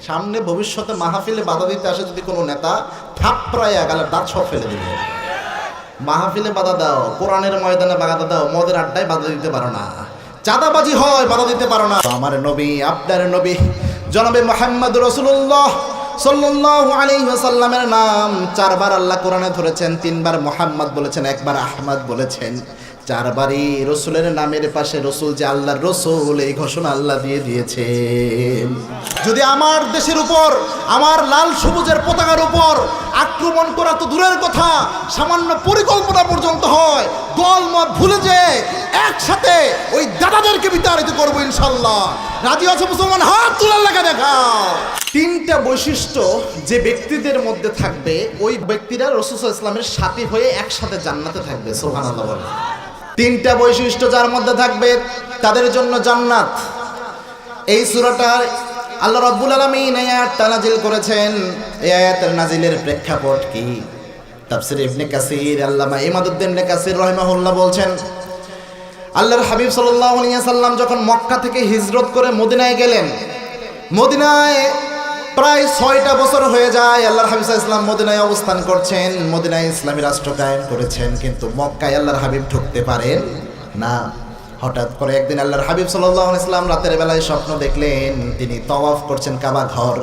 সামনে ভবিষ্যতে মাহফিলে বাধা দিতে আসে যদি কোনো নেতা থাপড়াইয়া গালের দাঁত সব ফেলে দিবে। মাহফিলে বাধা দাও, কোরআনের ময়দানে বাধা দাও, মদের আড্ডায় বাধা দিতে পারো না, চাঁদাবাজি হয় বাধা দিতে পারো না। আমার নবী, আপনার নবী জনাবে মুহাম্মদ রাসূলুল্লাহ সাল্লাল্লাহু আলাইহি ওয়াসাল্লামের নাম 4 বার আল্লাহ কোরআনে ধরেছেন, 3 বার মুহাম্মদ বলেছেন, 1 বার আহমদ বলেছেন। 4 বারই রসুলের নামের পাশে রসুল যে আল্লাহর রসুল, এই ঘোষণা আল্লাহ দিয়ে দিয়েছেন। যদি আমার দেশের উপর, আমার লাল সবুজের পতাকার উপর আক্রমণ করা তো দূরের কথা, সামান্য পরিকল্পনা পর্যন্ত হয়, দল মত ভুলে যে একসাথে ওই দাদাদেরকে বিতাড়িত করবো ইনশাল্লাহ। রাজি আছে মুসলমান? হাত তুলে লেখা দেখাও। 3টা বৈশিষ্ট্য যে ব্যক্তিদের মধ্যে থাকবে, ওই ব্যক্তিরা রাসূল সাল্লাল্লাহু আলাইহি ওয়াসাল্লামের সাথী হয়ে একসাথে জান্নাতে থাকবে। সুবহানাল্লাহ বলেন। 3টা বৈশিষ্ট্য যার মধ্যে থাকবে তাদের জন্য জান্নাত। এই সূরাটা আল্লাহ রাব্বুল আলামিন এই আয়াতটা নাজিল করেছেন। এই আয়াতের নাজিলের প্রেক্ষাপট কি? তাফসীর ইবনে কাসির আল্লামা ইমাদউদ্দিন ইবনে কাসির রাহিমাহুল্লাহ বলছেন, আল্লাহর হাবিব সাল্লাল্লাহু আলাইহি ওয়াসাল্লাম যখন মক্কা থেকে হিজরত করে মদিনায় গেলেন, মদিনায় প্রায় 6টা বছর হয়ে যায় আল্লাহর হাবিব সাল্লাল্লাহু আলাইহি ওয়াসাল্লাম মদিনায় অবস্থান করছেন, মদিনায় ইসলামী রাষ্ট্র কায়েম করেছেন, কিন্তু মক্কায় আল্লাহর হাবিব ঢুকতে পারেন না। হঠাৎ করে একদিন আল্লাহর হাবিব সাল্লাল্লাহু আলাইহি ওয়াসাল্লাম রাতের বেলায় স্বপ্ন দেখলেন, তিনি তাওয়াফ করছেন কাবা ঘর,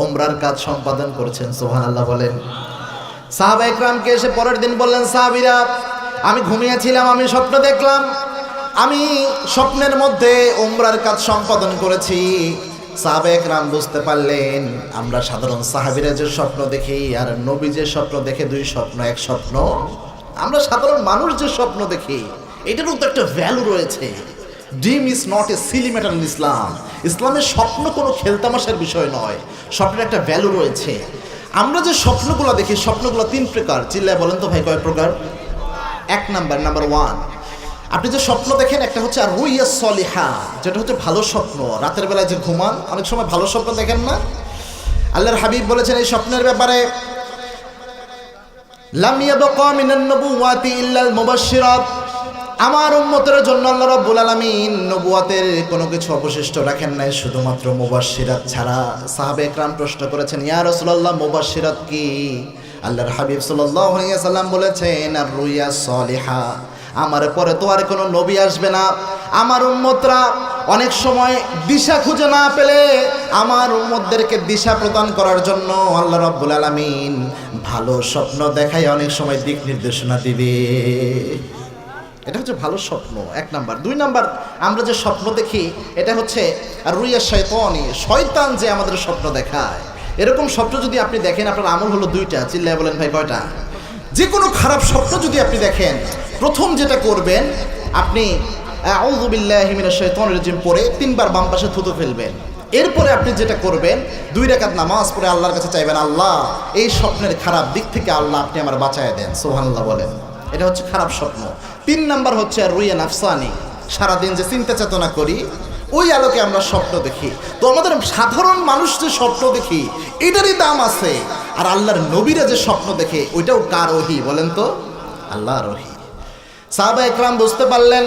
উমরার কাজ সম্পাদন করছেন। সুবহানাল্লাহ বলেন। সাহাবায়ে কেরামকে এসে পরের দিন বললেন, সাহাবীরা আমি ঘুমিয়েছিলাম, আমি স্বপ্ন দেখলাম, আমি স্বপ্নের মধ্যে উমরার কাজ সম্পাদন করেছি। সাহাবায়ে কেরাম বুঝতে পারলেন, আমরা সাধারণ সাহাবীরা যে স্বপ্ন দেখি আর নবী যে স্বপ্ন দেখে 2 স্বপ্ন, এক স্বপ্ন। আমরা সাধারণ মানুষ যে স্বপ্ন দেখি এটারও তো একটা ভ্যালু রয়েছে। Dream is not a silly matter in Islam. ইসলামের স্বপ্ন কোনো খেলতামাশার বিষয় নয়, স্বপ্নের একটা ভ্যালু রয়েছে। আমরা যে স্বপ্নগুলো দেখি, স্বপ্নগুলো 3 প্রকার। চিল্লায় বলেন তো ভাই, কয় প্রকার? 1 নাম্বার 1, আপনি যে স্বপ্ন দেখেন একটা হচ্ছে আর রুইয়া সলিহা, যেটা হচ্ছে ভালো স্বপ্ন। রাতের বেলায় যে ঘুমান, অনেক সময় ভালো স্বপ্ন দেখেন না? আল্লাহর হাবিব বলেছেন এই স্বপ্নের ব্যাপারে, লাম ইয়াবকা মিনান নবুওয়াতি ইল্লাল মুবাশশিরাত। আমার উম্মতের জন্য আল্লাহ রাব্বুল আলামিন নবুয়াতের কোনো কিছু অবশিষ্ট রাখেন নাই, শুধুমাত্র মুবাশশিরাত ছাড়া। সাহাবায়ে কেরাম প্রশ্ন করেছেন, ইয়া রাসূলুল্লাহ মুবাশশিরাত কি? আল্লাহর হাবিব সাল্লাল্লাহু আলাইহি ওয়াসাল্লাম বলেছেন, আর রুইয়া সলিহা। আমার পরে তো আর কোনো নবী আসবে না। আমার উম্মতরা অনেক সময় দিশা খুঁজে না পেলে আমার উম্মতদেরকে দিশা প্রদান করার জন্য আল্লাহ রাব্বুল আলামিন ভালো স্বপ্ন দেখায় অনেক সময় দিক নির্দেশনা দিবে। এটা হচ্ছে ভালো স্বপ্ন, 1 নাম্বার। 2 নাম্বার, আমরা যে স্বপ্ন দেখি এটা হচ্ছে আর রুইয়া শয়তানি, শয়তান যে আমাদের স্বপ্ন দেখায়। এরকম স্বপ্ন যদি আপনি দেখেন, আপনার আমল হলো 2টা। চিল্লায় বলেন ভাই, কয়টা? যে কোনো খারাপ স্বপ্ন যদি আপনি দেখেন, প্রথম যেটা করবেন, আপনি আউযু বিল্লাহি মিনাশ শাইতানির রাজিম পড়ে 3 বার বাম পাশে থুতু ফেলবেন। এরপরে আপনি যেটা করবেন, 2 রাকাত নামাজ পড়ে আল্লাহর কাছে চাইবেন, আল্লাহ এই স্বপ্নের খারাপ দিক থেকে আল্লাহ আপনি আমার বাঁচায় দেন। সুবহানাল্লাহ বলেন। এটা হচ্ছে খারাপ স্বপ্ন। 3 নাম্বার হচ্ছে আর রুইয়া নাফসানি, সারাদিন যে চিন্তা চেতনা করি ওই আলোকে আমরা স্বপ্ন দেখি। তো আমাদের সাধারণ মানুষ যে স্বপ্ন দেখি এটারই দাম আছে, আর আল্লাহর নবীরা যে স্বপ্ন দেখে ওইটাও কার ওহী বলেন তো? আল্লাহর ওহী। সাহাবায়ে কেরাম বুঝতে পারলেন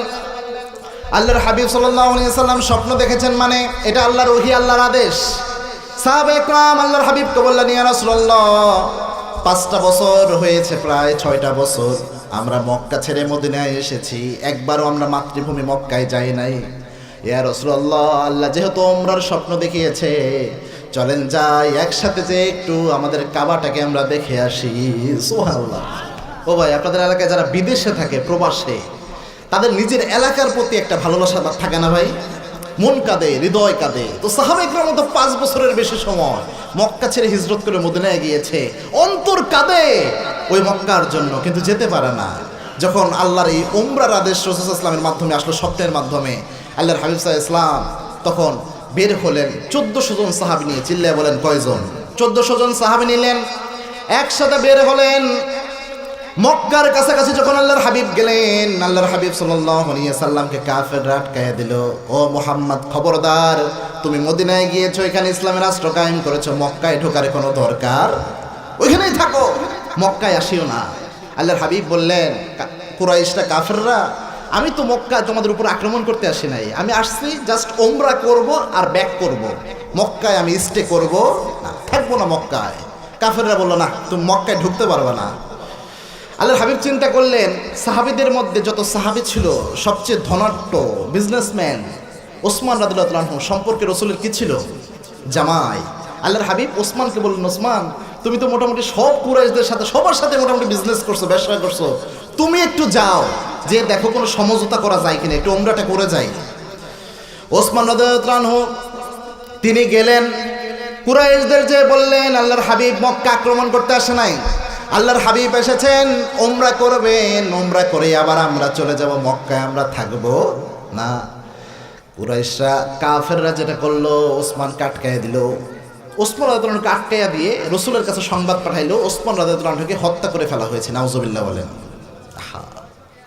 আল্লাহর হাবিব সাল্লাল্লাহু আলাইহি ওয়াসাল্লাম স্বপ্ন দেখেছেন মানে এটা আল্লাহর ওহী, আল্লাহর আদেশ। সাহাবায়ে কেরাম আল্লাহর হাবিবকে বললেন, ইয়া রাসূলুল্লাহ 5টা বছর হয়েছে, প্রায় 6টা বছর আমরা মক্কা ছেড়ে মদিনায় এসেছি, একবারও আমরা মাতৃভূমি মক্কায় যাই নাই। ইয়া রাসূলুল্লাহ, আল্লাহ যেহেতু উমরার স্বপ্ন দেখিয়েছে, চলেন যাই একসাথে, যে একটু আমাদের কাবাটাকে আমরা দেখে আসি। সুবহানাল্লাহ। ও ভাই, আপনাদের এলাকায় যারা বিদেশে থাকে, প্রবাসে, তাদের নিজের এলাকার প্রতি একটা ভালোবাসা থাকে না ভাই? মন কাঁদে, হৃদয় কাঁদে। তো সাহাবায়ে কেরাম তো 5 বছরের বেশি সময় মক্কা ছেড়ে হিজরত করে মদিনায় গিয়েছে, অন্তর কাঁদে ওই মক্কার জন্য, কিন্তু যেতে পারে না। যখন আল্লাহর এই উমরার আদেশ রাসূল সাল্লাল্লাহু আলাইহি ওয়াসাল্লামের মাধ্যমে আসলো, স্বপ্নের মাধ্যমে, আল্লাহর হাবিব সাল্লাল্লাহু আলাইহি ওয়াসাল্লাম তখন বের হলেন 1400 জন সাহাবী নিয়ে। চিল্লায় বলেন কয়জন? 1400 জন সাহাবী নিলেন, একসাথে বের হলেন। মক্কার কাছাকাছি যখন আল্লাহর হাবিব গেলেন, আল্লাহর হাবিব সাল্লাল্লাহু আলাইহি ওয়াসাল্লামকে কাফেররা আটকায়া দিল। ও মুহাম্মদ, খবরদার, তুমি মদিনায় গিয়েছো, এখানে ইসলামের রাষ্ট্র কায়েম করেছো, মক্কায় ঢোকার কোনো দরকার, ওইখানেই থাকো, মক্কায় আসিও না। আল্লাহর হাবিব বললেন, কুরাইশরা, কাফেররা আমি তো মক্কা তোমাদের উপর আক্রমণ করতে আসি নাই, আমি আসছি জাস্ট ওমরা করব আর ব্যাক করব, মক্কায় আমি স্টে করব না, থাকবো না মক্কায়। কাফেররা বললো না, তুমি মক্কায় ঢুকতে পারবে না। আল্লাহর হাবিব চিন্তা করলেন, সাহাবীদের মধ্যে যত সাহাবী ছিল সবচেয়ে ধনাঢ্য বিজনেসম্যান ওসমান রাদিয়াল্লাহু আনহু সম্পর্কে রসুলের কি ছিল? জামাই। আল্লাহর হাবিব ওসমানকে বললেন, ওসমান তুমি তো মোটামুটি সব কুরাইশদের সাথে সবার সাথে মোটামুটি বিজনেস করছো, ব্যবসা করছো, তুমি একটু যাও, যে দেখো কোনো সমঝোতা করা যায় কিনা, একটু ওমরাটা করে যাই। ওসমান রাদিয়াল্লাহু আনহু তিনি গেলেন, কুরাইশদের যে বললেন আল্লাহর হাবিব মক্কা আক্রমণ করতে আসে নাই, আল্লাহর হাবিব এসেছেন ওমরা করবেন, ওমরা করে আবার আমরা চলে যাব, মক্কায় আমরা থাকবো না। কুরাইশরা কাফেররা যেটা করলো, ওসমান কাটকায় দিল। ওসমান রাদিয়াল্লাহু আনহুকে আটকাইয়া দিয়ে রসুলের কাছে সংবাদ পাঠাইলো ওসমান রাদিয়াল্লাহু আনহুকে হত্যা করে ফেলা হয়েছে। নাউজুবিল্লাহ বলেন।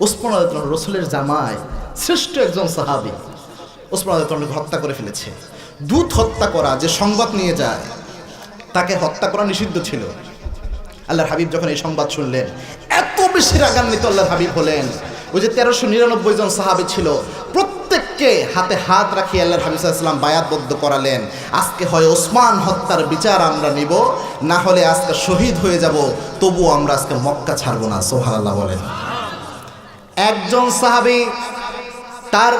ওসমান রাদিয়াল্লাহু আনহু রসুলের জামাই, শ্রেষ্ঠ একজন সাহাবী, ওসমান রাদিয়াল্লাহু আনহুকে হত্যা করে ফেলেছে। দূত হত্যা করা, যে সংবাদ নিয়ে যায় তাকে হত্যা করা নিষিদ্ধ ছিল। আল্লাহর হাবিব যখন এই সংবাদ শুনলেন এত বেশি রাগান্বিত আল্লাহর হাবিব হলেন, ওই যে 1399 জন সাহাবী ছিল প্রত্যেককে হাতে হাত রাখিয়ে আল্লাহর হাবিব সাল্লাল্লাহু আলাইহি ওয়াসাল্লাম বায়াতবদ্ধ করালেন, আজকে হয় ওসমান হত্যার বিচার আমরা নিব, না হলে আজকে শহীদ হয়ে যাব, তবু আমরা আজকে মক্কা ছাড়বো না। সুবহানাল্লাহ বলেন। একজন সাহাবী তার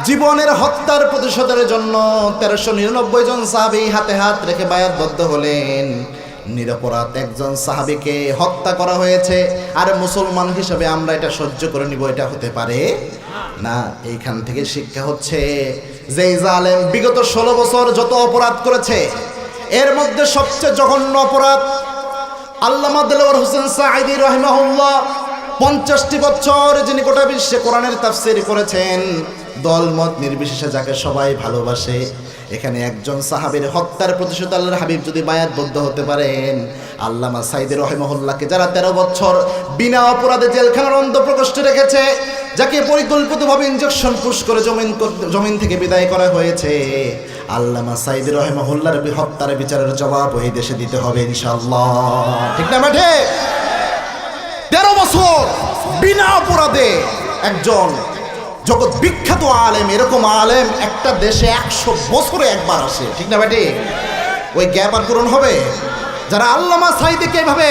জীবনের হত্যার প্রতিশোধের জন্য 1399 জন সাহাবী হাতে হাত রেখে বায়াতবদ্ধ হলেন। নিরপরাধ একজন সাহাবীকে হত্যা করা হয়েছে, আর মুসলমান হিসেবে আমরা এটা সহ্য করে নিব, এটা হতে পারে না। এইখান থেকে শিক্ষা হচ্ছে যে জালেম বিগত 16 বছর যত অপরাধ করেছে, এর মধ্যে সবচেয়ে জঘন্য অপরাধ আল্লামা দেলোয়ার হোসেন সাঈদী রাহিমাহুল্লাহ 50টি বছর যিনি গোটা বিশ্বে কোরআনের তাফসীর করেছেন, দলমত নির্বিশেষে যাকে সবাই ভালোবাসে, এখানে একজন সাহাবীর হত্যার প্রতিশোধ আল্লাহর হাবিব যদি বায়াতবদ্ধ হতে পারেন, আল্লামা সাঈদী রাহিমাহুল্লাহকে যারা 13 বছর বিনা অপরাধে জেলখানার অন্ধপ্রকোষ্ঠে রেখেছে, যাকে পরিকল্পিতভাবে ইনজেকশন পুশ করে জমিন থেকে বিদায় করা হয়েছে, আল্লামা সাঈদী রাহিমাহুল্লাহর হত্যার বিচারের জবাব এই দেশে দিতে হবে ইনশাআল্লাহ। ঠিক না মাঠে? 13 বছর বিনা অপরাধে একজন জগৎ বিখ্যাত আলেম, এরকম আলেম একটা দেশে 100 বছরে একবার আসে। ঠিক না বেটি? ওই গ্যাপ আর পূরণ হবে? যারা আল্লামা সাঈদীকে এভাবে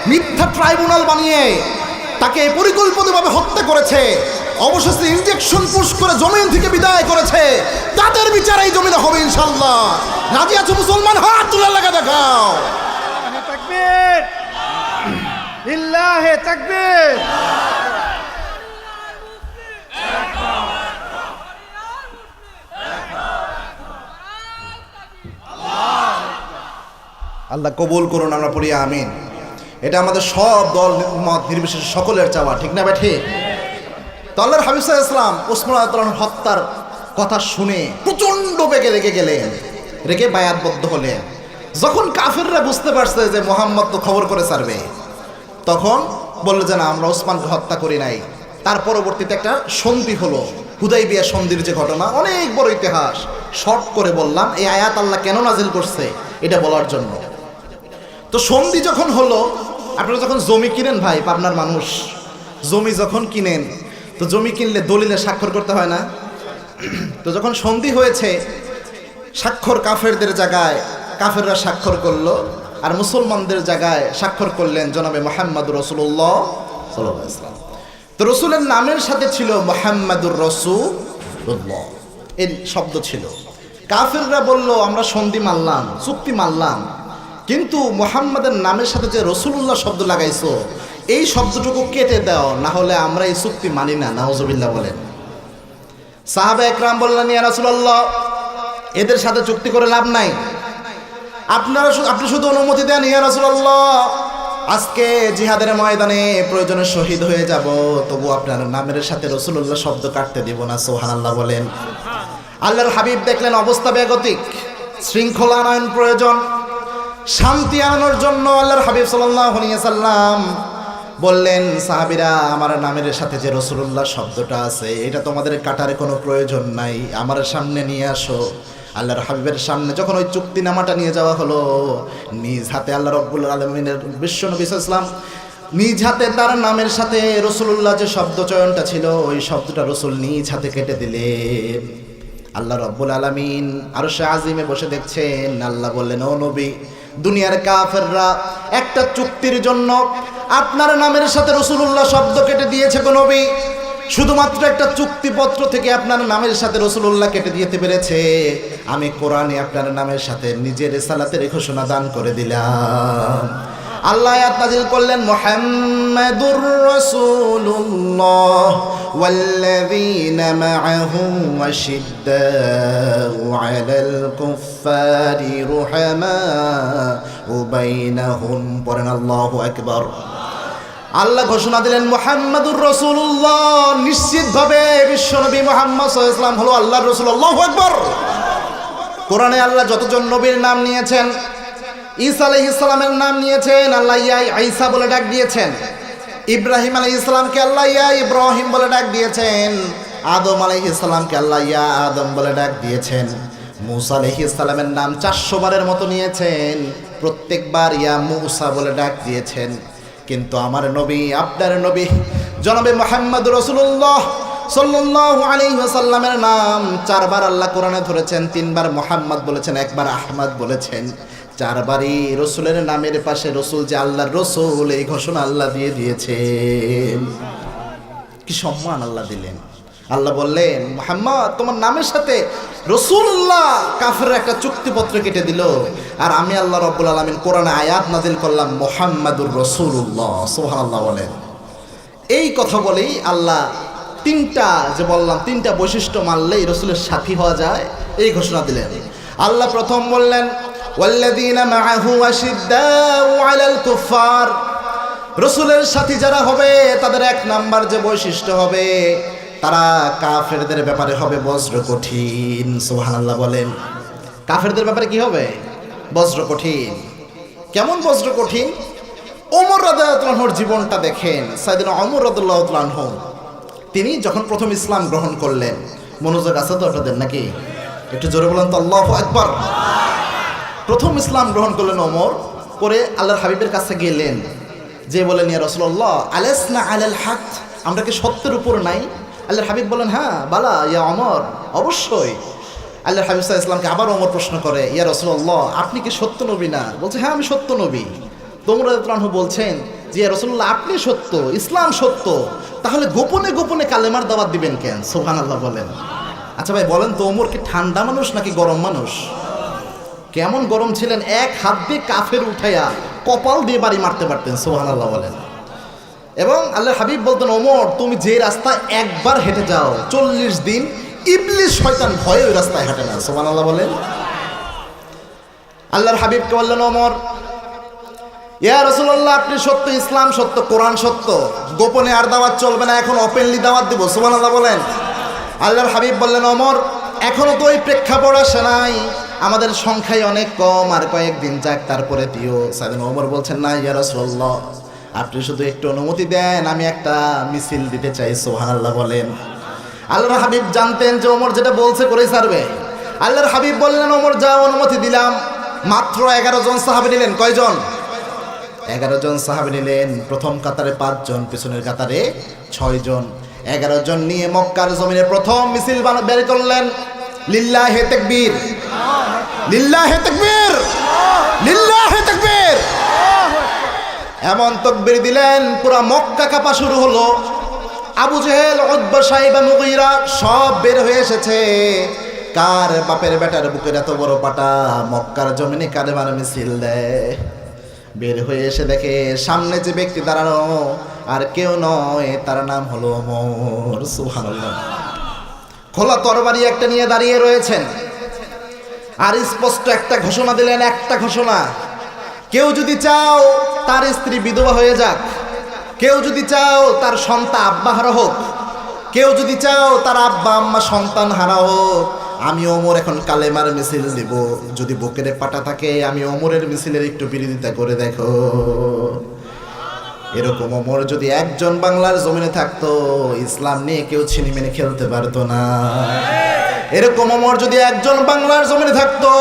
মিথ্যা ট্রাইব্যুনাল বানিয়ে তাকে পরিকল্পিতভাবে হত্যা করেছে, অবশেষে ইনজেকশন পুশ করে জমিন থেকে বিদায় করেছে, তাদের বিচার এই জমিনে হবে ইনশাআল্লাহ। রাজি আছো মুসলমান? হাত তুলে লাগা দেখাও। তাকবীর, লিল্লাহি তাকবীর। আল্লাহ কবুল করুন, আমরা পড়ি আমিন। এটা আমাদের সব দল মত নির্বিশেষে সকলের চাওয়া। ঠিক না বেঠে? তো আল্লাহর হাবিব সাল্লাল্লাহু আলাইহি ওয়াসাল্লাম ওসমান রাদিয়াল্লাহু আনহু হত্যার কথা শুনে প্রচণ্ড বেগে রেগে গেলেন, রেগে বায়াতবদ্ধ হলেন। যখন কাফেররা বুঝতে পারছে যে মুহাম্মদ তো খবর করে ছাড়বে, তখন বলল যে না, আমরা ওসমানকে হত্যা করি নাই। তার পরবর্তীতে একটা সন্ধি হলো, হুদাইবিয়া সন্ধির যে ঘটনা, অনেক বড় ইতিহাস, শর্ট করে বললাম। এই আয়াত আল্লাহ কেন নাজিল করছে এটা বলার জন্য। তো সন্ধি যখন হলো, আপনারা যখন জমি কিনেন ভাই, পাবনার মানুষ জমি যখন কিনেন, তো জমি কিনলে দলিলে স্বাক্ষর করতে হয় না? তো যখন সন্ধি হয়েছে, স্বাক্ষর কাফেরদের জায়গায় কাফেররা স্বাক্ষর করলো, আর মুসলমানদের জায়গায় স্বাক্ষর করলেন জনাবে মুহাম্মদুর রাসূলুল্লাহ সাল্লাল্লাহু আলাইহি ওয়াসাল্লাম। তো রসুলের নামের সাথে ছিল মুহাম্মদুর রাসূলুল্লাহ, এই শব্দ ছিল। কাফেররা বলল আমরা সন্ধি মানলাম, চুক্তি মানলাম, কিন্তু মুহাম্মাদের নামের সাথে যে রাসূলুল্লাহ শব্দ লাগাইছো, এই শব্দটুকু কেটে দাও, না হলে আমরা এই চুক্তি মানি না। নাউজুবিল্লাহ বলেন। সাহাবা একরাম বললেন, ইয়া রাসূলুল্লাহ, এদের সাথে চুক্তি করে লাভ নাই, আপনি শুধু অনুমতি দেন ইয়া রাসূলুল্লাহ, আজকে জিহাদের ময়দানে প্রয়োজনে শহীদ হয়ে যাব, তবু আপনার নামের সাথে রাসূলুল্লাহ শব্দ কাটতে দিব না। সুবহানাল্লাহ বলেন। আল্লাহর হাবিব দেখলেন অবস্থা বেগতিক, শৃঙ্খলা আনয়ন প্রয়োজন, শান্তি আনানোর জন্য আল্লাহর হাবিব সাল্লাল্লাহু আলাইহি ওয়াসাল্লাম বললেন, সাহাবীরা, আমার নামের সাথে যে রাসূলুল্লাহ শব্দটা আছে, এটা তোমাদের কাটার কোনো প্রয়োজন নাই, আমার সামনে নিয়ে আসো। আল্লাহর হাবিবের সামনে যখন ওই চুক্তিনামাটা নিয়ে যাওয়া হলো, নিজ হাতে আল্লাহ রাব্বুল আলামিনের বিশ্বনবী সাল্লাল্লাহু আলাইহি ওয়াসাল্লাম নিজ হাতে তার নামের সাথে রসুল্লাহ যে শব্দ চয়নটা ছিল ওই শব্দটা রসুল নিজ হাতে কেটে দিলেন। আল্লাহ রব্বুল আলামিন আরশে আজিমে বসে দেখছেন। আল্লাহ বললেন, ও নবী, দুনিয়ার কাফেররা একটা চুক্তির জন্য আপনার নামের সাথে রসুল্লাহ শব্দ কেটে দিয়েছে গো নবী। শুধুমাত্র একটা চুক্তিপত্র থেকে আপনার নামের সাথে রসুল্লাহ কেটে দিতে পেরেছে। আমি কোরআনে আপনার নামের সাথে নিজের রিসালাতের ঘোষণা দান করে দিলাম। আল্লাহ আয়াত নাযিল করলেন, মুহাম্মাদুর রাসূলুল্লাহ ওয়াল্লাযীনা মাআহু আশিদ্দাউ আলাল কুফফারি রুহামাউ বাইনাহুম। পড়েন আল্লাহু আকবার। আল্লাহ ঘোষণা দিলেন, মুহাম্মাদুর রাসূলুল্লাহ, নিশ্চিতভাবে বিশ্বনবী মুহাম্মদ সাল্লাল্লাহু আলাইহি ওয়াসাল্লাম হলো আল্লাহর রাসূল। আল্লাহু আকবার। কোরআনে আল্লাহ যতজন নবীর নাম নিয়েছেন, ঈসা আলাইহিস সালামের নাম নিয়েছেন, আল্লাহ ইয়া ঈসা বলে ডাক দিয়েছেন। ইব্রাহিম আলাইহিস সালামকে আল্লাহ ইয়া ইব্রাহিম বলে ডাক দিয়েছেন। আদম আলাইহিস সালামকে আল্লাহ ইয়া আদম বলে ডাক দিয়েছেন। মূসা আলাইহিস সালামের নাম 400 বারের মতো নিয়েছেন, প্রত্যেকবার ইয়া মূসা বলে ডাক দিয়েছেন। কিন্তু আমার নবী, আপনার নবী জনাবে মুহাম্মদ রাসূলুল্লাহ সাল্লাল্লাহু আলাইহি ওয়াসাল্লামের নাম 4 বার আল্লাহ কোরআনে ধরেছেন। 3 বার মুহাম্মদ বলেছেন, 1 বার আহমদ বলেছেন। 4 বারই রসুলের নামের পাশে রসুল যে আল্লাহর রসুল, এই ঘোষণা আল্লাহ দিয়ে দিয়েছেন। কি সম্মান আল্লাহ দিলেন। আল্লাহ বললেন, মুহাম্মদ, তোমার নামের সাথে রসুল্লাহ কাফেররা একটা চুক্তিপত্র কেটে দিল, আর আমি আল্লাহ রাব্বুল আলামিন কোরআনে আয়াত নাযিল করলাম, মুহাম্মাদুর রাসূলুল্লাহ। সুবহানাল্লাহ বলেন। এই কথা বলেই আল্লাহ তিনটা বৈশিষ্ট্য মানলেই রসুলের সাথী হওয়া যায়, এই ঘোষণা দিলেন। আল্লাহ প্রথম বললেন, ওয়াল্লাযীনা মাআহু আশিদ্দাউ আলাল কুফফার। রসুলের সাথী যারা হবে তাদের 1 নাম্বার যে বৈশিষ্ট্য হবে, তারা কাফেরদের ব্যাপারে হবে বজ্র কঠিন। সুবহানাল্লাহ বলেন। কাফেরদের ব্যাপারে কি হবে? বজ্র কঠিন। কেমন বজ্র কঠিন? ওমর রাদিয়াল্লাহু আনহুর জীবনটা দেখেন। সাইয়েদনা ওমর রাদিয়াল্লাহু আনহু তিনি যখন প্রথম ইসলাম গ্রহণ করলেন, মনোযোগ আছে তো আপনাদের নাকি? একটু জোরে বলেন তো আল্লাহু আকবার। প্রথম ইসলাম গ্রহণ করলেন ওমর, করে আল্লাহর হাবিবের কাছে গেলেন, যে বলেন, ইয়া রাসূলুল্লাহ, আলাসনা আলাল হক, আমরা কি সত্যের উপর নাই? আল্লাহর হাবিব বলেন, হ্যাঁ বালা ইয়া ওমর, অবশ্যই। আল্লাহর হাবিব সাল্লাল্লাহু আলাইহি ওয়াসাল্লামকে আবার ওমর প্রশ্ন করে, ইয়া রাসূলুল্লাহ, আপনি কি সত্য নবী না? বলছে, হ্যাঁ আমি সত্য নবী। ওমর রাদিয়াল্লাহু আনহু বলছেন যে, ইয়া রাসূলুল্লাহ, আপনি সত্য, ইসলাম সত্য, তাহলে গোপনে গোপনে কালেমার দাওয়াত দিবেন কেন? সুবহানাল্লাহ বলেন। আচ্ছা ভাই বলেন তো, ওমর কি ঠান্ডা মানুষ নাকি গরম মানুষ? কেমন গরম ছিলেন, 1 হাত দিয়ে কাফের উঠাইয়া কপাল দিয়ে বাড়ি মারতে পারতেন। সুবহানাল্লাহ বলেন। এবং আল্লাহর হাবিব বলতেন, ওমর, তুমি যে রাস্তায় একবার হেঁটে যাও 40 দিন ইবলিস শয়তান ভয়ে ওই রাস্তায় হাঁটে না। সুবহানাল্লাহ বলেন। আল্লাহর হাবিবকে বললেন, ওমর, ইয়া রাসূলুল্লাহ, আপনি সত্য, ইসলাম সত্য, কোরআন সত্য, গোপনে আর দাওয়াত চলবে না, এখন ওপেনলি দাওয়াত দিব। সুবহানাল্লাহ বলেন। আল্লাহর হাবিব বললেন, ওমর, এখনো তো ওই প্রেক্ষাপট আসে নাই, আমাদের সংখ্যায় অনেক কম, আর কয়েকদিন যাক, তারপরে দিও। সাইয়েদনা ওমর বলছেন, না ইয়া রাসূলুল্লাহ, আপনি শুধু একটু অনুমতি দেন, আমি একটা মিছিল দিতে চাই। সুবহানাল্লাহ বলেন। আল্লাহর হাবিব জানতেন যে ওমর যেটা বলছে করেই ছাড়বে। আল্লাহর হাবিব বললেন, ওমর যাও, অনুমতি দিলাম। মাত্র 11 জন সাহাবী নিলেন। কয়জন? 11 জন সাহাবী নিলেন। প্রথম কাতারে 5 জন, পিছনের কাতারে 6 জন। 11 জন নিয়ে মক্কার জমিনে প্রথম মিছিল বের করলেন। লিল্লাহে তাকবীর, লিল্লাহে তাকবীর, লিল্লাহে তাকবীর। এমন তাকবীর দিলেন, পুরা মক্কা কাঁপা শুরু হলো। আবু জেহেল, উতবা, শাইবা, মুগীরা সব বের হয়ে এসেছে। কার বাপের বেটার বুকের এত বড় পাটা, মক্কার জমিনে কালেমার মিছিল দেয়। বের হয়ে এসে দেখে সামনে যে ব্যক্তি দাঁড়ানো আর কেউ নয়, তার নাম হলো ওমর। সুবহানাল্লাহ। খোলা তরবারি একটা নিয়ে দাঁড়িয়ে রয়েছেন, আর স্পষ্ট একটা ঘোষণা দিলেন। একটা ঘোষণা, কেউ যদি চাও তার স্ত্রী বিধবা হয়ে যাক, কেউ যদি চাও তার সন্তান আব্বা হারা হোক, কেউ যদি চাও তার আব্বা আম্মা সন্তান হারা হোক, আমি ওমর এখন কালেমার মিছিল দিব। যদি বুকের পাটা থাকে, আমি ওমরের মিছিলের একটু বিরোধিতা করে দেখো। এরকম ওমর যদি একজন বাংলার জমিনে থাকতো, ইসলাম নিয়ে কেউ ছিনিমিনি খেলতে পারতো না। এরকম ওমর যদি একজন বাংলার জমিনে থাকতো,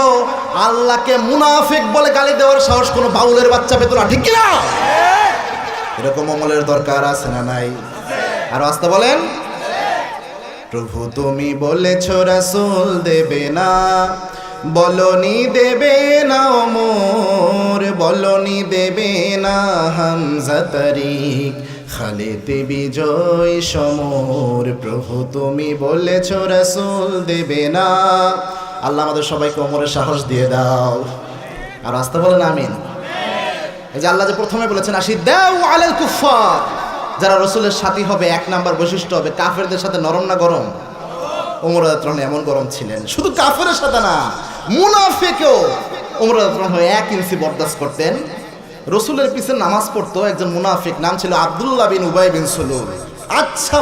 আল্লাহকে মুনাফিক বলে গালি দেওয়ার সাহস কোনো বাউলের বাচ্চা পেত না। ঠিক কিনা? এরকম আমলের দরকার আছে না নাই? আর আস্তে বলেন, প্রভু তুমি বলেছ রাসূল দেবে না, বলনি দেবে না ওমর, বলনি দেবে না হামজা তারিক, খালিদ বিজয় সমর। প্রভু তুমি বলেছ রাসূল দেবে না। আল্লাহ আমাদের সবাইকে ওমরের সাহস দিয়ে দাও। আর আস্তে বলেন আমিন। এই যে আল্লাহ যে প্রথমে বলেছেন আশিদ্দাউ আলাল কুফার, যারা রসুলের সাথী হবে এক নাম্বার বৈশিষ্ট্য হবে কাফেরদের সাথে নরম না গরম? ওমর রাদিয়াল্লাহু আনহু এমন গরম ছিলেন, শুধু কাফেরের সাথে না, মুনাফিকও ওমর রাদিয়াল্লাহু আনহু 1 ইঞ্চি বরদাস্ত করতেন। রসুলের পিছনে নামাজ পড়তো একজন মুনাফিক, নাম ছিল আব্দুল্লাহ বিন উবাই বিন সুলুল। আচ্ছা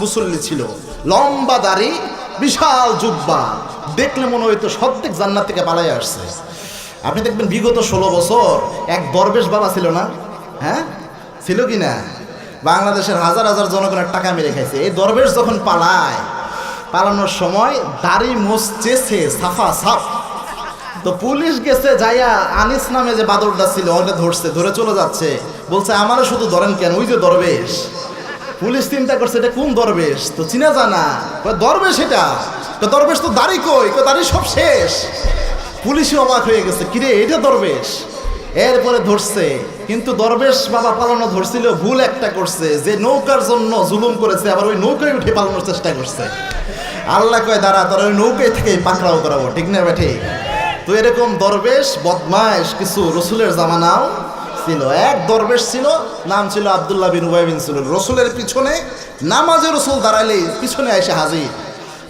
মুসল্লি ছিল, লম্বা দাড়ি, বিশাল জুব্বা, দেখলে মনে হইতো সদ্যেক জান্নাত থেকে পালাই আসছে। আপনি দেখবেন বিগত 16 বছর এক দরবেশ বাবা ছিল না? হ্যাঁ ছিল কি না? বাংলাদেশের হাজার হাজার জনগণের টাকা মেরে খাইছে। এই দরবেশ যখন পালানোর সময় দাড়ি মোছ চেয়েছে সাফা সাফ, তো পুলিশ গেছে যাইয়া আনিস নামে যে বাদরটা ছিল ওটা ধরছে, ধরে চলে যাচ্ছে, বলছে আমারও শুধু ধরেন কেন, ওই যে দরবেশ। পুলিশ চিন্তা করছে এটা কোন দরবেশ, তো চিনা জানা দরবেশ, এটা দরবেশ তো দাড়ি কই, দাড়ি সব শেষ। পুলিশও অবাক হয়ে গেছে, কিরে এটা দরবেশ। এরপরে ধরছে, কিন্তু দরবেশ বাবা পালানো ধরছিল, ভুল একটা করছে, যে নৌকার জন্য জুলুম করেছে আবার ওই নৌকায় উঠে পালানোর চেষ্টা করছে। আল্লাহ কয় দাঁড়া, তোর ওই নৌকায় থেকে পাকড়াও করাবো, ঠিক না বেঠি? তো এরকম দরবেশ বদমাইশ কিছু রসুলের জামানাও ছিল। এক দরবেশ ছিল, নাম ছিল আব্দুল্লাহ বিন উবাই বিন সুলুল। রসুলের পিছনে নামাজে রসুল দাঁড়াইলে পিছনে এসে হাজির,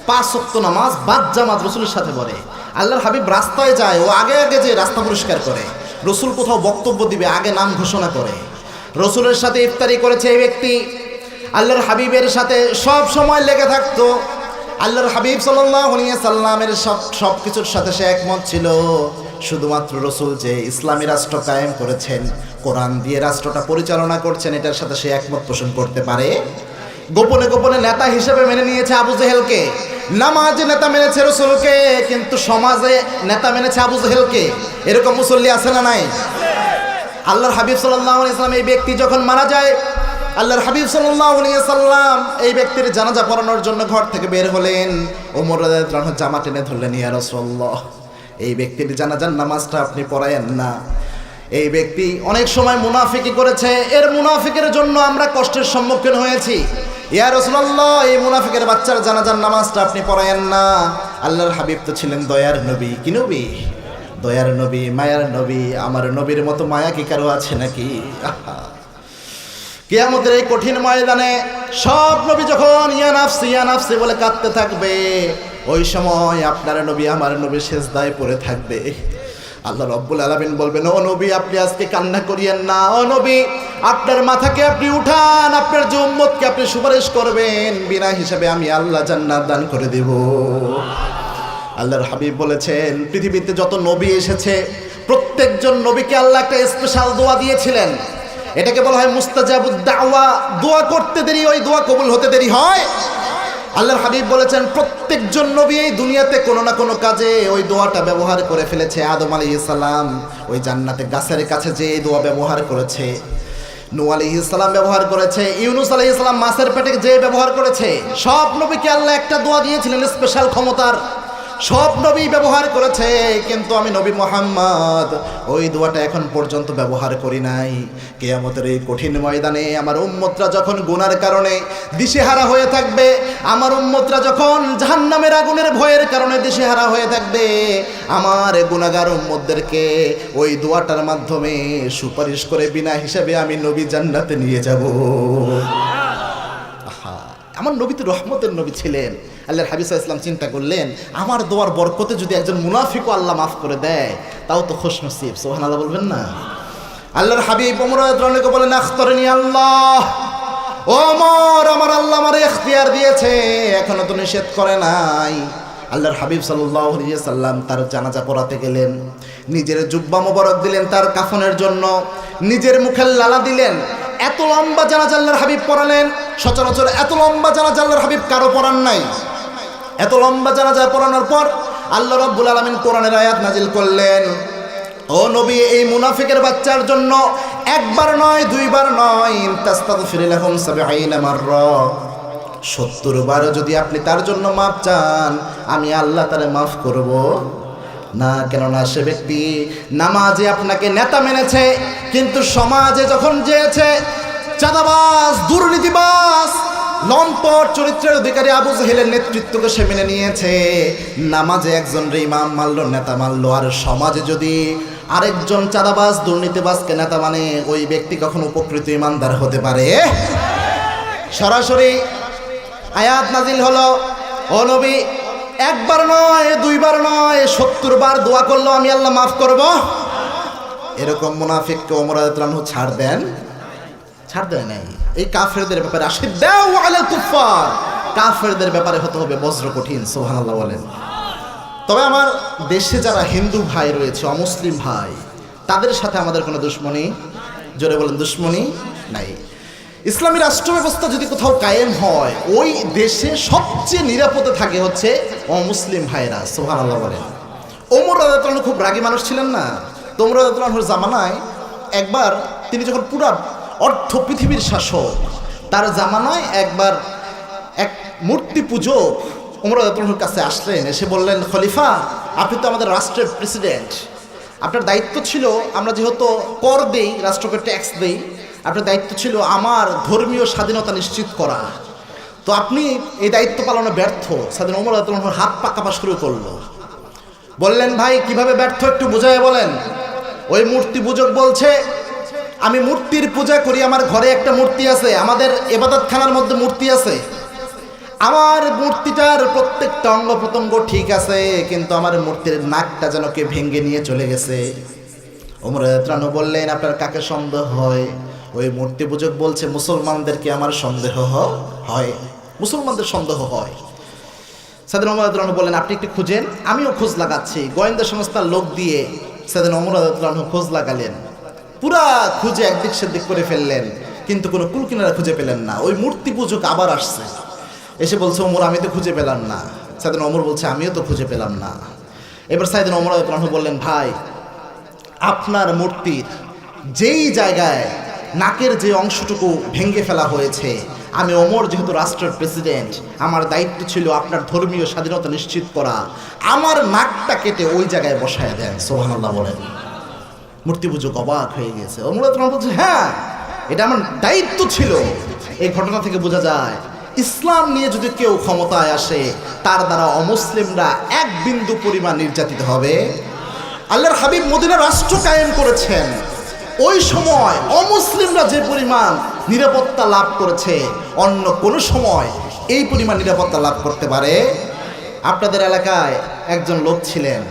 5 ওয়াক্ত নামাজ বাদ জামাত রসুলের সাথে পড়ে। আল্লাহর হাবিব রাস্তায় যায়, ও আগে আগে যে রাস্তা পরিষ্কার করে। রসুল কোথাও বক্তব্য দিবে আগে নাম ঘোষণা করে। রসুলের সাথে ইফতারি করেছে এই ব্যক্তি, আল্লাহর হাবিবের সাথে সব সময় লেগে থাকতো। আল্লাহর হাবিব সাল্লাল্লাহু আলাইহি সাল্লামের সব কিছুর সাথে সে একমত ছিল। শুধুমাত্র রসুল যে ইসলামী রাষ্ট্র কায়েম করেছেন, কোরআন দিয়ে রাষ্ট্রটা পরিচালনা করছেন, এটার সাথে সে একমত পোষণ করতে পারে। গোপনে গোপনে নেতা হিসেবে মেনে নিয়েছে আবু জেহেলকে, নামাজে নেতা মেনেছে রসুলকে, কিন্তু সমাজে নেতা মেনেছে আবু জেহেলকে। এরকম মুসল্লি আছে না নাই? আল্লাহর হাবিব সাল্লাল্লাহু আলাইহি সাল্লাম এই ব্যক্তি যখন মারা যায়, আল্লাহর হাবিব সাল্লাল্লাহু আলাইহি সাল্লাম এই ব্যক্তির জানাজা পড়ানোর জন্য ঘর থেকে বের হলেন। ওমর রাদিয়াল্লাহু আনহু জামা টেনে ধরলেন, ইয়া রাসূলুল্লাহ, এই ব্যক্তির জানাজার নামাজটা আপনি পড়ায়েন না। এই ব্যক্তি অনেক সময় মুনাফিকি করেছে, এর মুনাফিকের জন্য আমরা কষ্টের সম্মুখীন হয়েছি। ইয়া রাসূলুল্লাহ, এই মুনাফিকের বাচ্চার জানাজার নামাজটা আপনি পড়ায়েন না। আল্লাহর হাবিব তো ছিলেন দয়ার নবী। কি নবী? দয়ার নবী, মায়ার নবী। আমার নবীর মতো মায়া কি কারো আছে নাকি? কিয়ামতের এই কঠিন ময়দানে সব নবী যখন ইয়া নাফসি বলে কাঁদতে থাকবে, ওই সময় আপনার নবী আমার নবী সিজদায় পড়ে থাকবে। আল্লাহ রাব্বুল আলামিন বলবেন, ও নবী আপনি আজকে কান্না করিয়েন না, ও নবী আপনার মাথাকে আপনি উঠান, আপনার যে উম্মতকে আপনি সুপারিশ করবেন, বিনা হিসাবে আমি আল্লাহ জান্নাত দান করে দেব। আল্লাহর হাবিব বলেছেন, পৃথিবীতে যত নবী এসেছে প্রত্যেকজন নবীকে আল্লাহ একটা স্পেশাল দোয়া দিয়েছিলেন। এটাকে বলা হয় মুস্তাজাবুদ দাওয়া। দোয়া করতে দেরি, ওই দোয়া কবুল হতে দেরি হয়। আল্লাহর হাবিব বলেছেন, প্রত্যেকজন নবী এই দুনিয়াতে কোনো না কোনো কাজে ওই দোয়াটা ব্যবহার করে ফেলেছে। আদম আলাইহিস সালাম ওই জান্নাতে গাছের কাছে যে এই দোয়া ব্যবহার করেছে, নূহ আলাইহিস সালাম ব্যবহার করেছে, ইউনূস আলাইহিস সালাম মাছের পেটে যে ব্যবহার করেছে। সব নবীকে আল্লাহ একটা দোয়া দিয়েছিলেন স্পেশাল ক্ষমতার, সব নবী ব্যবহার করেছে, কিন্তু আমি নবী মুহাম্মদ ওই দোয়াটা এখন পর্যন্ত ব্যবহার করি নাই। কিয়ামতের এই কঠিন ময়দানে আমার উম্মতরা যখন গুনার কারণে দিশেহারা হয়ে থাকবে, আমার উম্মতরা যখন জাহান্নামের আগুনের ভয়ের কারণে দিশেহারা হয়ে থাকবে, আমার গুনাহগার উম্মতদেরকে ওই দোয়াটার মাধ্যমে সুপারিশ করে বিনা হিসাবে আমি নবী জান্নাতে নিয়ে যাব। আমার নবী তো রহমতের নবী ছিলেন। আল্লাহর হাবিব সাল্লাল্লাহু আলাইহি ওয়াসাল্লাম চিন্তা করলেন, আমার দোয়ার বরকতে যদি একজন মুনাফিকও আল্লাহ মাফ করে দেয়, তাও তো খুশনসিব। সুবহানাল্লাহ বলবেন না? আল্লাহর হাবিব ওমর রাদিয়াল্লাহু আনহু বলেন, আখতারনি আল্লাহ, ওমর আমার আল্লাহ আমারে ইখতিয়ার দিয়েছে, এখনো তো নিষেধ করে নাই। আল্লাহর হাবিব সাল্লাল্লাহু আলাইহি ওয়াসাল্লাম তার জানাজা পড়াতে গেলেন, নিজের জুব্বা মোবারক দিলেন তার কাফনের জন্য, নিজের মুখে লালা দিলেন। এত লম্বা জানাজা আল্লাহর হাবিব পড়ালেন, সচরাচর এত লম্বা জানাজা আল্লাহর হাবিব কারো পড়ান নাই। এত লম্বা জানাজা পড়ানোর পর আল্লাহ রাব্বুল আলামিন কোরআনের আয়াত নাজিল করলেন, ও নবী এই মুনাফিকের বাচ্চার জন্য একবার নয়, দুইবার নয়, তাস্তাগফির লাহুম ৭০ মাররা, ৭০ বারও যদি আপনি তার জন্য মাফ চান, আমি আল্লাহ তারে মাফ করব না। কেননা সে ব্যক্তি নামাজে আপনাকে নেতা মেনেছে, কিন্তু সমাজে যখন যেয়েছে চাঁদাবাজ, দুর্নীতিবাজ, লম্পট চরিত্রের অধিকারী আবু জাহেলের নেতৃত্বকে সে মেনে নিয়েছে। নামাজে একজন ইমাম মানলো, নেতা মানলো, আর সমাজে যদি আরেকজন চাঁদাবাজ, দুর্নীতিবাজকে নেতা মানে, ওই ব্যক্তি কখনো উপকৃত ইমানদার হতে পারে? সরাসরি আয়াত নাজিল হলো, ও নবী, একবার নয়, দুইবার নয়, ৭০ বার দোয়া করলো আমি আল্লাহ মাফ করব। এরকম মুনাফিককে ওমর রাদিয়াল্লাহু আনহু ছাড় দেন নাই। এই কাফেরদের ব্যাপারে আশিদ্দাউ আলাল কুফার, কাফেরদের ব্যাপারে হতে হবে বজ্র কঠিন। সুবহানাল্লাহ বলেন। তবে আমার দেশে যারা হিন্দু ভাই রয়েছে, অমুসলিম ভাই, তাদের সাথে আমাদের কোনো দুশ্মনী, জোরে বলেন, দুশ্মনী নাই। ইসলামী রাষ্ট্র ব্যবস্থা যদি কোথাও কায়েম হয়, ওই দেশে সবচেয়ে নিরাপদে থাকে হচ্ছে অমুসলিম ভাইরা। সুবহানাল্লাহ বলেন। ওমর রাদিয়াল্লাহু আনহু খুব রাগী মানুষ ছিলেন না? তো ওমর রাদিয়াল্লাহু আনহুর জামানায় একবার তিনি যখন পুরা অর্ধ পৃথিবীর শাসক, তার জামানায় একবার এক মূর্তি পূজক ওমর রাদিয়াল্লাহু আনহুর কাছে আসলেন, এসে বললেন, খলিফা, আপনি তো আমাদের রাষ্ট্রের প্রেসিডেন্ট, আপনার দায়িত্ব ছিল, আমরা যেহেতু কর দেই, রাষ্ট্রকে ট্যাক্স দেই, আপনার দায়িত্ব ছিল আমার ধর্মীয় স্বাধীনতা নিশ্চিত করা। তো আপনি এই দায়িত্ব পালনে ব্যর্থ। সাইয়েদনা ওমর রাদিয়াল্লাহু আনহুর হাত পা কাঁপা শুরু করলো। বললেন, ভাই কিভাবে ব্যর্থ একটু বুঝায় বলেন। ওই মূর্তি পূজক বলছে, আমি মূর্তির পূজা করি, আমার ঘরে একটা মূর্তি আছে, আমাদের ইবাদতখানার মধ্যে মূর্তি আছে, আমার মূর্তিটার প্রত্যেকটা অঙ্গ প্রত্যঙ্গ ঠিক আছে, কিন্তু আমার মূর্তির নাকটা যেন কে ভেঙে নিয়ে চলে গেছে। ওমর রাদিয়াল্লাহু আনহু বললেন, আপনার কাকে সন্দেহ হয়? ওই মূর্তি পূজক বলছে, মুসলমানদেরকে আমার সন্দেহ হয়, মুসলমানদের সন্দেহ হয়। সাইয়েদনা ওমর রাদিয়াল্লাহু আনহু বললেন, আপনি একটু খুঁজেন, আমিও খোঁজ লাগাচ্ছি। গোয়েন্দা সংস্থার লোক দিয়ে সাইয়েদনা ওমর রাদিয়াল্লাহু আনহু খোঁজ লাগালেন, পুরা খুঁজে একদিক সেদিক করে ফেললেন, কিন্তু কোনো কুলকিনারা খুঁজে পেলেন না। ওই মূর্তি পূজক আবার আসছে, এসে বলছে, ওমর আমি তো খুঁজে পেলাম না। সাইয়েদনা ওমর বলছে, আমিও তো খুঁজে পেলাম না। এবার সাইয়েদনা ওমর রাদিয়াল্লাহু আনহু বললেন, ভাই, আপনার মূর্তির যেই জায়গায় নাকের যে অংশটুকু ভেঙে ফেলা হয়েছে, আমি ওমর যেহেতু রাষ্ট্রের প্রেসিডেন্ট, আমার দায়িত্ব ছিল আপনার ধর্মীয় স্বাধীনতা নিশ্চিত করা, আমার নাকটা কেটে ওই জায়গায় বসায় দেন। সুবহানাল্লাহ বলেন। মূর্তি পূজক অবাক হয়ে গেছে। ওমর রাদিয়াল্লাহু আনহু বলছে, হ্যাঁ, এটা আমার দায়িত্ব ছিল। এই ঘটনা থেকে বোঝা যায়, ইসলাম নিয়ে যদি কেউ ক্ষমতায় আসে, তার দ্বারা অমুসলিমরা এক বিন্দু পরিমাণ নির্যাতিত হবে। আল্লাহর হাবিব মদিনা রাষ্ট্র কায়েম করেছেন, ওই সময় অমুসলিমরা যে পরিমাণ নিরাপত্তা লাভ করেছে, অন্য কোনো সময় এই পরিমাণ নিরাপত্তা লাভ করতে পারে? আপনাদের এলাকায় একজন লোক ছিলেন,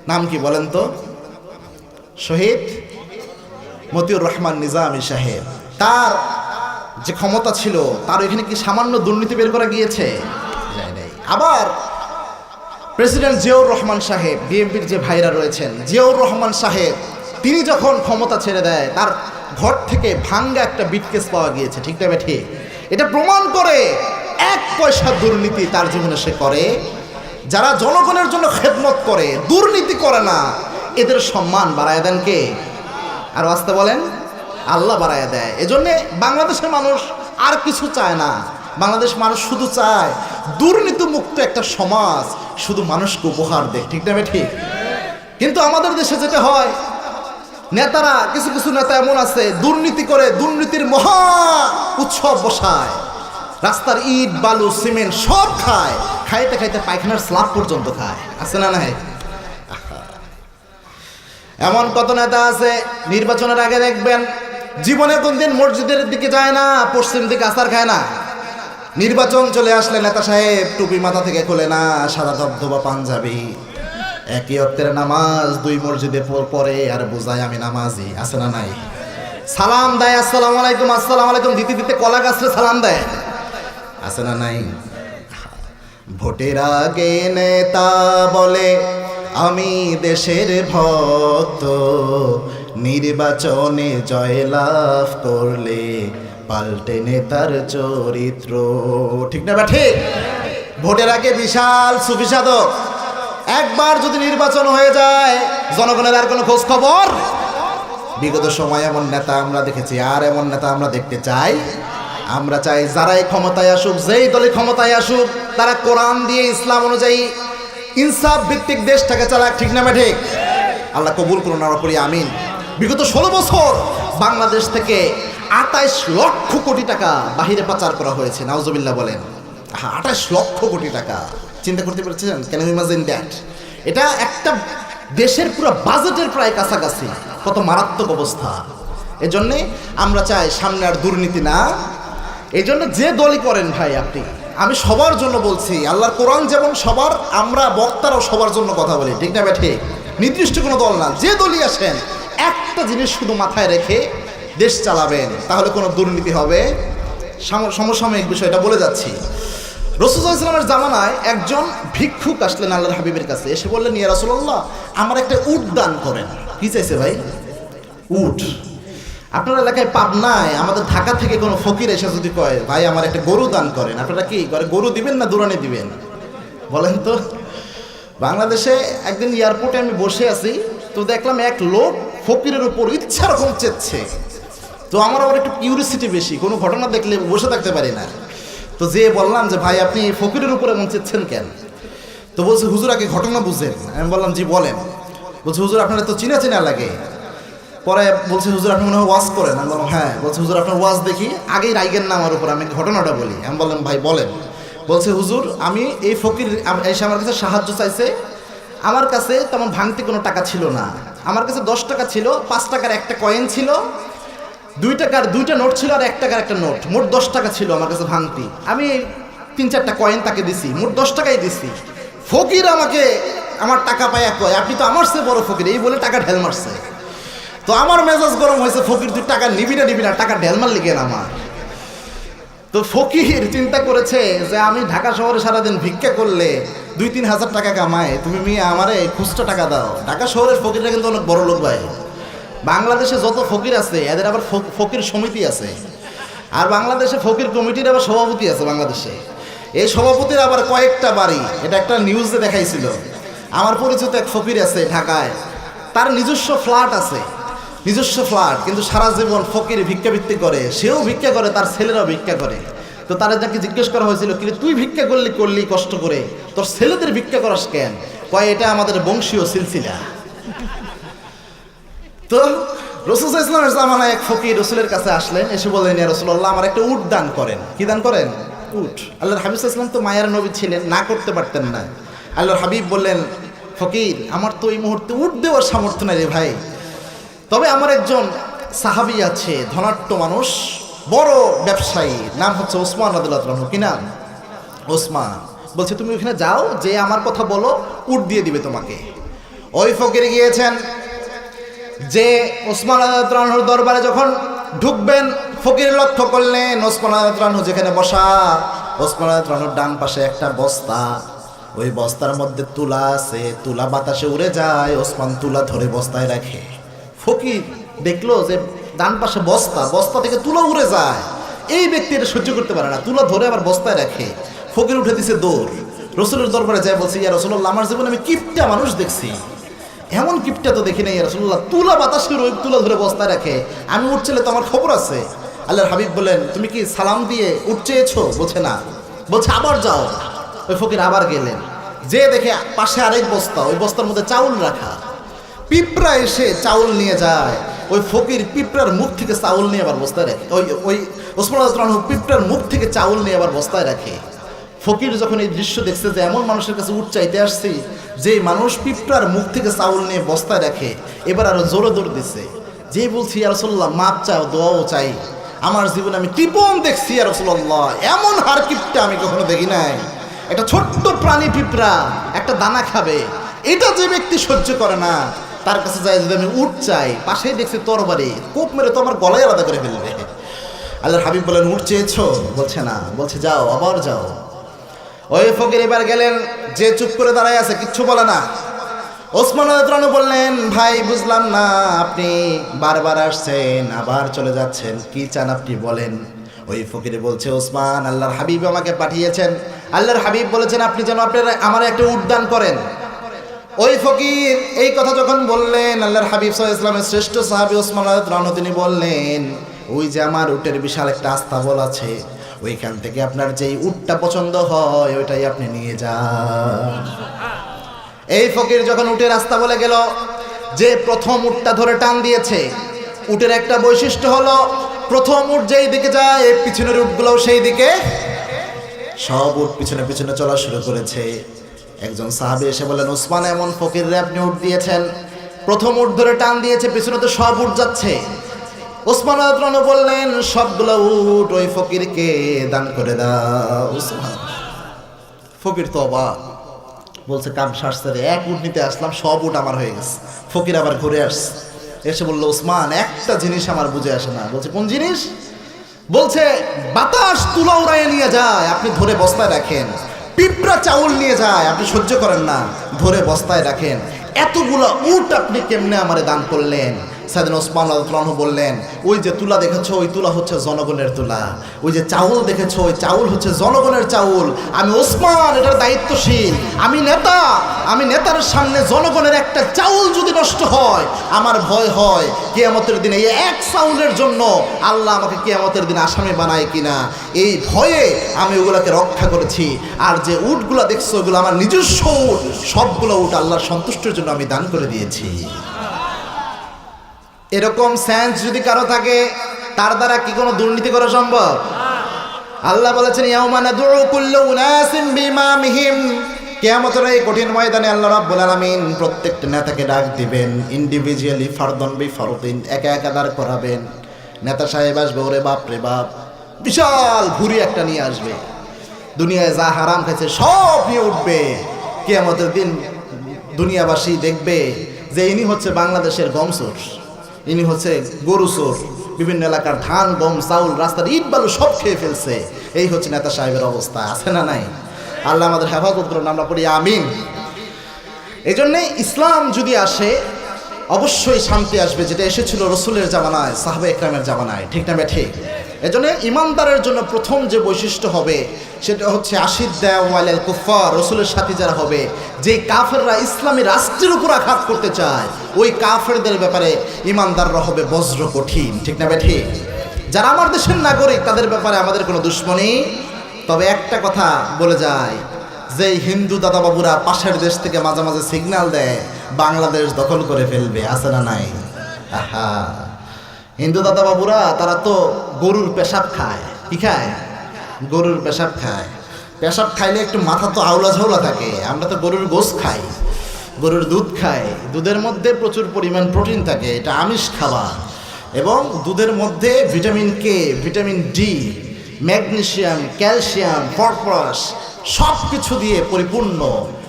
নাম কি বলেন তো? শহীদ মতিউর রহমান নিজামী সাহেব। তার যে ক্ষমতা ছিল, তার এখানে কি সামান্য দুর্নীতি বের করা গিয়েছে? আবার প্রেসিডেন্ট জিয়াউর রহমান সাহেব, বিএনপির যে ভাইরা রয়েছেন, জিয়াউর রহমান সাহেব, তিনি যখন ক্ষমতা ছেড়ে দেয়, তার ঘর থেকে ভাঙ্গা একটা বিটকেস পাওয়া গিয়েছে। ঠিক না ঠিক? এটা প্রমাণ করে 1 পয়সা দুর্নীতি তার জীবনে সে করে। যারা জনগণের জন্য খেদমত করে, দুর্নীতি করে না, এদের সম্মান বাড়ায় দেন কে? আর আসতে বলেন, আল্লাহ বাড়ায় দেয়। এজন্যে বাংলাদেশের মানুষ আর কিছু চায় না। বাংলাদেশ মানুষ শুধু চায় দুর্নীতি মুক্ত একটা সমাজ, শুধু মানুষকে উপহার দেয়। ঠিক না ঠিক? কিন্তু আমাদের দেশে যেটা হয়, নেতারা, কিছু কিছু নেতা এমন আছে, দুর্নীতি করে, দুর্নীতির মহা উৎসব বসায়, রাস্তার ইট বালু সিমেন্ট সব খায়, খাইতে খাইতে পায়খানার স্ল্যাব পর্যন্ত খায়। আছে না নাই? এমন কত নেতা আছে, নির্বাচনের আগে দেখবেন জীবনে কোনদিন মসজিদের দিকে যায় না, পশ্চিম দিকে আসার খায় না। নির্বাচন চলে আসলে নেতা সাহেব টুপি মাথা থেকে খোলে না, সাদা ধবধবা পাঞ্জাবি, একই অক্তের নামাজ 2 মসজিদে পড়ে আর বোঝায় আমি নামাজি। আছে না নাই? সালাম দেয়, আসসালামু আলাইকুম, আসসালামু আলাইকুম দিতে দিতে কলা গাছে সালাম দেয়। আছে না নাই? ভোটের আগে নেতা বলে আমি দেশের ভক্ত, নির্বাচনে জয়লাভ করলে পাল্টে নেতার চরিত্র। ঠিক না ঠিক? ভোটের আগে বিশাল সুফি সাধক, একবার যদি নির্বাচন হয়ে যায়, জনগণের আর কোনো খোঁজ খবর বিগত সময় এমন নেতা আমরা দেখেছি, আর এমন নেতা আমরা দেখতে চাই। আমরা চাই যারাই ক্ষমতায় আসুক, যেই দলই ক্ষমতায় আসুক, তারা কোরআন দিয়ে ইসলাম অনুযায়ী ইনসাফ ভিত্তিক দেশটাকে চালাক, ঠিক না ঠিক? আল্লাহ কবুল করুন, আমরা পড়ি আমিন। বিগত 16 বছর বাংলাদেশ থেকে 28 লক্ষ কোটি টাকা বাহিরে পাচার করা হয়েছে, নাউজুবিল্লাহ বলেন। 28 লক্ষ কোটি টাকা, চিন্তা করতে পেরেছেন? Can you imagine that? এটা একটা দেশের পুরো বাজেটের প্রায় কাছাকাছি। কত মারাত্মক অবস্থা। এজন্যে আমরা চাই সামনে আর দুর্নীতি না। এই জন্য যে দলই করেন ভাই আপনি, আমি সবার জন্য বলছি, আল্লাহর কোরআন যেমন সবার, আমরা বক্তারাও সবার জন্য কথা বলি, ঠিক না ঠিক? নির্দিষ্ট কোনো দল না, যে দলই আসেন একটা জিনিস শুধু মাথায় রেখে দেশ চালাবেন, তাহলে কোনো দুর্নীতি হবে। সমসাময়িক বিষয়টা বলে যাচ্ছি। রাসূল সাল্লাল্লাহু আলাইহি ওয়াসাল্লামের জামানায় একজন ভিক্ষুক আসলেন আল্লাহর হাবিবের কাছে, এসে বললেন, ইয়া রাসূলুল্লাহ, আমার একটা উট দান করেন। কি চাইছে ভাই? উট। আপনার এলাকায় পাবনায়, আমাদের ঢাকা থেকে কোনো ফকির এসে যদি কয়, ভাই আমার একটা গরু দান করেন, আপনারা কি করে, গরু দিবেন না দুরানি দিবেন? বলেন তো। বাংলাদেশে একদিন এয়ারপোর্টে আমি বসে আছি, তো দেখলাম এক লোক ফকিরের উপর ইচ্ছা রকম চেচ্ছে। তো আমার আবার একটু কিউরিসিটি বেশি, কোনো ঘটনা দেখলে বসে থাকতে পারি না। তো যে বললাম যে ভাই আপনি ফকিরের উপর এমন চেচ্ছেন কেন? তো বলছে, হুজুর আগে ঘটনা বুঝেন। আমি বললাম, জি বলেন। বলছে, হুজুর আপনারা তো চিনা চিনা লাগে। পরে বলছে, হুজুর আপনি মনে হয় ওয়াজ করেন। আমি বললাম, হ্যাঁ। বলছে, হুজুর আপনার ওয়াজ দেখি, আগেই রাইগেন না আমার উপর, আমি ঘটনাটা বলি। আমি বললাম, ভাই বলেন। বলছে, হুজুর আমি এই ফকির এসে আমার কাছে সাহায্য চাইছে। আমার কাছে তেমন ভাঙতে কোনো টাকা ছিল না, আমার কাছে 10 টাকা ছিল, 5 টাকার একটা কয়েন ছিল, 2 টাকার 2টা নোট ছিল, আর 1 টাকার একটা নোট, মোট 10 টাকা ছিল আমার কাছে ভাঙতি। আমি 3-4টা কয়েন তাকে দিছি, মোট 10 টাকাই দিছি। ফকির আমাকে আমার টাকা পাইয়া কয়, আপনি তো আমার চেয়ে বড় ফকির, এই বলে টাকা ঢেল মারছে। তো আমার মেজাজ গরম হয়েছে, ফকির তুই টাকা নিবি না, টাকা ঢেল মারলি কেন আমার? তো ফকির চিন্তা করেছে যে আমি ঢাকা শহরে সারাদিন ভিক্ষা করলে 2-3 হাজার টাকা কামায়, তুমি মেয়ে আমারে খুচরা টাকা দাও। ঢাকা শহরের ফকিররা কিন্তু অনেক বড় লোক ভাই। বাংলাদেশে যত ফকির আছে এদের আবার ফকির সমিতি আছে, আর বাংলাদেশে ফকির কমিটির আবার সভাপতি আছে বাংলাদেশে। এই সভাপতির আবার কয়েকটা বাড়ি, এটা একটা নিউজে দেখাইছিল। আমার পরিচিত এক ফকির আছে ঢাকায়, তার নিজস্ব ফ্ল্যাট আছে, নিজস্ব ফ্ল্যাট, কিন্তু সারা জীবন ফকির ভিক্ষাবৃত্তি করে, সেও ভিক্ষা করে, তার ছেলেরাও ভিক্ষা করে। তো তারা যাকে জিজ্ঞেস করা হয়েছিল, কিন্তু তুই ভিক্ষা করলি কষ্ট করে, তোর ছেলেদের ভিক্ষা করাস কেন? কয়, এটা আমাদের বংশীয় সিলসিলা। তো রাসূল সাল্লাল্লাহু আলাইহি ওয়াসাল্লামের জামানায় এক ফকির রাসূলের কাছে আসলেন, এসে বললেন, ইয়া রাসূলুল্লাহ আমার একটা উট দান করেন। কি দান করেন? উট। আল্লাহর হাবিব সাল্লাল্লাহু আলাইহি ওয়াসাল্লাম তো মায়ার নবী ছিলেন, না করতে পারতেন না। আল্লাহর হাবিব বললেন, ফকির আমার তো এই মুহূর্তে উট দেওয়ার সামর্থ্য নাই রে ভাই, তবে আমার একজন সাহাবী আছে, ধনাঢ্য মানুষ, বড় ব্যবসায়ী, নাম হচ্ছে ওসমান রাদিয়াল্লাহু আনহু। কি নাম? ওসমান। বলছে, তুমি ওখানে যাও, যে আমার কথা বলো, উট দিয়ে দিবে তোমাকে। ওই ফকির গিয়েছেন, যে ওসমান রাদিয়াল্লাহু আনহুর দরবারে যখন ঢুকবেন, ফকির লক্ষ্য করলেন ওসমান রাদিয়াল্লাহু আনহু যেখানে বসা, ওসমান রাদিয়াল্লাহু আনহুর ডান পাশে একটা বস্তা, ওই বস্তার মধ্যে তুলা আছে, তুলা বাতাসে উড়ে যায়, ওসমান তুলা ধরে বস্তায় রাখে। ফকির দেখলো যে ডান পাশে বস্তা, বস্তা থেকে তুলা উড়ে যায়, এই ব্যক্তি এটা সহ্য করতে পারে না, তুলা ধরে আবার বস্তায় রাখে। ফকির উঠে দিছে দৌড়, রাসূলের দরবারে যায়, বলছে, ইয়া রাসূলুল্লাহ আমার জীবনে আমি কিপটা মানুষ দেখছি, এমন কিপটা তো দেখি নাই ইয়া রাসূলুল্লাহ, তুলা বাতাসের ওই তুলা ধরে বস্তায় রাখে, আমি উঠছিলে তো আমার খবর আছে। আল্লাহর হাবিব বলেন, তুমি কি সালাম দিয়ে উঠ চেয়েছো? বলছে না। বলছে, আবার যাও। ওই ফকির আবার গেলেন, যে দেখে পাশে আরেক বস্তা, ওই বস্তার মধ্যে চাউল রাখা। পিঁপড়া এসে চাউল নিয়ে যায়, ওই ফকির পিঁপড়ার মুখ থেকে চাউল নিয়ে আবার বস্তায় রাখে। ওই ওসমান রাদিয়াল্লাহু আনহু পিঁপড়ার মুখ থেকে চাউল নিয়ে আবার বস্তায় রাখে। ফকির যখন এই দৃশ্য দেখছে যে এমন মানুষের কাছে উট চাইতে আসছি, যে মানুষ পিঁপড়ার মুখ থেকে চাউল নিয়ে বস্তায় রাখে, এবার আরো জোরে দৌড় দিছে, যে বলছি, ইয়া রাসূলুল্লাহ মাপ চাও, দোয়াও চাই, আমার জীবনে আমি টিপন দেখছি ইয়া রাসূলুল্লাহ, এমন হার কিপটা আমি কখনো দেখি নাই। একটা ছোট্ট প্রাণী পিঁপড়া একটা দানা খাবে, এটা যে ব্যক্তি সহ্য করে না, তার কাছে যায় যদি আমি উট চাই, পাশেই দেখছি তরবারি, কোপ মেরে তো আমার গলায় আলাদা করে ফেলবে। আল্লাহর হাবিব বলেন, উট চেয়েছো? বলছে না। বলছে, যাও, আবার যাও। ওই ফকির এবার গেলেন, যে চুপ করে দাঁড়ায় আছে, কিচ্ছু বলে না। ওসমান রাদিয়াল্লাহু আনহু বললেন, ভাই বুঝলাম না, আপনি বারবার আসছেন আবার চলে যাচ্ছেন, কি চান আপনি বলেন। ওই ফকিরে বলছে, ওসমান আল্লাহর হাবিব আমাকে পাঠিয়েছেন, আল্লাহর হাবিব বলেছেন আপনি যেন আমার একটা উট দান করেন। ওই ফকির এই কথা যখন বললেন, আল্লাহর হাবিব সাল্লাল্লাহু আলাইহি ওয়াসাল্লামের শ্রেষ্ঠ সাহাবী ওসমান রাদিয়াল্লাহু আনহু তিনি বললেন, ওই যে আমার উটের বিশাল একটা আস্তাবল আছে, ওইখান থেকে আপনার যেই উটটা পছন্দ হয় ওইটাই আপনি নিয়ে যান। এই ফকির যখন উটের আস্তাবলে গেল, যে প্রথম উটটা ধরে টান দিয়েছে, উটের একটা বৈশিষ্ট্য হলো প্রথম উট যেই দিকে যায় পিছনের উটগুলোও সেই দিকে, সব উট পিছনে পিছনে চলা শুরু করেছে। একজন সাহাবী এসে বলেন, ওসমান এমন ফকিররে আপনি উট দিয়েছেন, প্রথম উট ধরে টান দিয়েছে, পিছনে তো সব উট যাচ্ছে। ওসমান রাদিয়াল্লাহু আনহু বললেন, সবগুলো উট ওই ফকিরকে দান করে দাও। ওসমান ফকির তো অবাক, বলছে কাম সারছে রে, এক উট নিতে আসলাম, সব উট আমার হয়ে গেছে। ফকির আবার ঘুরে আসছে, এসে বলল, ওসমান একটা জিনিস আমার বুঝে আসে না। বলছে কোন জিনিস? বলছে বাতাস তুলা উড়াইয়ে নিয়ে যায়, আপনি ধরে বস্তায় রাখেন, পিঁপড়া চাউল নিয়ে যায়, আপনি সহ্য করেন না, ধরে বস্তায় রাখেন, এতগুলো উট আপনি কেমনে আমারে দান করলেন? সাইয়েদনা ওসমান রাদিয়াল্লাহু আনহু বললেন, ওই যে তুলা দেখেছো, ওই তুলা হচ্ছে জনগণের তুলা, ওই যে চাউল দেখেছো, ওই চাউল হচ্ছে জনগণের চাউল। আমি ওসমান এটার দায়িত্বশীল, আমি নেতা, আমি নেতার সামনে জনগণের একটা চাউল যদি নষ্ট হয় আমার ভয় হয় কিয়ামতের দিনে এই এক চাউলের জন্য আল্লাহ আমাকে কিয়ামতের দিনে আসামি বানায় কিনা, এই ভয়ে আমি ওগুলোকে রক্ষা করেছি। আর যে উটগুলো দেখছো ওগুলো আমার নিজস্ব উট, সবগুলো উট আল্লাহর সন্তুষ্টির জন্য আমি দান করে দিয়েছি। এরকম সেন্স যদি কারো থাকে, তার দ্বারা কি কোনো দুর্নীতি করা সম্ভব? আল্লাহ বলেছেন, ইয়াউমা নাদউ কুল্লু উনাসিম বিইমামিহিম, কিয়ামতের এই কঠিন ময়দানে আল্লাহ রাব্বুল আলামিন প্রত্যেকটা নেতাকে ডাক দিবেন, ইন্ডিভিজুয়ালি ফারদান বিফারদিন, একা একা দাঁড় করাবেন। নেতা সাহেব আসবে, ওরে বাপ রে বাপ, বিশাল ভুঁড়ি একটা নিয়ে আসবে, দুনিয়ায় যা হারাম খাইছে সব নিয়ে উঠবে। কিয়ামতের দিন দুনিয়াবাসী দেখবে যে ইনি হচ্ছে বাংলাদেশের গম চোর, ইনি হচ্ছে গরু চোর, বিভিন্ন এলাকার ধান গম চাউল রাস্তার ইট বালু সব খেয়ে ফেলছে। এই হচ্ছে নেতা সাহেবের অবস্থা, আছে না নাই? আল্লাহ আমাদের হেফাজত করুন, আমরা পড়ি আমিন। এই জন্যে ইসলাম যদি আসে অবশ্যই শান্তি আসবে, যেটা এসেছিল রসুলের জামানায়, সাহাবা একরামের জামানায়, ঠিক না ঠিক? এই জন্য ইমানদারের জন্য প্রথম যে বৈশিষ্ট্য হবে সেটা হচ্ছে আশিদ্দা ওয়ালাল কুফার, রসুলের সাথী যারা হবে, যে কাফেররা ইসলামী রাষ্ট্রের উপর আঘাত করতে চায় ওই কাফেরদের ব্যাপারে ইমানদাররা হবে বজ্র কঠিন, ঠিক না ঠিক? যারা আমার দেশের নাগরিক তাদের ব্যাপারে আমাদের কোনো দুশ্মনী। তবে একটা কথা বলে যায়, যে হিন্দু দাদা বাবুরা পাশের দেশ থেকে মাঝে মাঝে সিগন্যাল দেয় বাংলাদেশ দখল করে ফেলবে, আছে না নাই? আহা, হিন্দু দাদা বাবুরা তারা তো গরুর পেশাব খায়। কি খায়? গরুর পেশাব খায়। পেশাব খাইলে একটু মাথা তো আউলা ঝাউলা থাকে। আমরা তো গরুর গোশত খাই, গরুর দুধ খাই, দুধের মধ্যে প্রচুর পরিমাণ প্রোটিন থাকে, এটা আমিষ খাবার। এবং দুধের মধ্যে vitamin K, vitamin D, magnesium, calcium, phosphorus সব কিছু দিয়ে পরিপূর্ণ।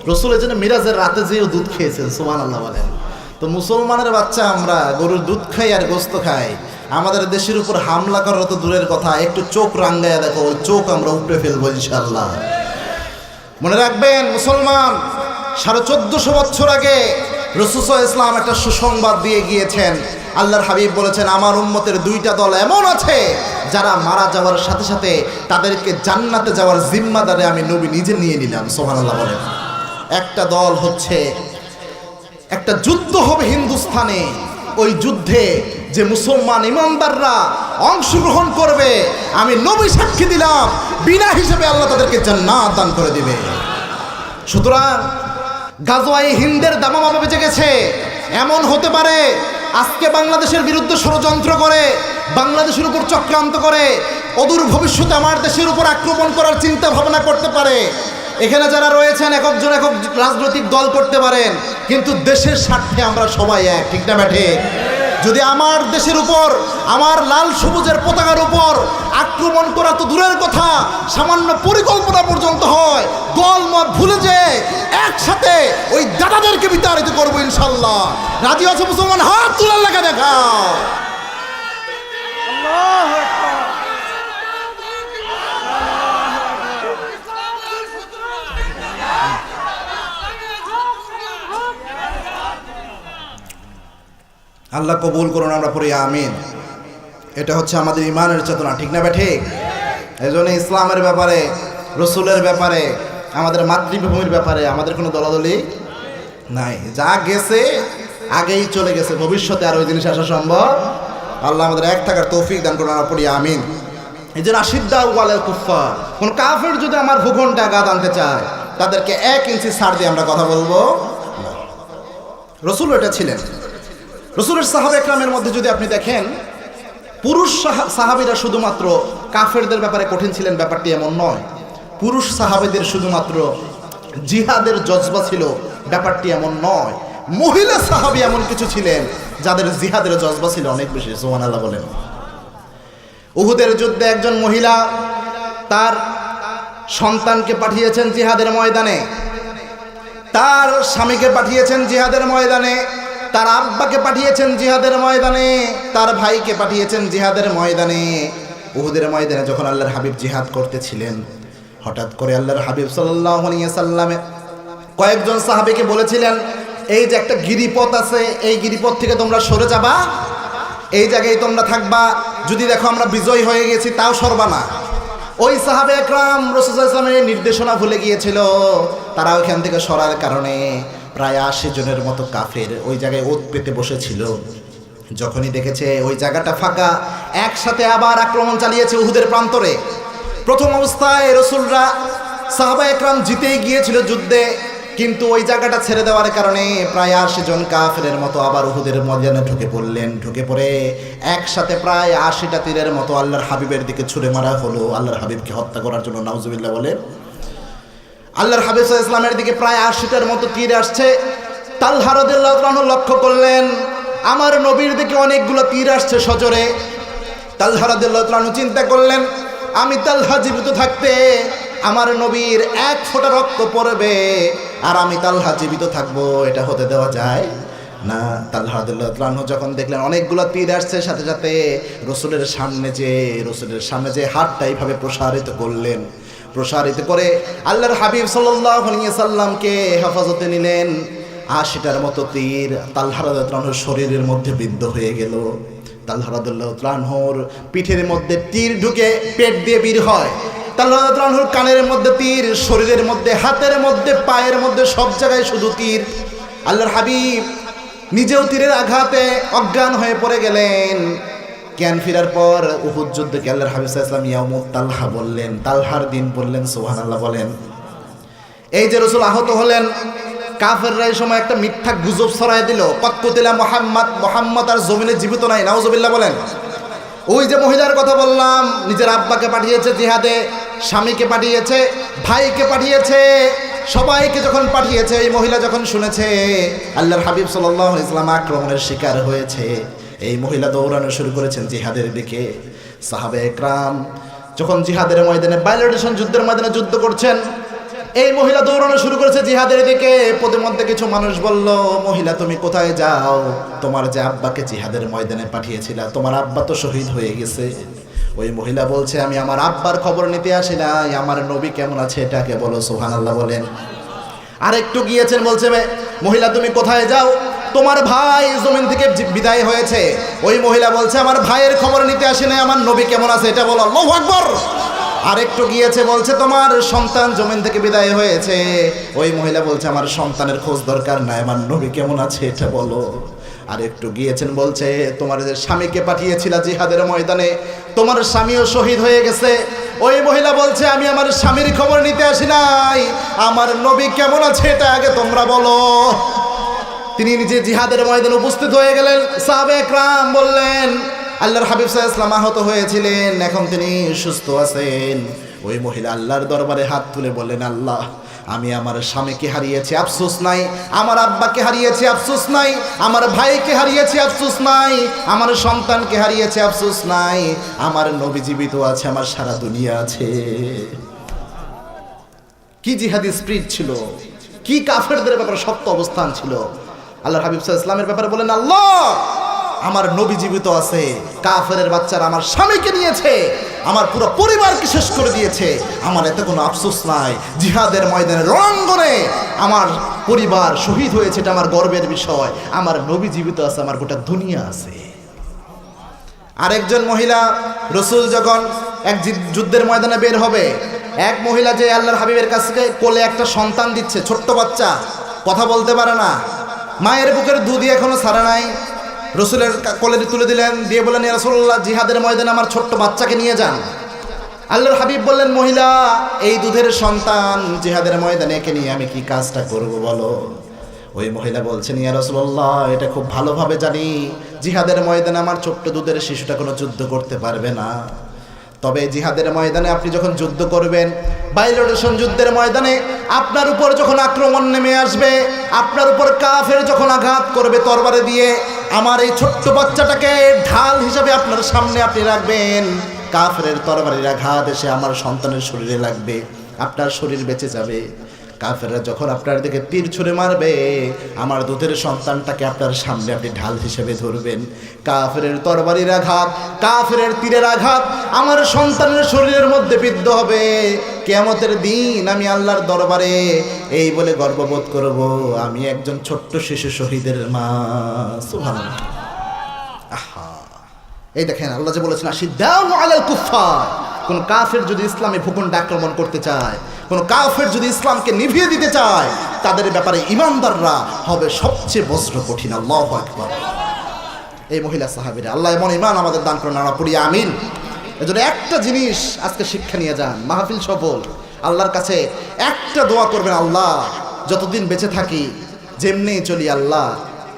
রসুলের জন্য মিরাজের রাতে যেও দুধ খেয়েছেন, সুবহানাল্লাহ বলেন। তো মুসলমানের বাচ্চা আমরা গরুর দুধ খাই আর গোস্ত খাই, আমাদের দেশের উপর হামলা করার তো দূরের কথা, একটু চোখ রাঙ্গায়া দেখো, ওই চোখ আমরা উপড়ে ফেলবো ইনশাআল্লাহ। মনে রাখবেন মুসলমান, 1450 বছর আগে রাসূল সাল্লাল্লাহু আলাইহি ওয়াসাল্লাম একটা সুসংবাদ দিয়ে গিয়েছেন। আল্লাহর হাবিব বলেছেন, আমার উম্মতের দুইটা দল এমন আছে যারা মারা যাওয়ার সাথে সাথে তাদেরকে জান্নাতে যাওয়ার জিম্মাদারে আমি নবী নিজে নিয়ে নিলাম, সুবহানাল্লাহ বলেন। একটা দল হচ্ছে, একটা যুদ্ধ হবে হিন্দুস্তানে, ওই যুদ্ধে যে মুসলমান ইমানদাররা অংশগ্রহণ করবে আমি নবী সাক্ষী দিলাম বিনা হিসেবে আল্লাহ তাদেরকে জান্নাত দান করে দিবে। সুতরাং গাজওয়ায়ে হিন্দের দামামা বেঁচে গেছে। এমন হতে পারে আজকে বাংলাদেশের বিরুদ্ধে ষড়যন্ত্র করে, বাংলাদেশের উপর চক্রান্ত করে, অদূর ভবিষ্যতে আমার দেশের উপর আক্রমণ করার চিন্তা ভাবনা করতে পারে। এখানে যারা রয়েছেন এক একজন এক এক রাজনৈতিক দল করতে পারেন, কিন্তু দেশের স্বার্থে আমরা সবাই এক, ঠিক না ঠিক? যদি আমার দেশের উপর, আমার লাল সবুজের পতাকার উপর আক্রমণ করা তো দূরের কথা, সামান্য পরিকল্পনা পর্যন্ত হয়, দল মত ভুলে যেয়ে একসাথে ওই দাদাদেরকে বিতাড়িত করবো ইনশাল্লাহ। রাজি আছে মুসলমান? হাত তোলার লেখা দেখাও। আল্লাহু আকবার। আল্লাহ কবুল করুন, আমরা পড়ি আমিন। এটা হচ্ছে আমাদের ইমানের চেতনা, ঠিক না ঠিক? এই জন্য ইসলামের ব্যাপারে, রসুলের ব্যাপারে, আমাদের মাতৃভূমির ব্যাপারে আমাদের কোনো দলাদলি নাই, যা গেছে আগেই চলে গেছে, ভবিষ্যতে আর ওই জিনিস আসা সম্ভব। আল্লাহ আমাদের এক থাকার তৌফিক দান করুন, পড়ি আমিন। এই যে রাশিদ্দা ওয়ালাল কুফার, কোন কাফের যদি আমার ভূখণ্ডে আঘাত আনতে চায় তাদেরকে 1 ইঞ্চি ছাড় দিয়ে আমরা কথা বলবো না। রসুল এটা ছিলেন। রসুলের সাহাবা একরামের মধ্যে যদি আপনি দেখেন, পুরুষ সাহাবীরা শুধুমাত্র কাফেরদের ব্যাপারে কঠিন ছিলেন ব্যাপারটি এমন নয়। পুরুষ সাহাবীদের শুধুমাত্র জিহাদের জজবা ছিল ব্যাপারটি এমন নয়। মহিলা সাহাবী এমন কিছু ছিলেন যাদের জিহাদের জজবা ছিল অনেক বেশি। সুবহানাল্লাহ বলেন। উহুদের যুদ্ধে একজন মহিলা তার সন্তানকে পাঠিয়েছেন জিহাদের ময়দানে, তার স্বামীকে পাঠিয়েছেন জিহাদের ময়দানে, তার আব্বাকে পাঠিয়েছেন জিহাদের ময়দানে, তার ভাইকে পাঠিয়েছেন জিহাদের ময়দানে। উহুদের ময়দানে যখন আল্লাহর হাবিব জিহাদ করতেছিলেন, হঠাৎ করে আল্লাহর হাবিব সাল্লাল্লাহু আলাইহি ওয়াসাল্লাম কয়েকজন সাহাবীকে বলেছিলেন, এই যে একটা গিরিপথ আছে, এই গিরিপথ থেকে তোমরা সরে যাবা, এই জায়গায় তোমরা থাকবা, যদি দেখো আমরা বিজয় হয়ে গেছি তাও সরবা না। ওই সাহাবে একরাম রাসূল সাল্লাল্লাহু আলাইহি ওয়াসাল্লামের নির্দেশনা ভুলে গিয়েছিল, তারা ওইখান থেকে সরার কারণে প্রায় 80 জনের মতো কাফের ওই জায়গায় ওত পেতে বসেছিল। যখনই দেখেছে ওই জায়গাটা ফাঁকা, একসাথে আবার আক্রমণ চালিয়েছে উহুদের প্রান্তরে। প্রথম অবস্থায় রাসূলরা সাহাবা একরাম জিতেই গিয়েছিল যুদ্ধে, কিন্তু ওই জায়গাটা ছেড়ে দেওয়ার কারণে প্রায় 80 জন কাফেরের মতো আবার উহুদের ময়দানে ঢুকে পড়লেন। ঢুকে পড়ে একসাথে প্রায় 80টা তীরের মতো আল্লাহর হাবিবের দিকে ছুড়ে মারা হলো, আল্লাহর হাবিবকে হত্যা করার জন্য। নাউজুবিল্লাহ বলেন। আল্লাহর হাবিব সাল্লাল্লাহু আলাইহি ওয়াসাল্লামের দিকে প্রায় 80টার মতো তীর আসছে। তালহা রাদিয়াল্লাহু আনহু লক্ষ্য করলেন আমার নবীর দিকে অনেকগুলো তীর আসছে সজোরে। তালহা রাদিয়াল্লাহু আনহু চিন্তা করলেন, আমি তালহা জীবিত থাকতে আমার নবীর 1 ফোঁটা রক্ত পড়বে আর আমি তালহা জীবিত থাকবো, এটা হতে দেওয়া যায় না। তালহা রাদিয়াল্লাহু আনহু যখন দেখলেন অনেকগুলো তীর আসছে, সাথে সাথে রসুলের সামনে যে হাতটা এইভাবে প্রসারিত করলেন, প্রসারিত করে আল্লাহর হাবিব সাল্লাল্লাহু আলাইহি ওয়াসাল্লামকে হেফাজতে নিলেন। 80টার মতো তীর তালহা রাদিয়াল্লাহু আনহুর শরীরের মধ্যে বিদ্ধ হয়ে গেল। তালহা রাদিয়াল্লাহু আনহুর পিঠের মধ্যে তীর ঢুকে পেট দিয়ে বের হয়। তালহা রাদিয়াল্লাহু আনহুর কানের মধ্যে তীর, শরীরের মধ্যে, হাতের মধ্যে, পায়ের মধ্যে, সব জায়গায় শুধু তীর। আল্লাহর হাবিব নিজেও তীরের আঘাতে অজ্ঞান হয়ে পড়ে গেলেন। জ্ঞান ফেরার পর উহুদ যুদ্ধে আল্লাহর হাবিব সাল্লাল্লাহু আলাইহি ওয়াসাল্লাম ইয়াউমুত তালহা বললেন, তালহার দিন বললেন। সুবহানাল্লাহ বলেন। এই যে রাসূল আহত হলেন, কাফেররা এই সময় একটা মিথ্যা গুজব ছড়ায় দিল, কদ কুতিলা মুহাম্মদ আর জমিনে জীবিত নাই। নাউজুবিল্লাহ বলেন। ওই যে মহিলার কথা বললাম, নিজের আব্বাকে পাঠিয়েছে জিহাদে, স্বামীকে পাঠিয়েছে, ভাইকে পাঠিয়েছে, সবাইকে যখন পাঠিয়েছে, এই মহিলা যখন শুনেছে আল্লাহর হাবিব সাল্লাল্লাহু আলাইহি ওয়াসাল্লাম আক্রমণের শিকার হয়েছে, এই মহিলা দৌড়ানো শুরু করেছেন জিহাদের দিকে। সাহাবে একরাম যখন জিহাদের ময়দানে, বায়লেশন যুদ্ধের ময়দানে যুদ্ধ করছেন, এই মহিলা দৌড়ানো শুরু করেছে জিহাদের দিকে। পথে কিছু মানুষ বলল, মহিলা তুমি কোথায় যাও? তোমার যে আব্বাকে জিহাদের ময়দানে পাঠিয়েছিলা, তোমার আব্বা তো শহীদ হয়ে গেছে। ওই মহিলা বলছে, আমি আমার আব্বার খবর নিতে আসি নাই, আমার নবী কেমন আছে এটাকে বলো। সুবহানাল্লাহ বলেন। আরেকটু গিয়েছেন, বলছে মহিলা তুমি কোথায় যাও? তোমার ভাই জমিন থেকে বিদায় হয়েছে। ওই মহিলা বলছে, আমার ভাইয়ের খবর নিতে আসি নাই, আমার নবী কেমন আছে এটা বলো। আল্লাহু আকবার। আরেকটু গিয়েছে, বলছে তোমার সন্তান জমিন থেকে বিদায় হয়েছে। ওই মহিলা বলছে, আমার সন্তানের খোঁজ দরকার নাই, আমার নবী কেমন আছে এটা বলো। আরেকটু গিয়েছেন, বলছে তোমার যে স্বামীকে পাঠিয়েছিলা জিহাদের ময়দানে, তোমার স্বামীও শহীদ হয়ে গেছে। ওই মহিলা বলছে, আমি আমার স্বামীর খবর নিতে আসি নাই, আমার নবী কেমন আছে এটা আগে তোমরা বলো। তিনি নিজে জিহাদের ময়দানে উপস্থিত হয়ে গেলেন। সাহাবে একরাম বললেন, আল্লাহর হাবিব সাল্লাল্লাহু আলাইহি ওয়াসাল্লাম আহত হয়েছিলেন, এখন তিনি সুস্থ আছেন। ওই মহিলা আল্লাহর দরবারে হাত তুলে বললেন, আল্লাহ, আমি আমার স্বামীকে হারিয়েছি, আফসোস নাই, আমার আব্বাকে হারিয়েছি, আফসোস নাই, আমার ভাইকে হারিয়েছি, আফসোস নাই, আমার সন্তানকে হারিয়েছি, আফসোস নাই, আমার নবী জীবিত আছে, আমার সারা দুনিয়া আছে। কি জিহাদি স্পিরিট ছিল, কি কাফেরদের ব্যাপারে শক্ত অবস্থান ছিল। আল্লাহর হাবিব সাল্লাল্লাহু আলাইহি ওয়াসাল্লামের ব্যাপারে বলেন, আল্লাহ, আমার নবী জীবিত আছে, কাফেরের বাচ্চারা আমার স্বামীকে নিয়েছে, আমার পুরো পরিবারকে শেষ করে দিয়েছে, আমার এতে কোনো আফসোস নাই। জিহাদের ময়দানে, রণাঙ্গনে আমার পরিবার শহীদ হয়েছে, এটা আমার গর্বের বিষয়। আমার নবী জীবিত আছে, আমার গোটা দুনিয়া আছে। আরেকজন মহিলা, রাসূল যখন এক যুদ্ধের ময়দানে বের হবে, এক মহিলা যে আল্লাহর হাবিবের কাছে কোলে একটা সন্তান দিচ্ছে, ছোট্ট বাচ্চা, কথা বলতে পারে না, মায়ের বুকের দুধই এখনো ছাড়া নাই। রসুলের কোলে তুলে দিলেন, দিয়ে বললেন ইয়া রাসূলুল্লাহ, জিহাদের ময়দানে আমার ছোট্ট বাচ্চাকে নিয়ে যান। আল্লাহর হাবিব বললেন, মহিলা, এই দুধের সন্তান জিহাদের ময়দানে একে নিয়ে আমি কি কাজটা করব বলো? ওই মহিলা বলছেন, ইয়া রাসূলুল্লাহ, এটা খুব ভালোভাবে জানি, জিহাদের ময়দানে আমার ছোট্ট দুধের শিশুটা কোনো যুদ্ধ করতে পারবে না। তবে জিহাদের ময়দানে আপনি যখন যুদ্ধ করবেন, বাইলোডেশন যুদ্ধের ময়দানে আপনার উপর যখন আক্রমণ নেমে আসবে, আপনার উপর কাফের যখন আঘাত করবে তরবারে দিয়ে, আমার এই ছোট্ট বাচ্চাটাকে ঢাল হিসাবে আপনার সামনে আপনি রাখবেন। কাফের তরবারির আঘাত এসে আমার সন্তানের শরীরে লাগবে, আপনার শরীর বেঁচে যাবে। কাফেররা যখন আপনার দিকে তীর ছুঁড়ে মারবে, আমার দুধের সন্তানটাকে আপনার সামনে আপনি ঢাল হিসেবে ধরবেন। কাফের তরবারির আঘাত, কাফের তীরের আঘাত আমার সন্তানের শরীরের মধ্যে বিদ্ধ হবে। কিয়ামতের দিন আমি আল্লাহর দরবারে এই বলে গর্ববোধ করব, আমি একজন ছোট্ট শিশু শহীদের মা। সুবহানাল্লাহ। আহা, এই দেখেন আল্লাহ যে বলেছেন, আশিদ্দাউ আলাল কুফফার, কোন কাফের যদি ইসলামে ভূখণ্ড আক্রমণ করতে চায়, কোন কাফের যদি ইসলামকে নিভিয়ে দিতে চায়, তাদের ব্যাপারে ইমানদাররা হবে সবচেয়ে বজ্র কঠিন। আল্লাহু আকবার। এই মহিলা সাহাবীরা, আল্লাহ এমন ইমান আমাদের দান করেন, আমরা পড়ি আমিন। এজন্য একটা জিনিস আজকে শিক্ষা নিয়ে যান, মাহফিল সফল, আল্লাহর কাছে একটা দোয়া করবেন, আল্লাহ যতদিন বেঁচে থাকি যেমনি চলি, আল্লাহ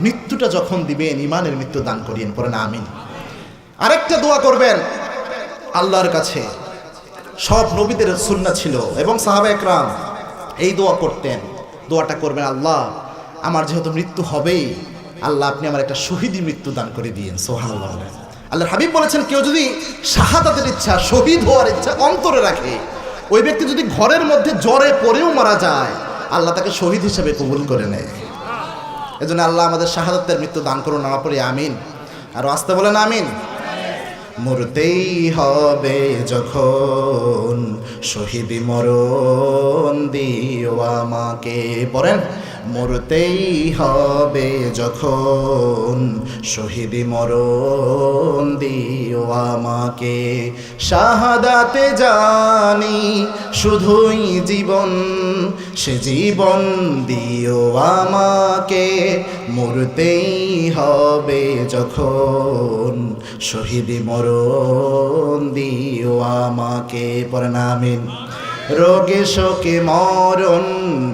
মৃত্যুটা যখন দিবেন ইমানের মৃত্যু দান করিয়েন, পড়েন আমিন। আরেকটা দোয়া করবেন আল্লাহর কাছে, সব নবীদের সুন্নাহ ছিল এবং সাহাবা একরাম এই দোয়া করতেন। দোয়াটা করবেন, আল্লাহ আমার যেহেতু মৃত্যু হবেই, আল্লাহ আপনি আমার একটা শহীদি মৃত্যু দান করে দিয়েন। সুবহানাল্লাহ। আল্লাহর হাবিব বলেছেন, কেউ যদি শাহাদাতের ইচ্ছা, শহীদ হওয়ার ইচ্ছা অন্তরে রাখে, ওই ব্যক্তি যদি ঘরের মধ্যে জ্বরে পড়েও মারা যায়, আল্লাহ তাকে শহীদ হিসেবে কবুল করে নেয়। এজন্য আল্লাহ আমাদের শাহাদাতের মৃত্যু দান করুন, আমরা পড়ি আমিন। আর আসতে বলেন আমিন। মরতেই হবে যখন শহীদি মরণ দিও আমাকে, পড়েন, মরতেই হবে যখন শহীদি মরণ দিও আমাকে, শাহাদাতে জানি শুধুই জীবন, সে জীবন দিও আমাকে, মরতেই হবে যখন শহীদি মরণ দিও আমাকে, পড়েন আমিন। রোগে শোকে মরণ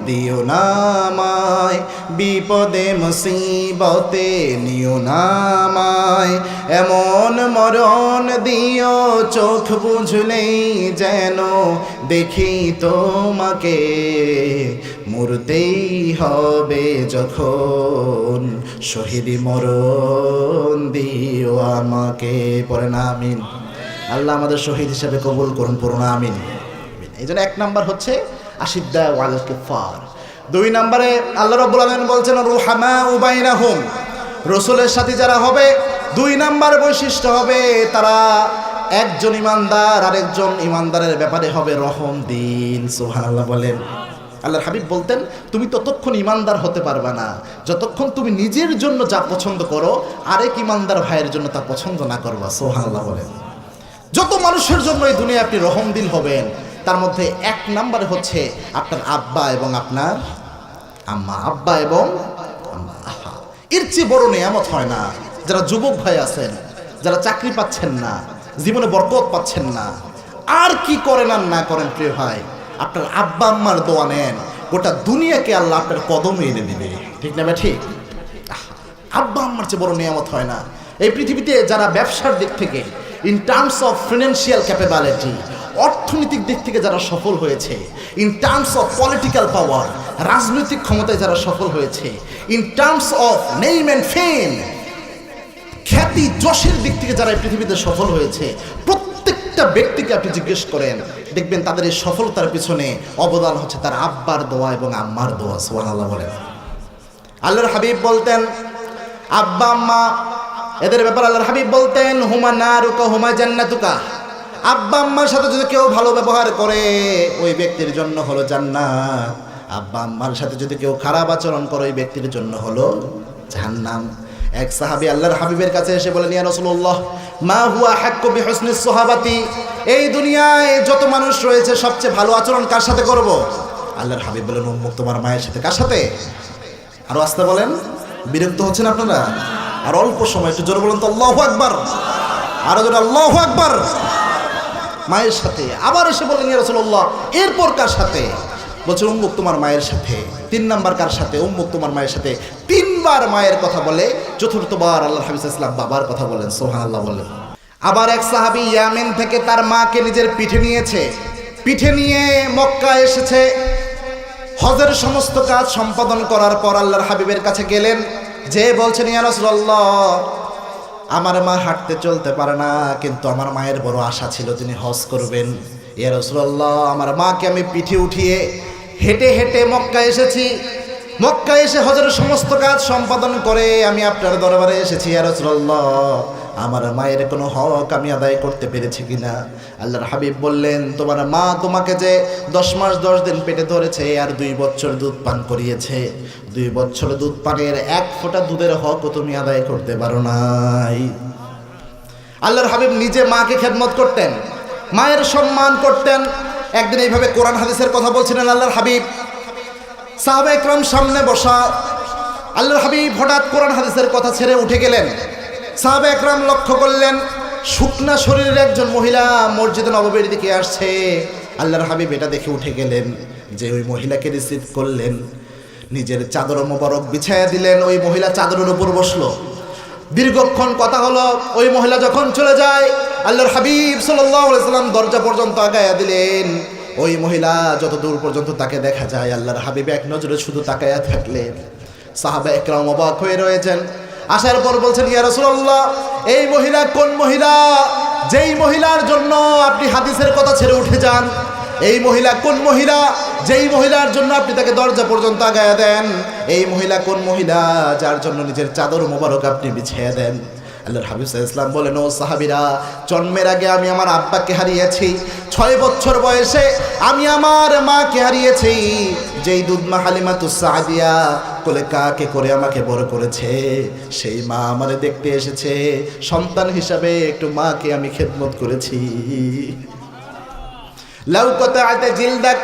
দিও না আমায়, বিপদে মুসিবতে নিও না আমায়, এমন মরণ দিও চোখ বুঝলেই যেন দেখি তোমাকে, মরতেই হবে যখন শহীদি মরণ দিও আমাকে, পড়েন আমিন। আল্লাহ আমাদের শহীদ হিসেবে কবুল করুন, পড়ুন আমিন। এই জন্য এক নাম্বার হচ্ছে আশিদ্দাউ আলাল কুফফার। দুই নম্বরে আল্লাহ রাব্বুল আলামিন বলছেন, রুহামাউ বাইনাহুম, রাসূলের সাথে যারা হবে, দুই নাম্বার বৈশিষ্ট্য হবে তারা একজন ইমানদার আরেকজন ইমানদারের ব্যাপারে হবে রহম দিন। সুবহানাল্লাহ বলেন। আল্লাহর হাবিব বলতেন, তুমি ততক্ষণ ইমানদার হতে পারবে না যতক্ষণ তুমি নিজের জন্য যা পছন্দ করো আরেক ইমানদার ভাইয়ের জন্য তা পছন্দ না করবা। সুবহানাল্লাহ বলেন। যত মানুষের জন্য এই দুনিয়ায় আপনি রহম দিল হবেন, তার মধ্যে এক নম্বরে হচ্ছে আপনার আব্বা এবং আপনার আম্মা। আব্বা এবং আম্মা, এর চেয়ে বড় নেয়ামত হয় না। যারা যুবক ভাই আছেন, যারা চাকরি পাচ্ছেন না, জীবনে বরকত পাচ্ছেন না, আর কি করেন আর না করেন প্রিয় ভাই, আপনার আব্বা আম্মার দোয়া নেন, গোটা দুনিয়াকে আল্লাহ আপনার কদমে এনে দিবে। ঠিক না? ঠিক। আব্বা আম্মার চেয়ে বড় নেয়ামত হয় না। এই পৃথিবীতে যারা ব্যবসার দিক থেকে, in terms of financial capability, অর্থনৈতিক দিক থেকে যারা সফল হয়েছে, ইন টার্মস অফ পলিটিক্যাল পাওয়ার, রাজনৈতিক ক্ষমতায় যারা সফল হয়েছে, in terms of name and ফেম, খ্যাতি যশের দিক থেকে যারা এই পৃথিবীতে সফল হয়েছে, প্রত্যেকটা ব্যক্তিকে আপনি জিজ্ঞেস করেন, দেখবেন তাদের এই সফলতার পিছনে অবদান হচ্ছে তার আব্বার দোয়া এবং আম্মার দোয়া। সুবহানাল্লাহ বলেন। আল্লাহর হাবিব বলতেন, আব্বা আম্মা এদের ব্যাপারে আল্লাহর হাবিব বলতেন, হুমা নারুকা হুমা জান্নাতুকা, আব্বা আম্মার সাথে যদি কেউ ভালো ব্যবহার করে ওই ব্যক্তির জন্য হলো জান্নাত, আব্বা আম্মার সাথে যদি কেউ খারাপ আচরণ করে ওই ব্যক্তির জন্য হলো জাহান্নাম। এক সাহাবী আল্লাহর হাবিবের কাছে এসে বলেন, ইয়া রাসূলুল্লাহ, মা হুয়া হাক্কু বিহুসনিস সাহাবাতি, এই দুনিয়ায় যত মানুষ রয়েছে সবচেয়ে ভালো আচরণ কার সাথে করব? আল্লাহর হাবিব বলেন, উম্মুক, তোমার মায়ের সাথে। কার সাথে? আরো আসতে বলেন, বিরক্ত হচ্ছেন আপনারা? আর অল্প সময়, একটু জোরে বলেন তো আল্লাহু আকবার, আরো জোরে আল্লাহু আকবার। মায়ের সাথে আবার এসে বললেন ইয়া রাসূলুল্লাহ, এরপর কার সাথে? বলছে উম্মুক তোমার মায়ের সাথে। 3 নাম্বার কার সাথে? উম্মুক তোমার মায়ের সাথে। 3বার মায়ের কথা বলে, চতুর্থবার আল্লাহর হাবিব সাল্লাল্লাহু আলাইহি ওয়াসাল্লাম বাবার কথা বলেন। সুবহানাল্লাহ বলেন। আবার এক সাহাবী ইয়ামেন থেকে তার মাকে নিজের পিঠে নিয়েছে, পিঠে নিয়ে মক্কা এসেছে। হজের সমস্ত কাজ সম্পাদন করার পর আল্লাহর হাবিবের কাছে গেলেন, যে বলছেন ইয়া রাসূলুল্লাহ, আমার মা হাঁটতে চলতে পারে না, কিন্তু আমার মায়ের বড় আশা ছিল তিনি হজ করবেন। ইয়া রাসূলুল্লাহ, আমার মাকে আমি পিঠে উঠিয়ে হেঁটে হেঁটে মক্কা এসেছি। মক্কা এসে হজের সমস্ত কাজ সম্পাদন করে আমি আপনার দরবারে এসেছি। ইয়া রাসূলুল্লাহ, আমার মায়ের কোনো হক আমি আদায় করতে পেরেছি কিনা? আল্লাহর হাবিব বললেন, তোমার মা তোমাকে যে 10 মাস 10 দিন পেটে ধরেছে আর 2 বছর দুধ পান করিয়েছে, 2 বছর দুধ পানের 1 ফোঁটা দুধের হকও তুমি আদায় করতে পারো নাই। আল্লাহর হাবিব নিজে মাকে খেদমত করতেন, মায়ের সম্মান করতেন। একদিন এইভাবে কোরআন হাদিসের কথা বলছিলেন আল্লাহর হাবিব, সাহাবা একরাম সামনে বসা। আল্লাহর হাবিব হঠাৎ কোরআন হাদিসের কথা ছেড়ে উঠে গেলেন। সাহাবা একরাম লক্ষ্য করলেন, শুকনা শরীরের একজন মহিলা মসজিদে নববীর দিকে আসছে। আল্লাহর হাবিব এটা দেখে উঠে গেলেন, যে ওই মহিলাকে রিসিভ করলেন, নিজের চাদর মোবারক বিছায়া দিলেন। ওই মহিলা চাদরের উপর বসলো। দীর্ঘক্ষণ কথা হলো। ওই মহিলা যখন চলে যায়, আল্লাহর হাবিব সাল্লাল্লাহু আলাইহি সাল্লাম দরজা পর্যন্ত আগায়া দিলেন। ওই মহিলা যত দূর পর্যন্ত তাকে দেখা যায়, আল্লাহর হাবিব এক নজরে শুধু তাকায়া থাকলেন। সাহাবা একরাম অবাক হয়ে রয়েছেন। আসার পর বলছেন, ইয়া রাসূলুল্লাহ, এই মহিলা কোন মহিলা, যেই মহিলার জন্য আপনি হাদিসের কথা ছেড়ে উঠে যান? এই মহিলা কোন মহিলা, যেই মহিলার জন্য আপনি তাকে দরজা পর্যন্ত আগায়া দেন? এই মহিলা কোন মহিলা, যার জন্য নিজের চাদর মোবারক আপনি বিছিয়ে দেন? আল্লাহর হাবিব সাল্লাল্লাহু আলাইহি ওয়াসাল্লাম বলেন, ও সাহাবীরা, জন্মের আগে আমি আমার আব্বাকে হারিয়েছি। 6 বছর বয়সে আমি আমার মাকে হারিয়েছি, যেই দুধমা হালিমাতুস সাদিয়া কোলে কাকে করে আমাকে বড় করেছে। সেই মা আমারে দেখতে এসেছে, সন্তান হিসাবে একটু মাকে আমি খেদমত করেছি। লাউকাতে জিলদাক,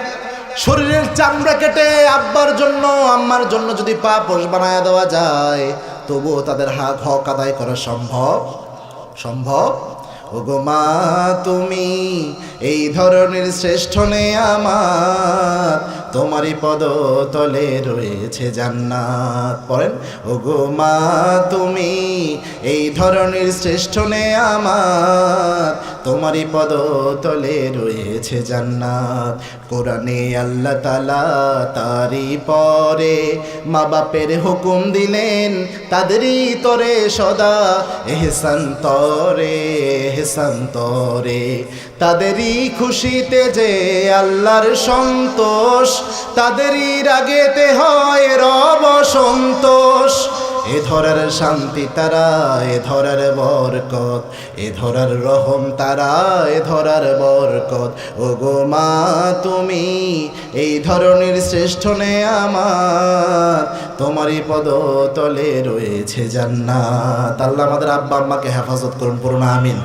শরীরের চামড়া কেটে আব্বার জন্য আম্মার জন্য যদি পা পোষ বানায় দেওয়া যায়, তবুও তাদের হক আদায় করা সম্ভব? সম্ভব? ওগো মা, তুমি এই ধরনের শ্রেষ্ঠ নে আমার, তোমারই পদতলে রয়েছে জান্নাত। পড়েন, ওগো মা, তুমি এই ধরনের শ্রেষ্ঠ নে আমার, তোমারই পদতলে রয়েছে জান্নাত। কোরআনে আল্লাহ তাআলা তারই পরে মা বাপের হুকুম দিলেন, তাদেরই তরে সদা এহসান তরে, এহসান তরে। তাদেরই খুশিতে যে আল্লাহর সন্তোষ, তাদেরই রাগেতে হয় রব সন্তোষ। এ ধরার শান্তি তারা, এ ধরার বরকত, এ ধরার রহম তারা, এ ধরার বরকত। ওগো মা, তুমি এই ধরনের শ্রেষ্ঠ নে আমার, তোমারই পদতলে রয়েছে জান্নাত। আল্লাহ আমাদের আব্বা আম্মাকে হেফাজত করুন, পড়ুন আমিন।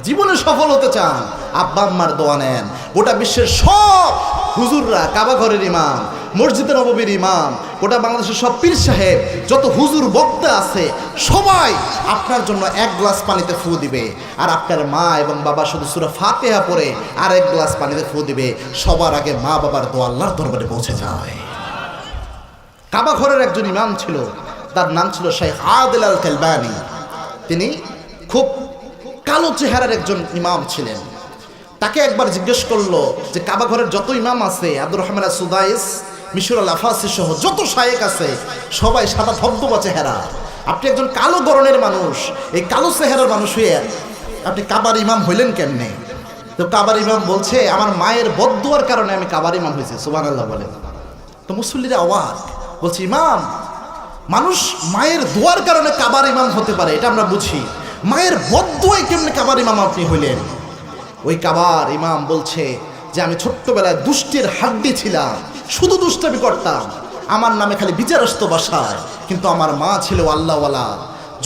জীবনে সফল হতে চান, আব্বা আম্মার দোয়া নেন। গোটা বিশ্বের সব হুজুররা, কাবা ঘরের ইমাম, মসজিদে নববীর ইমাম, গোটা বাংলাদেশের সব পীর সাহেব, যত হুজুর বক্তা আছে, সবাই আপনার জন্য 1 গ্লাস পানিতে ফু দিবে। আর আপনার মা এবং বাবা শুধু সূরা ফাতিহা পড়ে আর 1 গ্লাস পানিতে ফু দিবে। সবার আগে মা বাবার দোয়া আল্লাহর দরবারে পৌঁছে যায়। কাবা ঘরের একজন ইমাম ছিল, তার নাম ছিল শেখ আদিল আল কালবানি। তিনি খুব কালো চেহারার একজন ইমাম ছিলেন। তাকে একবার জিজ্ঞেস করলো যে, কাবা ঘরের যত ইমাম আছে, আব্দুর রহমান সুদাইস, মিশর আল আফাসি সহ যত শায়েক আছে, সবাই সাদা ধবধবা চেহারা, আপনি একজন কালো গরনের মানুষ, এই কালো চেহারার মানুষ হয়ে আপনি কাবার ইমাম হইলেন কেমনে? তো কাবার ইমাম বলছে, আমার মায়ের বদদুয়ার কারণে আমি কাবার ইমাম হয়েছি। সুবহানাল্লাহ বলেন। তো মুসল্লিরা অবাক, বলছে, ইমাম, মানুষ মায়ের দোয়ার কারণে কাবার ইমাম হতে পারে, এটা আমরা বুঝি, মায়ের বদদুয়ায় কেমনে কাবার ইমাম আপনি হইলেন? ওই কাবার ইমাম বলছে যে, আমি ছোট্টবেলায় দুষ্টের হাড্ডি ছিলাম, শুধু দুষ্টামি করতাম, আমার নামে খালি বিচার আসতো বাসায়, কিন্তু আমার মা ছিল আল্লাহওয়ালা।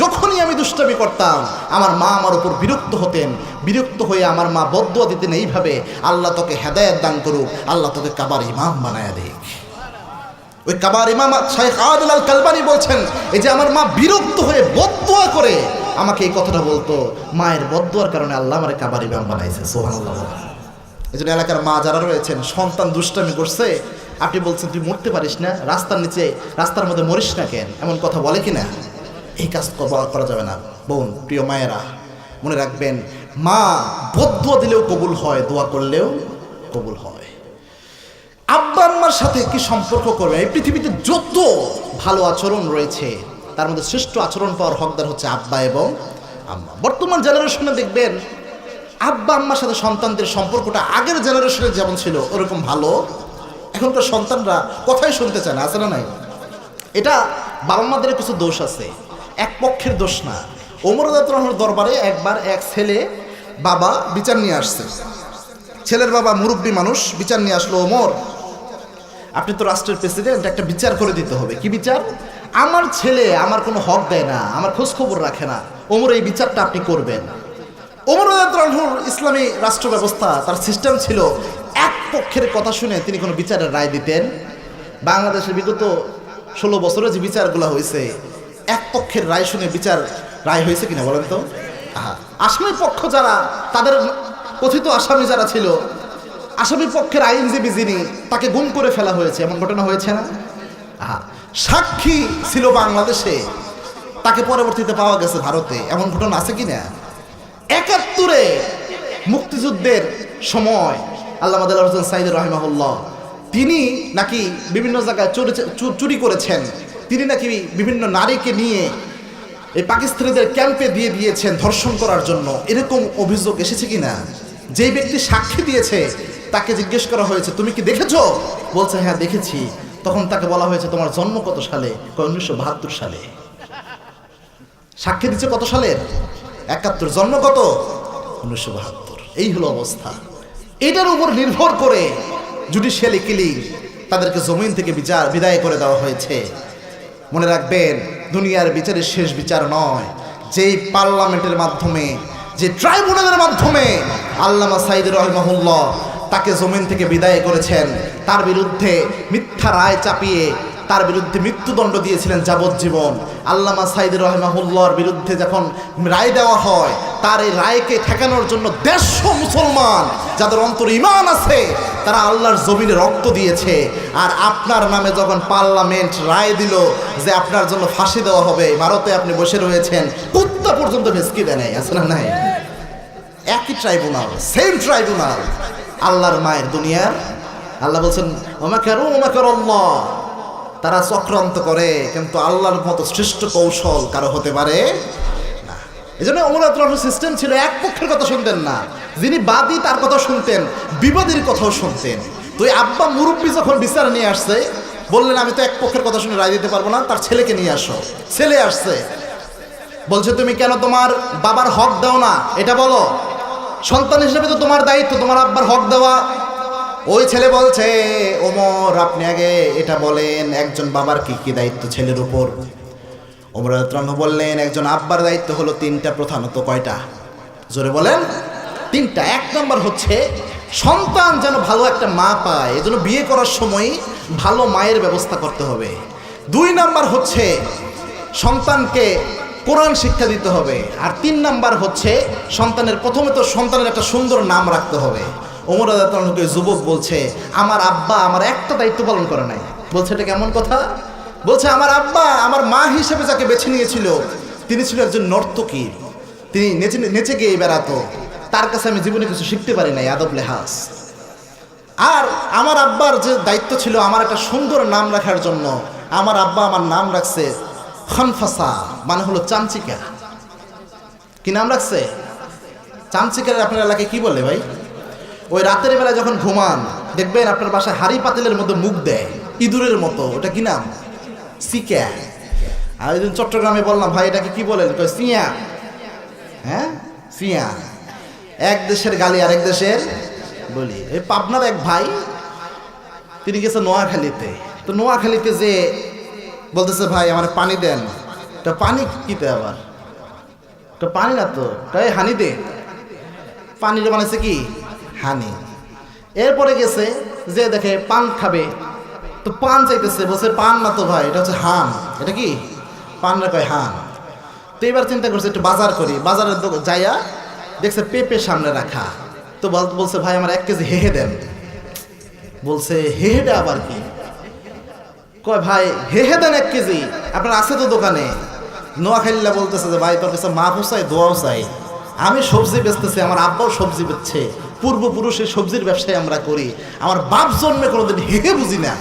যখনই আমি দুষ্টামি করতাম, আমার মা আমার উপর বিরক্ত হতেন, বিরক্ত হয়ে আমার মা বদদুয়া দিতেন এইভাবে, আল্লাহ তোকে হেদায়েত দান করুক, আল্লাহ তোকে কাবার ইমাম বানায়া দেখ। ওই কাবার ইমাম শাইখ আদিল আল কালবানি বলছেন, এই যে আমার মা বিরক্ত হয়ে বদদুয়া করে আমাকে এই কথাটা বলতো, মায়ের বদদুয়ার কারণে আল্লাহ আমারে কাবার ইমাম বানাইছে। সুবহানাল্লাহ। এই জন্য এলাকার মা যারা রয়েছেন, সন্তান দুষ্টামি করছে, আপনি বলছেন তুই মরতে পারিস না, রাস্তার নিচে রাস্তার মধ্যে মরিস না কেন, এমন কথা বলে কিনা? এই কাজ করা যাবে না। বোন, প্রিয় মায়েরা, মনে রাখবেন, মা বদদুয়া দিলেও কবুল হয়, দোয়া করলেও কবুল হয়। আব্বা আম্মার সাথে কি সম্পর্ক করবে? এই পৃথিবীতে যত ভালো আচরণ রয়েছে তার মধ্যে শ্রেষ্ঠ আচরণ পাওয়ার হকদার হচ্ছে আব্বা এবং আম্মা। বর্তমান জেনারেশনে দেখবেন আব্বা আম্মার সাথে সন্তানদের সম্পর্কটা আগের জেনারেশনে যেমন ছিল ওরকম ভালো এখনকার সন্তানরা কথাই শুনতে চায় না, আছে না নাই? এটা বাবা মাদের কিছু দোষ আছে, এক পক্ষের দোষ না। ওমর রাদিয়াল্লাহু আনহুর দরবারে একবার এক ছেলে বাবা বিচার নিয়ে আসছে। ছেলের বাবা মুরব্বী মানুষ, বিচার নিয়ে আসলো, ওমর আপনি তো রাষ্ট্রের প্রেসিডেন্ট, একটা বিচার করে দিতে হবে। কি বিচার? আমার ছেলে আমার কোনো হক দেয় না, আমার খোঁজ খবর রাখে না, ওমর এই বিচারটা আপনি করবেন। ওমর রাদিয়াল্লাহু আনহুর ইসলামী রাষ্ট্র ব্যবস্থা, তার সিস্টেম ছিল এক পক্ষের কথা শুনে তিনি কোনো বিচারের রায় দিতেন। বাংলাদেশের বিগত 16 বছরে যে বিচারগুলো হয়েছে, এক পক্ষের রায় শুনে বিচার রায় হয়েছে কিনা বলেন তো? আসামি পক্ষ যারা, তাদের কথিত আসামি যারা ছিল, আসামি পক্ষের আইনজীবী যিনি, তাকে গুম করে ফেলা হয়েছে, এমন ঘটনা হয়েছে না? সাক্ষী ছিল বাংলাদেশে, তাকে পরবর্তীতে পাওয়া গেছে ভারতে, এমন ঘটনা আছে কিনা? 71-এ মুক্তিযুদ্ধের সময় আল্লামা দেলোয়ার হোসেন সাঈদী রাহিমাহুল্লাহ, তিনি নাকি বিভিন্ন জায়গায় চুরি করেছেন, তিনি নাকি বিভিন্ন নারীকে নিয়ে এই পাকিস্তানিদের ক্যাম্পে দিয়ে দিয়েছেন ধর্ষণ করার জন্য, এরকম অভিযোগ এসেছে কিনা? যেই ব্যক্তি সাক্ষী দিয়েছে তাকে জিজ্ঞেস করা হয়েছে, তুমি কি দেখেছো? বলছে হ্যাঁ দেখেছি। তখন তাকে বলা হয়েছে তোমার জন্ম কত সালে? 1972 সালে। সাক্ষী দিচ্ছে কত সালের? 71। জন্ম কত? 1972। এই হলো অবস্থা। এটার উপর নির্ভর করে জুডিশিয়ালি কিলিং, তাদেরকে জমিন থেকে বিদায় করে দেওয়া হয়েছে। মনে রাখবেন, দুনিয়ার বিচারের শেষ বিচার নয়। যেই পার্লামেন্টের মাধ্যমে, যে ট্রাইব্যুনালের মাধ্যমে আল্লামা সাঈদী রাহিমাহুল্লাহ তাকে জমিন থেকে বিদায় করেছেন, তার বিরুদ্ধে মিথ্যা রায় চাপিয়ে তার বিরুদ্ধে মৃত্যুদণ্ড দিয়েছিলেন যাবজ্জীবন। আল্লামা সাঈদী রাহিমাহুল্লাহর বিরুদ্ধে যখন রায় দেওয়া হয়, তার এই রায়কে ঠেকানোর জন্য 150 মুসলমান যাদের অন্তরে ঈমান আছে, তারা আল্লাহর জমিনে রক্ত দিয়েছে। আর আপনার নামে যখন পার্লামেন্ট রায় দিল যে আপনার জন্য ফাঁসি দেওয়া হবে, ভারতে আপনি বসে রয়েছেন, কুত্তা পর্যন্ত ভেসকি দেয় নাই, আছে না নাই? একই ট্রাইব্যুনাল, সেম ট্রাইব্যুনাল, আল্লাহর মায়ের দুনিয়ার। আল্লাহ বলছেন ওমাকারুল্লাহ, তারা চক্রান্ত করে, কিন্তু আল্লাহর মতো শ্রেষ্ঠ কৌশল কারো হতে পারে না। এই জন্য ওমর রাদিয়াল্লাহু আনহুর সিস্টেম ছিল এক পক্ষের কথা শুনতেন না, যিনি বাদী তার কথা শুনতেন, বিবাদীর কথাও শুনতেন। তো এই আব্বা মুরব্বী যখন বিচার নিয়ে আসছে, বললেন আমি তো এক পক্ষের কথা শুনে রায় দিতে পারবো না, তার ছেলেকে নিয়ে আসো। ছেলে আসছে, বলছে তুমি কেন তোমার বাবার হক দাও না, এটা বলো। সন্তান হিসেবে তো তোমার দায়িত্ব তোমার আব্বার হক দেওয়া। ওই ছেলে বলছে ওমর আপনি আগে এটা বলেন, একজন বাবার কি কি দায়িত্ব ছেলের উপর? ওমর রাদিয়াল্লাহু আনহু বললেন, একজন আব্বার দায়িত্ব হলো 3টা, প্রধানত কয়টা? জোরে বলেন। 3টা। 1 নম্বর হচ্ছে সন্তান যেন ভালো একটা মা পায়, এজন্য বিয়ে করার সময় ভালো মায়ের ব্যবস্থা করতে হবে। 2 নম্বর হচ্ছে সন্তানকে কোরআন শিক্ষা দিতে হবে। আর 3 নম্বর হচ্ছে সন্তানের, প্রথমে তো সন্তানের একটা সুন্দর নাম রাখতে হবে। ওমর রাদিয়াল্লাহু আনহুকে যুবক বলছে আমার আব্বা আমার একটা দায়িত্ব পালন করে নাই। বলছে এটা কেমন কথা? বলছে আমার আব্বা আমার মা হিসেবে যাকে বেছে নিয়েছিল তিনি ছিল একজন নর্তকী, তিনি নেচে গিয়ে বেড়াতো, তার কাছে আমি জীবনে কিছু শিখতে পারি নাই, আদব লেহাজ। আর আমার আব্বার যে দায়িত্ব ছিল আমার একটা সুন্দর নাম রাখার জন্য, আমার আব্বা আমার নাম রাখছে খনফাসা, মানে হলো চামচিকা। কি নাম রাখছে? চামচিকার আপনার এলাকায় কি বলে ভাই? ওই রাতের বেলা যখন ঘুমান দেখবেন আপনার বাসায় হাড়ি পাতিলের মধ্যে মুখ দেয় ইঁদুরের মতো, ওটা কি নাম? সিকা। আর ওই দিন চট্টগ্রামে বললাম ভাই এটাকে কি বলেন? সিয়া। হ্যাঁ সিয়া। এক দেশের গালি আরেক দেশের বলি। এই পাবনার এক ভাই, তিনি গেছে নোয়াখালীতে। তো নোয়াখালীতে যে বলতেছে ভাই আমার পানি দেন। তো পানি কিতে আবার? তো পানি না তো, তাই হানি দে। পানিটা বানাইছে কি? হানি। এরপরে গেছে যে দেখে পান খাবে, তো পান চাইতেছে, বলছে পান না তো ভাই, এটা হচ্ছে হাম। এটা কি পান রে? কয় হাম। তো এবার চিন্তা করছে একটু বাজার করি। বাজারের যাইয়া দেখছে পেঁপে সামনে রাখা। তো বলছে ভাই আমার 1 কেজি হেহে দেন। বলছে হেহেটা আবার কি? কয় ভাই হেহে দেন 1 কেজি, আপনার আছে তো দোকানে। নোয়াখালীলা বলতেছে যে ভাই তোর কাছে মাফও চাই, দোয়াও চাই। আমি সবজি বেচতেছি, আমার আব্বাও সবজি বেচছে, পূর্বপুরুষের সবজির ব্যবসায় আমরা করি। আমার বাপ জন্মে কোনোদিন হেহে বুঝি না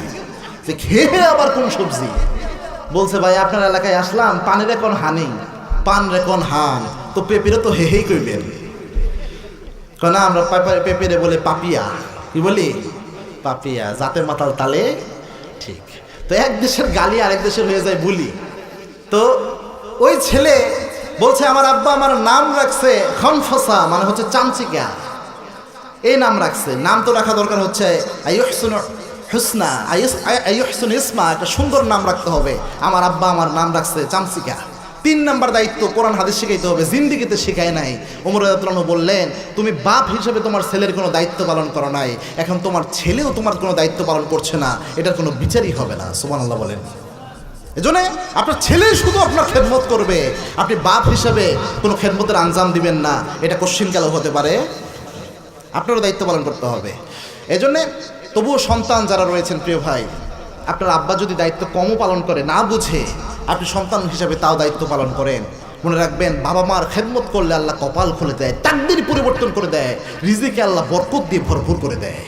যে হেহে আবার কোন সবজি। বলছে ভাই আপনার এলাকায় আসলাম, পানের এখন হানি, পান রেকন হান, তো পেঁপেরে তো হেহেই কইবেন। না আমরা পেঁপেরে বলে পাপিয়া। কি বলি? পাপিয়া। জাতের মাতাল তালে ঠিক। তো এক দেশের গালি আরেক দেশের হয়ে যায় বুলি। তো ওই ছেলে বলছে আমার আব্বা আমার নাম রাখছে খনফসা, মানে হচ্ছে চামচিকা, এই নাম রাখছে। নাম তো রাখা দরকার হচ্ছে আইয়ুহসুন হুসনা, আইয়ুহসুন ইসমা, একটা সুন্দর নাম রাখতে হবে। আমার আব্বা আমার নাম রাখছে চামচিকা। 3 নাম্বার দায়িত্ব, কোরআন হাদিস শিখাইতে হবে, জিন্দিগিতে শিখায় নাই। ওমর রাদিয়াল্লাহু আনহু বললেন তুমি বাপ হিসেবে তোমার ছেলের কোনো দায়িত্ব পালন করো নাই, এখন তোমার ছেলেও তোমার কোনো দায়িত্ব পালন করছে না, এটার কোনো বিচারই হবে না। সুবহানাল্লাহ বলেন। এজন্য আপনার ছেলে শুধু আপনার খেদমত করবে, আপনি বাপ হিসেবে কোনো খেদমতের আঞ্জাম দিবেন না, এটা কোশ্চিনকালেও হতে পারে। আপনারও দায়িত্ব পালন করতে হবে। এজন্যে তবুও সন্তান যারা রয়েছেন প্রিয় ভাই, আপনার আব্বা যদি দায়িত্ব কমও পালন করে, না বুঝে, আপনি সন্তান হিসেবে তাও দায়িত্ব পালন করেন। মনে রাখবেন বাবা মার খেদমত করলে আল্লাহ কপাল খুলে দেয়, তাকদীর পরিবর্তন করে দেয়, রিজিকে আল্লাহ বরকত দিয়ে ভরপুর করে দেয়।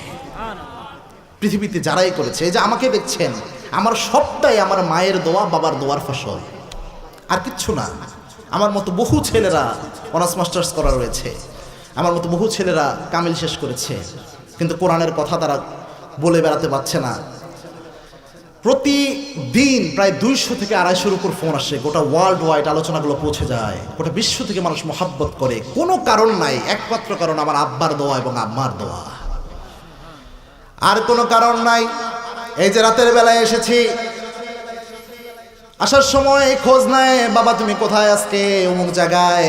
পৃথিবীতে যারাই করেছে, এই যে আমাকে দেখছেন, আমার সবটাই আমার মায়ের দোয়া, বাবার দোয়ার ফসল, আর কিচ্ছু না। আমার মতো বহু ছেলেরা অনার্স মাস্টার্স করা রয়েছে, আমার মতো বহু ছেলেরা কামিল শেষ করেছে, কিন্তু কোরআনের কথা তারা বলে বেড়াতে পারছে না। প্রতিদিন প্রায় 200 থেকে 250-এর উপর ফোন আসে, গোটা ওয়ার্ল্ড ওয়াইড আলোচনাগুলো পৌঁছে যায়, গোটা বিশ্ব থেকে মানুষ মহাব্বত করে। কোনো কারণ নাই, একমাত্র কারণ আমার আব্বার দোয়া এবং আম্মার দোয়া, আর কোনো কারণ নাই। এই যে রাতের বেলায় এসেছি, আসার সময় খোঁজ নাই বাবা তুমি কোথায়, আজকে অমুক জায়গায়।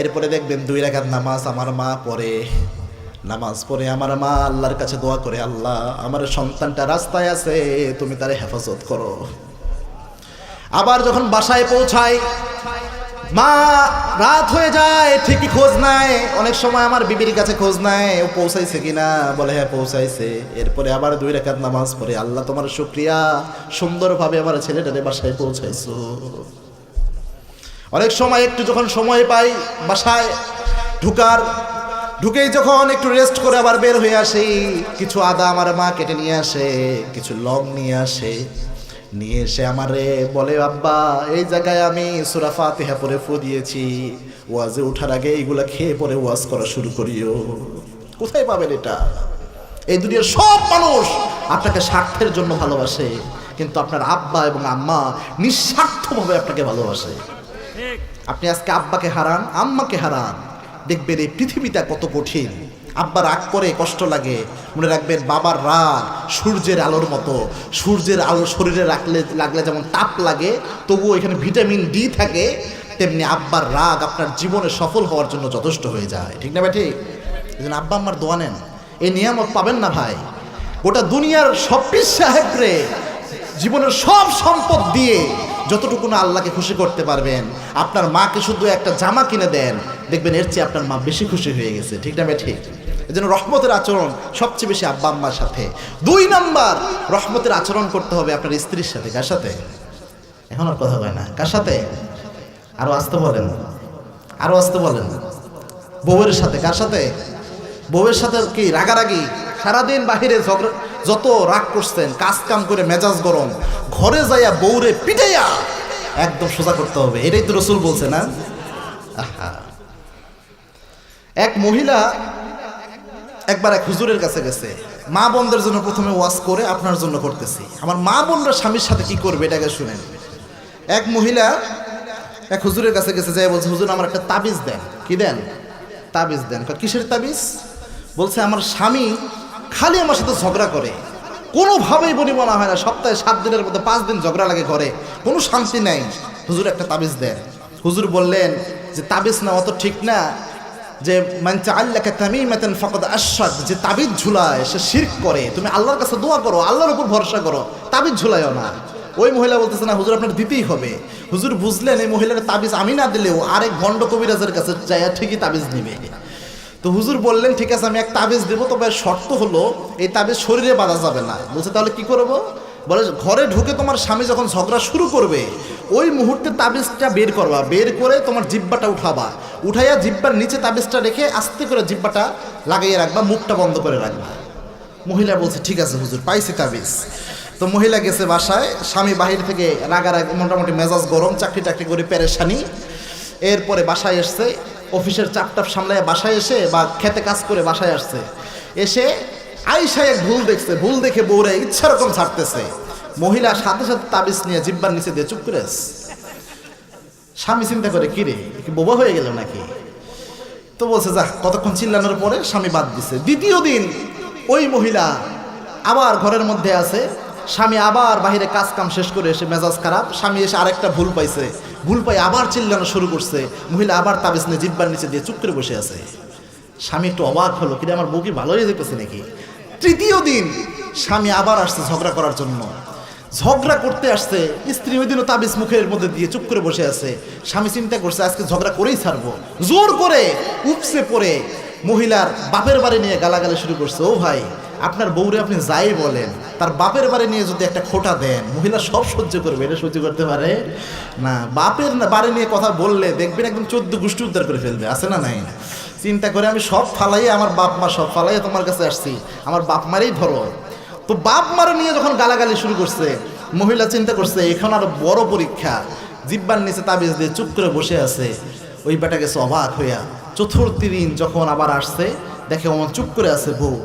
এরপরে দেখবেন 2 রাকাত নামাজ আমার মা পড়ে, নামাজ পড়ে আমার মা আল্লাহর কাছে দোয়া করে, আল্লাহ আমার সন্তানটা রাস্তায় আছে, তুমি তারে হেফাজত করো। আবার যখন বাসায় পৌঁছায়, মা রাত হয়ে যায়, ঠিকই খোঁজ নাই। অনেক সময় আমার বিবির কাছে খোঁজ নাই, ও পৌঁছাইছে কিনা, বলে হ্যাঁ পৌঁছাইছে। এরপরে আবার 2 রাকাত নামাজ পড়ে, আল্লাহ তোমার শুকরিয়া, সুন্দরভাবে আমার ছেলেটারে বাসায় পৌঁছাইছো। অনেক সময় একটু যখন সময় পাই বাসায় ঢুকেই যখন একটু রেস্ট করে আবার বের হয়ে আসি, কিছু আদা আমার মা কেটে নিয়ে আসে, কিছু লং নিয়ে আসে, নিয়ে এসে আমারে বলে আব্বা এই জায়গায় আমি সূরা ফাতিহা পড়ে ফু দিয়েছি, ওয়াজে ওঠার আগে এইগুলা খেয়ে পরে ওয়াজ করা শুরু করিও। কোথায় পাবেন এটা? এই দুনিয়ার সব মানুষ আপনাকে স্বার্থের জন্য ভালোবাসে, কিন্তু আপনার আব্বা এবং আম্মা নিঃস্বার্থভাবে আপনাকে ভালোবাসে। আপনি আজকে আব্বাকে হারান, আম্মাকে হারান, দেখবেন এই পৃথিবীটা কত কঠিন। আব্বা রাগ করে কষ্ট লাগে, মনে রাখবেন বাবার রাগ সূর্যের আলোর মতো। সূর্যের আলো শরীরে লাগলে যেমন তাপ লাগে, তবুও এখানে ভিটামিন ডি থাকে, তেমনি আব্বার রাগ আপনার জীবনে সফল হওয়ার জন্য যথেষ্ট হয়ে যায়। ঠিক না ভাই? ঠিক। এই জন্য আব্বা আম্মার দোয়া নেন, এই নিয়ামত পাবেন না ভাই। গোটা দুনিয়ার সব পীর সাহেবরে জীবনের সব সম্পদ দিয়ে যতটুকু না আল্লাহকে খুশি করতে পারবেন, আপনার মাকে শুধু একটা জামা কিনে দেন, দেখবেন এর চেয়ে আপনার মা বেশি খুশি হয়ে গেছে। ঠিক না ভাই? ঠিক। এই জন্য রহমতের আচরণ সবচেয়ে বেশি আব্বা আম্মার সাথে। 2 নাম্বার, রহমতের আচরণ করতে হবে আপনার স্ত্রীর সাথে। কার সাথে? এখন আর কথা হয় না। কার সাথে? আরো আসতে বলেন, আরো আসতে বলেন। বউয়ের সাথে। কার সাথে? বউয়ের সাথে কি রাগারাগি, সারাদিন বাহিরে যত রাগ করছেন, কাজ কাম করে মেজাজ গরম, ঘরে যাইয়া বউরে পিটাইয়া একদম সোজা করতে হবে। এটাই তো রাসূল বলছে না? এক মহিলা একবার এক হুজুরের কাছে গেছে, মা বোনদের জন্য প্রথমে ওয়াজ করে আপনার জন্য করতেছি, আমার মা বোনরা স্বামীর সাথে কি করবে এটাকে শুনেন। এক মহিলা এক হুজুরের কাছে গেছে, যাই বলছে হুজুর আমার একটা তাবিজ দেন। কি দেন? তাবিজ দেন। কিসের তাবিজ? বলছে আমার স্বামী খালি আমার সাথে ঝগড়া করে, কোনোভাবেই বনিবনা হয় না, সপ্তাহে 7 দিনের মধ্যে 5 দিন ঝগড়া লাগে, ঘরে কোনো শান্তি নাই, হুজুর একটা তাবিজ দেন। হুজুর বললেন যে তাবিজ না অত ঠিক না, যে মান তাআল্লাকা তামিমাতান ফাকাদ আশরাক, যে তাবিজ ঝুলায় সে শিরক করে। তুমি আল্লাহর কাছে দোয়া করো, আল্লাহর উপর ভরসা করো, তাবিজ ঝুলায়ও না। ওই মহিলা বলতেছে না হুজুর আপনার দিতেই হবে। হুজুর বুঝলেন এই মহিলার তাবিজ আমি না দিলেও আরেক ভণ্ড কবিরাজের কাছে যাইয়া ঠিকই তাবিজ নিবে। তো হুজুর বললেন ঠিক আছে আমি এক তাবিজ দেবো, তবে শর্ত হলো এই তাবিজ শরীরে বাঁধা যাবে না। বলছে তাহলে কি করবো? বলে ঘরে ঢুকে তোমার স্বামী যখন ঝগড়া শুরু করবে ওই মুহূর্তে তাবিজটা বের করবা, বের করে তোমার জিব্বাটা উঠাবা, উঠাইয়া জিব্বার নিচে তাবিজটা রেখে আস্তে করে জিব্বাটা লাগাইয়ে রাখবা, মুখটা বন্ধ করে রাখবা। মহিলা বলছে ঠিক আছে হুজুর, পাইছি তাবিজ। তো মহিলা গেছে বাসায়, স্বামী বাহির থেকে রাগারাগি মোটামুটি মেজাজ গরম, চাকরি টাকরি করে পেরেশানি। এরপরে বাসায় এসছে, অফিসের চাপটাপ সামলায় বাসায় এসে বা খেতে কাজ করে বাসায় আসছে, এসে আইসা এক ভুল দেখছে, ভুল দেখে বউরে ইচ্ছা রকম ছাড়তেছে। মহিলা সাথে সাথে তাবিজ নিয়ে জিব্বার নিচে দিয়ে চুপ করে আছে। স্বামী চিন্তা করে কিরে কি বোবা হয়ে গেল নাকি? তো বলছে যা, কতক্ষণ চিল্লানোর পরে স্বামী বাদ দিছে। দ্বিতীয় দিন ওই মহিলা আবার ঘরের মধ্যে আছে, স্বামী আবার বাহিরে কাজ কাম শেষ করে এসে মেজাজ খারাপ, স্বামী এসে আরেকটা ভুল পাইছে, ভুল পাই আবার চিল্লানো শুরু করছে। মহিলা আবার তাবিজ নিয়ে জিব্বার নিচে দিয়ে চুপ করে বসে আছে। স্বামী একটু অবাক হলো, কিরে আমার বউ কি ভালো হয়ে যেতেছে নাকি? তৃতীয় দিন স্বামী আবার আসছে ঝগড়া করার জন্য, ঝগড়া করতে আসছে, স্ত্রী ওই দিনও তাবিজ মুখের মধ্যে দিয়ে চুপ করে বসে আছে। স্বামী চিন্তা করছে আজকে ঝগড়া করেই ছাড়বো, জোর করে উপসে পড়ে মহিলার বাপের বাড়ি নিয়ে গালাগালি শুরু করছে। ও ভাই, আপনার বউরে আপনি যাই বলেন, তার বাপের বাড়ি নিয়ে যদি একটা খোঁটা দেন মহিলা সব সহ্য করবে, এটা সহ্য করতে পারে না। বাপের বাড়ি নিয়ে কথা বললে দেখবেন একদম 14 গোষ্ঠী উদ্ধার করে ফেলবে, আছে না নাই? চিন্তা করে আমি সব ফালাইয়ে, আমার বাপ মা সব ফালাইয়ে তোমার কাছে আসছি, আমার বাপ মারেই ধরো। তো বাপ মারা নিয়ে যখন গালাগালি শুরু করছে, মহিলা চিন্তা করছে এখন আরো বড় পরীক্ষা। জিব্বার নিচে তাবিজ দিয়ে চুপ করে বসে আছে। ওই বেটা গেছে অবাক হইয়া। চতুর্থ দিন যখন আবার আসছে, দেখে অমন চুপ করে আছে বউ।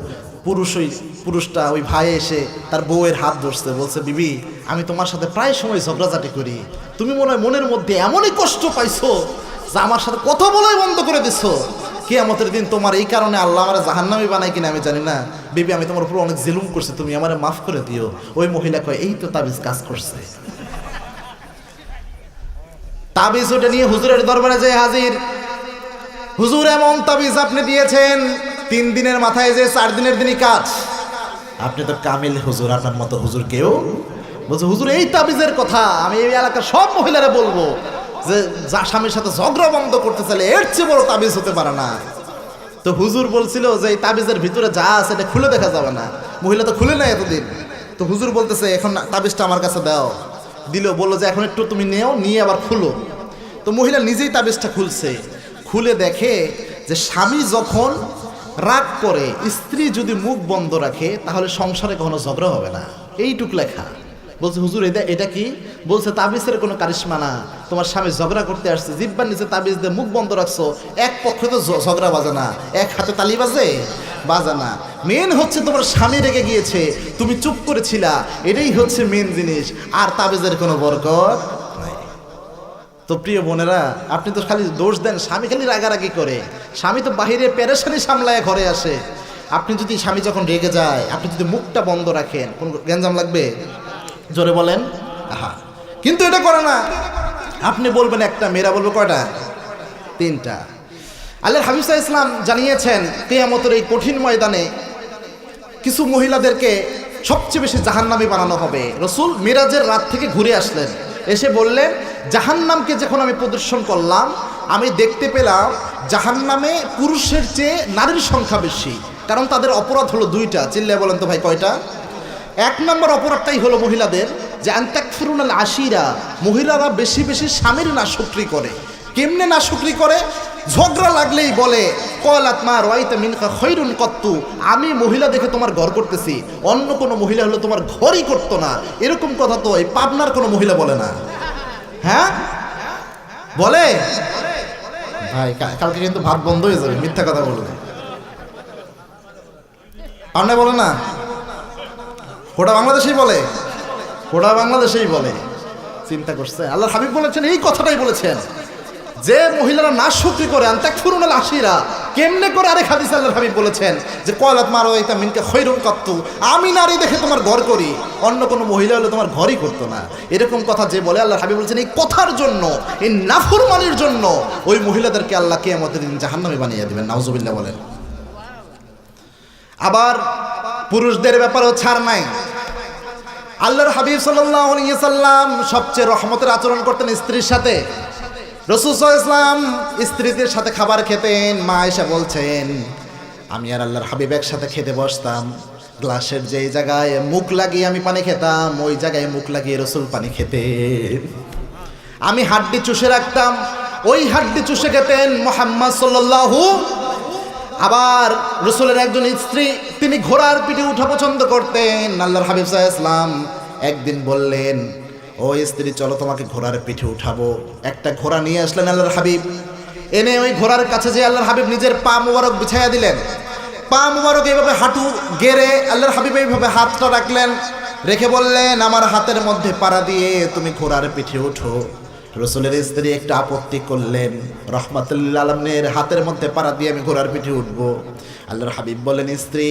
পুরুষটা ওই ভাই এসে তার বউয়ের হাত ধরছে, বলছে বিবি আমি তোমার সাথে প্রায় সময় ঝগড়াঝাটি করি, তুমি মনে হয় মনের মধ্যে এমনই কষ্ট পাইছো যে আমার সাথে কথা বলাই বন্ধ করে দিছো। কিয়ামতের দিন তোমার এই কারণে আল্লাহ আমার জাহান্নামী বানায় কিনা আমি জানি না, বিবি আমি তোমার উপর অনেক জুলুম করছি, তুমি আমারে মাফ করে দিও। ওই মহিলা কয় এই তো তাবিজ কাজ করছে। তাবিজ ওটা নিয়ে হুজুরের দরবারে যায় হাজির। হুজুর এমন তাবিজ আপনি দিয়েছেন 3 দিনের মাথায় যে 4 দিনের দিনই কাজ। আপনি তো কামিল হুজুর, আপনার মতো হুজুর কেউ? বলছে হুজুর এই তাবিজের কথা আমি এই এলাকার সব মহিলারা বলবো যে যা স্বামীর সাথে ঝগড়া বন্ধ করতে চাইলে এর চেয়ে বড় তাবিজ হতে পারে না। তো হুজুর বলছিল যে এই তাবিজের ভিতরে যা আছে এটা খুলে দেখা যাবে না। মহিলা তো খুলে নাই এতদিন। তো হুজুর বলতেছে এখন তাবিজটা আমার কাছে দাও। দিল, বললো যে এখন একটু তুমি নেও, নিয়ে আবার খুলো। তো মহিলা নিজেই তাবিজটা খুলছে, খুলে দেখে যে স্বামী যখন রাগ করে, স্ত্রী যদি মুখ বন্ধ রাখে তাহলে সংসারে কখনো ঝগড়া হবে না। এইটুক লেখা। বলছে হুজুর এটা কি? বলছে তাবিজের কোনো কারিশমা না, তোমার স্বামী ঝগড়া করতে আসছে, জিব্বার নিচে তাবিজ দিয়ে মুখ বন্ধ রাখছো, এক পক্ষে তো ঝগড়া বাজে না, এক হাতে তালি বাজে না। মেন হচ্ছে তোমার স্বামী রেগে গিয়েছে, তুমি চুপ করেছিলা, এটাই হচ্ছে মেন জিনিস, আর তাবিজের কোনো বরকত নাই। তো প্রিয় বোনেরা, আপনি তো খালি দোষ দেন, স্বামী খালি রাগারাগি করে, স্বামী তো বাহিরে পেরেশানি সামলায় ঘরে আসে। আপনি যদি স্বামী যখন রেগে যায়, আপনি যদি মুখটা বন্ধ রাখেন, কোন গ্যাঞ্জাম লাগবে? জোরে বলেন আহা। কিন্তু এটা করে না। আপনি বলবেন একটা, মেয়েরা বলবে কয়টা? 3টা। আল্লাহর হাবিব সাল্লাল্লাহু আলাইহি ওয়াসাল্লাম জানিয়েছেন কিয়ামতের এই কঠিন ময়দানে কিছু মহিলাদেরকে সবচেয়ে বেশি জাহান্নামী বানানো হবে। রাসূল মিরাজের রাত থেকে ঘুরে আসলেন, এসে বললেন জাহান্নামকে যখন আমি প্রদর্শন করলাম আমি দেখতে পেলাম জাহান্নামে পুরুষের চেয়ে নারীর সংখ্যা বেশি। কারণ তাদের অপরাধ হলো 2টা। চিল্লায় বলেন তো ভাই কয়টা? 1 নম্বর অপরাধটাই হলো মহিলাদের যে আনতাকফুরুনাল আশিরা, মহিলারা বেশি বেশি স্বামীর নাশকরি করে। কেমনে নাশকরি করে? ঝগড়া লাগলেই বলে কলাত মা রাইতা মিনকা খৈরুন কত্তু, আমি মহিলা দেখে তোমার ঘর করতেছি, অন্য কোনো মহিলা হলে তোমার ঘরই করতো না। এরকম কথা তো এই পাবনার কোনো মহিলা বলে না। হ্যাঁ বলে? ভাই কালকে কিন্তু ভাত বন্ধ হয়ে যাবে মিথ্যা কথা বললে। পাবনা বলে না, গোটা বাংলাদেশেই বলে, গোটা বাংলাদেশেই বলে। চিন্তা করছে আল্লাহর হাবিব বলেছেন, এই কথাটাই বলেছেন যে মহিলারা নাশকরি করে আনতাকফুরুনাল আশিরা, কেমনে করে আরেক হাদিস আল্লাহর হাবিব বলেছেন যে কলাত মারো এটা মিনকা খৈরুন কাত্তু, আমি নারী দেখে তোমার ঘর করি, অন্য কোনো মহিলা হলে তোমার ঘরই করতো না। এরকম কথা যে বলে আল্লাহর হাবিব বলেছেন এই কথার জন্য, এই নাফরমানির জন্য ওই মহিলাদেরকে আল্লাহ কিয়ামতের দিন জাহান্নামী বানিয়ে দিবেন। নাউজুবিল্লাহ বলেন। আবার পুরুষদের ব্যাপারেও ছাড় নাই। আল্লাহর হাবিব সাল্লাল্লাহু আলাইহি সাল্লাম সবচেয়ে রহমতের আচরণ করতেন স্ত্রীর সাথে। রাসূল সাল্লাল্লাহু আলাইহি ওয়াসাল্লাম স্ত্রীদের সাথে খাবার খেতেন। মা আয়েশা বলছেন আমি আর আল্লাহর হাবিব একসাথে খেতে বসতাম, গ্লাসের যেই জায়গায় মুখ লাগিয়ে আমি পানি খেতাম ওই জায়গায় মুখ লাগিয়ে রাসূল পানি খেতেন। আমি হাড্ডি চুষে রাখতাম, ওই হাড্ডি চুষে খেতেন মুহাম্মদ সাল্লাল্লাহু। আবার রাসূলের একজন স্ত্রী তিনি ঘোড়ার পিঠে উঠা পছন্দ করতেন। আল্লাহর হাবিব সাল্লাল্লাহু আলাইহি ওয়াসাল্লাম একদিন বললেন ও স্ত্রী চলো তোমাকে ঘোড়ার পিঠে উঠাবো। একটা ঘোড়া নিয়ে আসলেন আল্লাহর হাবিব, এনে ওই ঘোড়ার কাছে যে আল্লাহর হাবিব নিজের পা মুবারক বিছাইয়া দিলেন। পা মুবারক এইভাবে হাঁটু গেড়ে আল্লাহর হাবিব এইভাবে হাতটা রাখলেন, রেখে বললেন আমার হাতের মধ্যে পাড়া দিয়ে তুমি ঘোড়ার পিঠে ওঠো। রাসূলের স্ত্রী একটা আপত্তি করলেন, রাহমাতুল লিল আলামিনের হাতের মধ্যে পাড়া দিয়ে আমি ঘোড়ার পিঠে উঠবো। আল্লাহর হাবিব বললেন স্ত্রী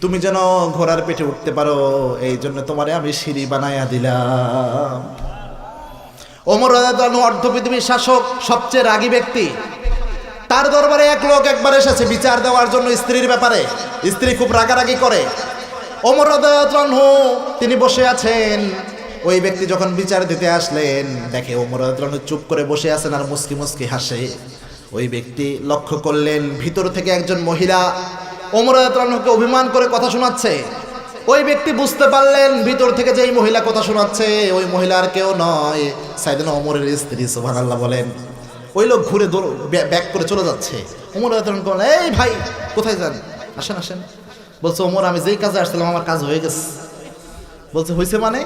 তুমি যেন ঘোড়ার পিঠে উঠতে পারো এই জন্য তোমারে আমি সিঁড়ি বানাইয়া দিলাম। ওমর রাদিয়াল্লাহু আনহু অর্ধ পৃথিবীর শাসক, সবচেয়ে রাগী ব্যক্তি। তার দরবারে এক লোক একবার এসেছে বিচার দেওয়ার জন্য স্ত্রীর ব্যাপারে। স্ত্রী খুব রাগারাগি করে। ওমর রাদিয়াল্লাহু আনহু তিনি বসে আছেন। ওই ব্যক্তি যখন বিচার দিতে আসলেন দেখে ওমর রাদিয়াল্লাহু আনহু চুপ করে বসে আছেন আর মুস্কি মুস্কি হাসে। ওই ব্যক্তি লক্ষ্য করলেন ভিতর থেকে একজন মহিলা ওমর রাদিয়াল্লাহু আনহুকে অভিমান করে কথা শোনাচ্ছে। ওই ব্যক্তি বুঝতে পারলেন ভিতর থেকে যেই মহিলা কথা শোনাচ্ছে ওই মহিলা আর কেউ নয়, সাইয়েদনা ওমরের স্ত্রী। সুবহানাল্লাহ বলেন। ওই লোক ঘুরে ব্যাক করে চলে যাচ্ছে। ওমর রাদিয়াল্লাহু আনহু বলেন এই ভাই কোথায় যান, আসেন আসেন। বলছে ওমর আমি যেই কাজে আসছিলাম আমার কাজ হয়ে গেছে। বলছে হয়েছে মানে?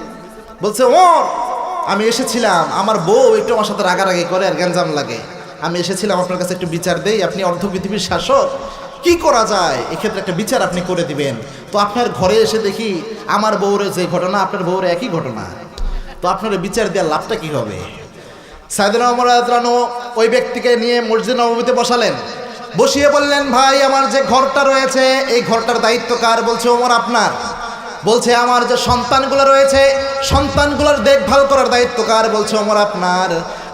বলছে ওমর আমি এসেছিলাম, আমার বউ একটু আমার সাথে রাগারাগি করে আর গ্যাঞ্জাম লাগে, আমি এসেছিলাম আপনার কাছে একটু বিচার দেই, আপনি অর্ধ পৃথিবীর শাসক, কি করা যায় এক্ষেত্রে একটা বিচার আপনি করে দিবেন। তো আপনার ঘরে এসে দেখি আমার বউরে যে ঘটনা আপনার বউরে একই ঘটনা, তো আপনার বিচার দেওয়ার লাভটা কি হবে? সাইয়েদনা ওমর রাদিয়াল্লাহু আনহু ওই ব্যক্তিকে নিয়ে মসজিদ নববীতে বসালেন, বসিয়ে বললেন ভাই আমার যে ঘরটা রয়েছে এই ঘরটার দায়িত্ব কার? বলছে ওমর আপনার। বলছে আমার যে সন্তানগুলো রয়েছে সন্তানগুলোর দেখভাল করার দায়িত্ব কার? বলছে ওমর আপনার।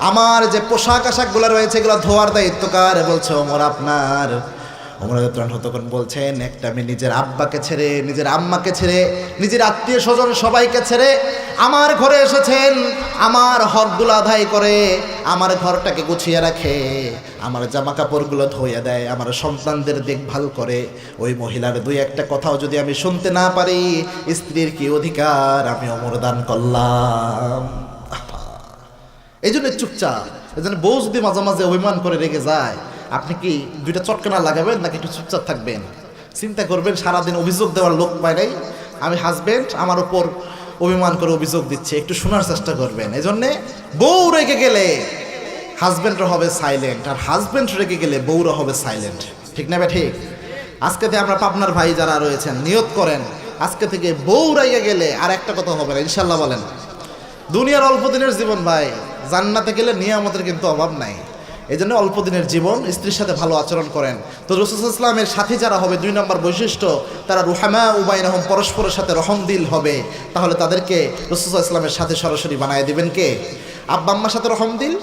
আমার যে পোশাক আশাকগুলো রয়েছে এগুলো ধোয়ার দায়িত্ব কার? বলছে ওমর আপনার। ওমর রাদিয়াল্লাহু আনহু তখন বলছেন একটা আমি নিজের আব্বাকে ছেড়ে নিজের আম্মাকে ছেড়ে নিজের আত্মীয় স্বজন সবাইকে ছেড়ে আমার ঘরে এসেছেন, আমার হকগুলো আদায় করে আমার ঘরটাকে গুছিয়ে রাখে, আমার জামা কাপড়গুলো ধুইয়ে দেয়, আমার সন্তানদের দেখভাল করে। ওই মহিলার দুই একটা কথাও যদি আমি শুনতে না পারি স্ত্রীর কি অধিকার আমি ওমর দান করলাম। এই জন্য চুপচাপ। এই জন্য বউ যদি মাঝে মাঝে অভিমান করে রেগে যায় আপনি কি দুইটা চটকানা লাগাবেন নাকি একটু চুপচাপ থাকবেন? চিন্তা করবেন সারাদিন অভিযোগ দেওয়ার লোক পায় নাই, আমি হাজবেন্ড আমার উপর অভিমান করে অভিযোগ দিচ্ছে, একটু শোনার চেষ্টা করবেন। এই জন্যে বউ রেগে গেলে হাজবেন্ডরা হবে সাইলেন্ট, আর হাজবেন্ড রেগে গেলে বউরা হবে সাইলেন্ট। ঠিক না? ঠিক। আজকে থেকে আমরা পাবনার ভাই যারা রয়েছেন নিয়ত করেন আজকে থেকে বউ রেগে গেলে আর একটা কথা হবে না ইনশাল্লাহ বলেন। দুনিয়ার অল্প দিনের জীবন ভাই, জান্নাতে গেলে নিয়ামতের কিন্তু অভাব নাই। এই জন্য অল্প দিনের জীবন, স্ত্রীর সাথে ভালো আচরণ করেন। তো রাসূল সাল্লাল্লাহু আলাইহি ওয়াসাল্লামের সাথী যারা হবে 2 নম্বর বৈশিষ্ট্য তারা রুহামা উবাইনাহুম পরস্পরের সাথে রহমদিল হবে। তাহলে তাদেরকে রাসূল সাল্লাল্লাহু আলাইহি ওয়াসাল্লামের সাথে সরাসরি বানায় দিবেন কে? আব্বা আম্মার সাথে রহমদিল,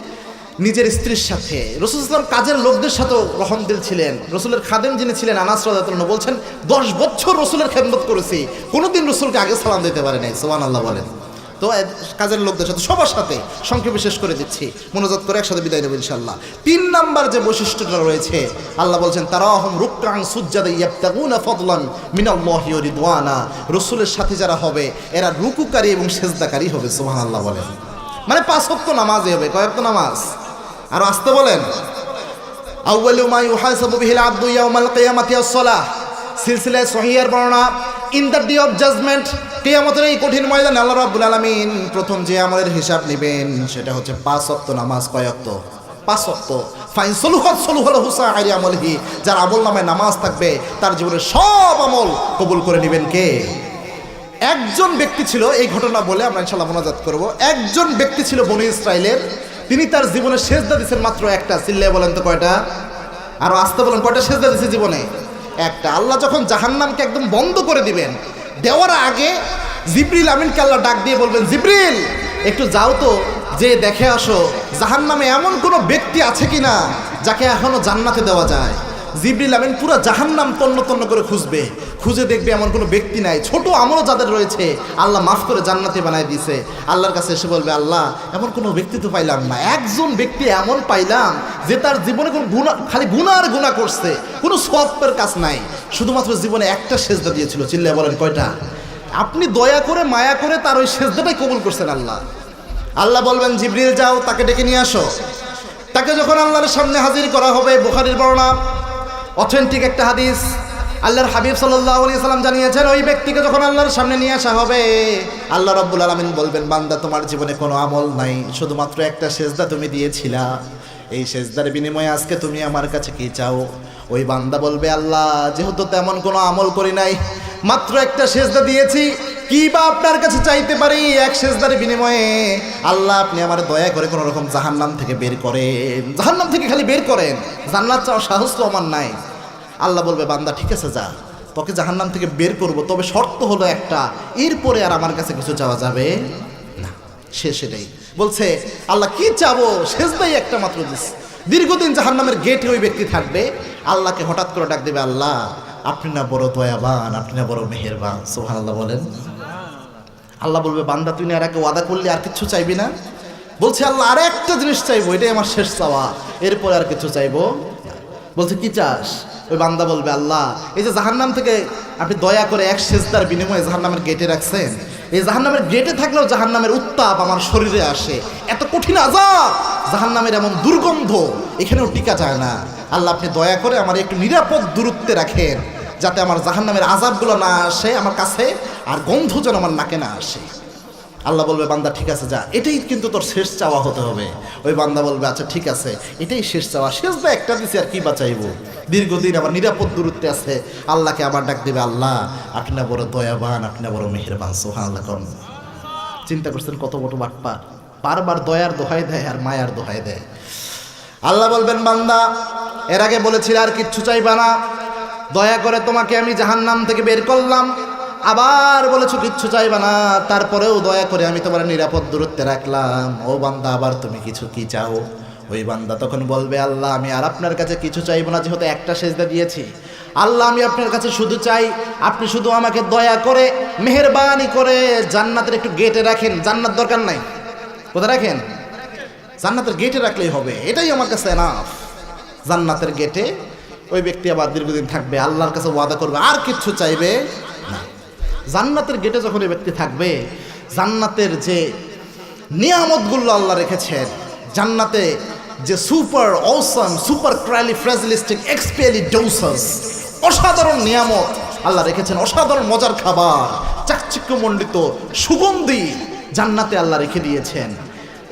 নিজের স্ত্রীর সাথে। রাসূল সাল্লাল্লাহু আলাইহি ওয়াসাল্লাম কাজের লোকদের সাথেও রহমদিল ছিলেন। রাসূলের খাদেম যিনি ছিলেন আনাস রাদিয়াল্লাহু আনহু বলছেন 10 বছর রাসূলের খেদমত করেছি, কোনোদিন রাসূলকে আগে সালাম দিতে পারে নাই। সুবহানাল্লাহ বলেন। তো কাজের লোকদের সাথে সবার সাথে সংক্ষেপে শেষ করে দিচ্ছি, মনোযোগ করে একসাথে বিদায় নেব ইনশাআল্লাহ। 3 নাম্বার যে বৈশিষ্ট্যটা রয়েছে আল্লাহ বলছেন তারাহুম রুকআন সুজদান ইয়াবতাগুনা ফাদলান মিনাল্লাহি ওয়া রিদওয়ানা। রাসূলের সাথে যারা হবে এরা রুকুকারী এবং সিজদাকারী হবে। সুবহানাল্লাহ বলেন। মানে 5 ওয়াক্ত নামাজই হবে। কয় ওয়াক্ত নামাজ? আর আসতে বলেন আউয়ালু মা ইউহাসাবু বিহিল আবদু ইয়াউমাল কিয়ামাতি আস-সালাহ। সিলসিলায়ে সহিহের বর্ণনা in the day of judgement, কিয়ামতের এই কঠিন ময়দানে আল্লাহ রাব্বুল আলামিন প্রথম যে আমলের হিসাব নেবেন সেটা হচ্ছে 5 ওয়াক্ত নামাজ। কয় ওয়াক্ত? 5 ওয়াক্ত। ফাইন সলুহাত সলুহাল হুসাইরি আমলহি, যার আমল নামে নামাজ থাকবে তার জীবনের সব আমল কবুল করে নেবেন কে? একজন ব্যক্তি ছিল, এই ঘটনা বলে আমরা ইনশাআল্লাহ মোনাজাত করব। একজন ব্যক্তি ছিল বনি ইসরাইলের, তিনি তার জীবনে সেজদা দিয়েছেন মাত্র একটা। চিল্লায়ে বলেন তো কয়টা? আরো আসতে বলেন, কয়টা সেজদা দিয়েছে জীবনে? একটা। আল্লাহ যখন জাহান্নামকে একদম বন্ধ করে দিবেন, দেওয়ার আগে জিবরিল আমিনকে আল্লাহ ডাক দিয়ে বলবেন, জিবরিল একটু যাও তো, যে দেখে আসো জাহান্নামে এমন কোনো ব্যক্তি আছে কিনা যাকে এখনো জান্নাতে দেওয়া যায়। জিবরিল আমিন পুরো জাহান্নাম তন্ন তন্ন করে খুঁজবে, খুঁজে দেখবে এমন কোনো ব্যক্তি নাই। ছোট আমলও যাদের রয়েছে আল্লাহ মাফ করে জান্নাতে বানায় দিয়েছে। আল্লাহর কাছে এসে বলবে, আল্লাহ এমন কোনো ব্যক্তি তো পাইলাম না। একজন ব্যক্তি এমন পাইলাম যে তার জীবনে কোনো গুনাহ, খালি গুনার গুনাহ করছে, কোনো সওয়াবের কাজ নাই, শুধুমাত্র জীবনে একটা সেজদা দিয়েছিল। চিল্লায় বলেন কয়টা? আপনি দয়া করে মায়া করে তার ওই সেজদাটাই কবুল করছেন আল্লাহ। আল্লাহ বলবেন, জিবরিল যাও তাকে ডেকে নিয়ে আসো। তাকে যখন আল্লাহর সামনে হাজির করা হবে, বুখারীর বর্ণনা, অথেন্টিক একটা হাদিস, আল্লাহর হাবিব সাল্লাল্লাহু আলাইহি সাল্লাম জানিয়েছেন, ওই ব্যক্তিকে যখন আল্লাহর সামনে নিয়ে আসা হবে, আল্লাহ রাব্বুল আলামিন বলবেন, বান্দা তোমার জীবনে কোনো আমল নাই, শুধুমাত্র একটা সেজদা তুমি দিয়েছিলা, এই সেজদার বিনিময়ে আজকে তুমি আমার কাছে কি চাও? ওই বান্দা বলবে, আল্লাহ যেহেতু তেমন কোনো আমল করি নাই, মাত্র একটা সেজদা দিয়েছি, কি বা আপনার কাছে চাইতে পারি এক সেজদার বিনিময়ে? আল্লাহ আপনি আমার দয়া করে কোনো রকম জাহান্নাম থেকে বের করেন, জাহান্নাম থেকে খালি বের করেন, জান্নাত চাওয়ার সাহস তো আমার নাই। আল্লাহ বলবে, বান্দা ঠিক আছে যা, তোকে জাহান্নাম থেকে বের করব, তবে শর্ত হলো একটা, এরপরে আর আমার কাছে কিছু চাওয়া যাবে না। সেটাই বলছে, আল্লাহ কি চাবো? সেজদাই একটা মাত্র দিস। দীর্ঘদিন জাহান্নামের গেটে ওই ব্যক্তি থাকবে, আল্লাহকে হঠাৎ করে ডাক দেবে, আল্লাহ আপনি না বড় দয়াবান, আপনি না বড় মেহেরবান। সুবহানাল্লাহ বলেন। আল্লাহ বলবে, বান্দা তুই না এর আগে ওয়াদা করলি আর কিছু চাইবি না? বলছে, আল্লাহ আর একটা জিনিস চাইবো, এটাই আমার শেষ চাওয়া, এরপরে আর কিছু চাইবো। বলছে, কি চাস? ওই বান্দা বলবে, আল্লাহ এই যে জাহান্নাম থেকে আপনি দয়া করে এক সেজদার বিনিময়ে জাহান্নামের গেটে রাখছেন, এই জাহান্নামের গেটে থাকলেও জাহান্নামের উত্তাপ আমার শরীরে আসে, এত কঠিন আযাব, জাহান্নামের এমন দুর্গন্ধ, এখানেও টিকা যায় না। আল্লাহ আপনি দয়া করে আমার একটু নিরাপদ দূরত্বে রাখেন, যাতে আমার জাহান্নামের আযাবগুলো না আসে আমার কাছে, আর গন্ধ যেন আমার নাকে না আসে। আল্লাহ বলবে, বান্দা ঠিক আছে যা, এটাই কিন্তু তোর শেষ চাওয়া হতে হবে। ওই বান্দা বলবে, আচ্ছা ঠিক আছে, এটাই শেষ চাওয়া, শেষ বা একটা দিছি, আর কি বা চাইবো? দীর্ঘদিন আবার নিরাপদ দূরত্বে আছে, আল্লাহকে আবার ডাক দেবে, আল্লাহ আপনি না বড় দয়াবান, আপনি না বড় মেহেরবান। সুবহানাল্লাহ। কোন চিন্তা করছেন কত বড় বাটপার, বারবার দয়ার দোহাই দেয় আর মায়ার দোহাই দেয়। আল্লাহ বলবেন, বান্দা এর আগে বলেছিল আর কিচ্ছু চাইবা না, দয়া করে তোমাকে আমি জাহান্নাম থেকে বের করলাম, আবার বলেছো কিচ্ছু চাইবা না, তারপরেও দয়া করে আমি তোমার নিরাপদ দূরত্বে রাখলাম, ও বান্দা আবার তুমি কিছু কি চাও? ওই বান্দা তখন বলবে, আল্লাহ আমি আর আপনার কাছে কিছু চাইবো না, যেহেতু একটা সেজদা দিয়েছি, আল্লাহ আমি আপনার কাছে শুধু চাই আপনি শুধু আমাকে দয়া করে মেহেরবানি করে জান্নাতের একটু গেটে রাখেন। জান্নাত দরকার নাই, কোথায় রাখেন? জান্নাতের গেটে রাখলেই হবে, এটাই আমার কাছে এনাফ। জান্নাতের গেটে ওই ব্যক্তি আবার দীর্ঘদিন থাকবে, আল্লাহর কাছে ওয়াদা করবে আর কিচ্ছু চাইবে না। জান্নাতের গেটে যখন এই ব্যক্তি থাকবে, জান্নাতের যে নিয়ামতগুলো আল্লাহ রেখেছেন, জান্নাতে যে সুপার অসাম, সুপার ক্রাইলিফ্রাজিলিস্টিক এক্সপেলিডোসাস, অসাধারণ নিয়ামত আল্লাহ রেখেছেন, অসাধারণ মজার খাবার, চাকচিক্যমণ্ডিত সুগন্ধি জান্নাতে আল্লাহ রেখে দিয়েছেন।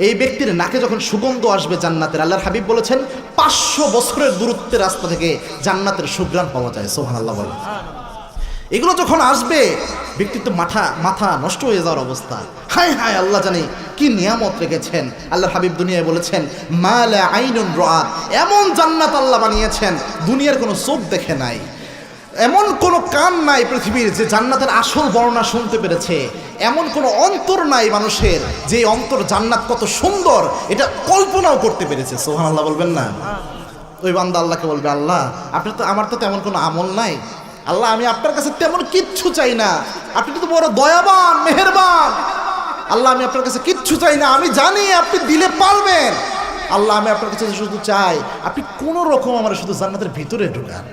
এই ব্যক্তির নাকে যখন সুগন্ধ আসবে জান্নাতের, আল্লাহর হাবিব বলেছেন 500 বছরের দূরত্বের রাস্তা থেকে জান্নাতের সুঘ্রাণ পাওয়া যায়। সুবহানাল্লাহ বলেন। এগুলো যখন আসবে, ব্যক্তির তো মাথা নষ্ট হয়ে যাওয়ার অবস্থা। হায় হায়, আল্লাহ জানি কি নিয়ামত রেখেছেন। আল্লাহর হাবিব দুনিয়ায় বলেছেন, মা লা আইনুন রাআত, এমন জান্নাত আল্লাহ বানিয়েছেন দুনিয়ার কোনো চোখ দেখে নাই, এমন কোনো কান নাই পৃথিবীর যে জান্নাতের আসল বর্ণনা শুনতে পেরেছে, এমন কোনো অন্তর নাই মানুষের যে অন্তর জান্নাত কত সুন্দর এটা কল্পনাও করতে পেরেছে। সুবহানাল্লাহ বলবেন না? ওই বান্দা আল্লাহকে বলবে, আল্লাহ আপনি তো, আমার তো তেমন কোনো আমল নাই, আল্লাহ আমি আপনার কাছে তেমন কিচ্ছু চাই না, আপনি তো বড় দয়াবান মেহেরবান, আল্লাহ আমি আপনার কাছে কিচ্ছু চাই না, আমি জানি আপনি দিলে পারবেন, আল্লাহ আমি আপনার কাছে শুধু চাই আপনি কোনো রকম আমার শুধু জান্নাতের ভিতরে ঢুকান,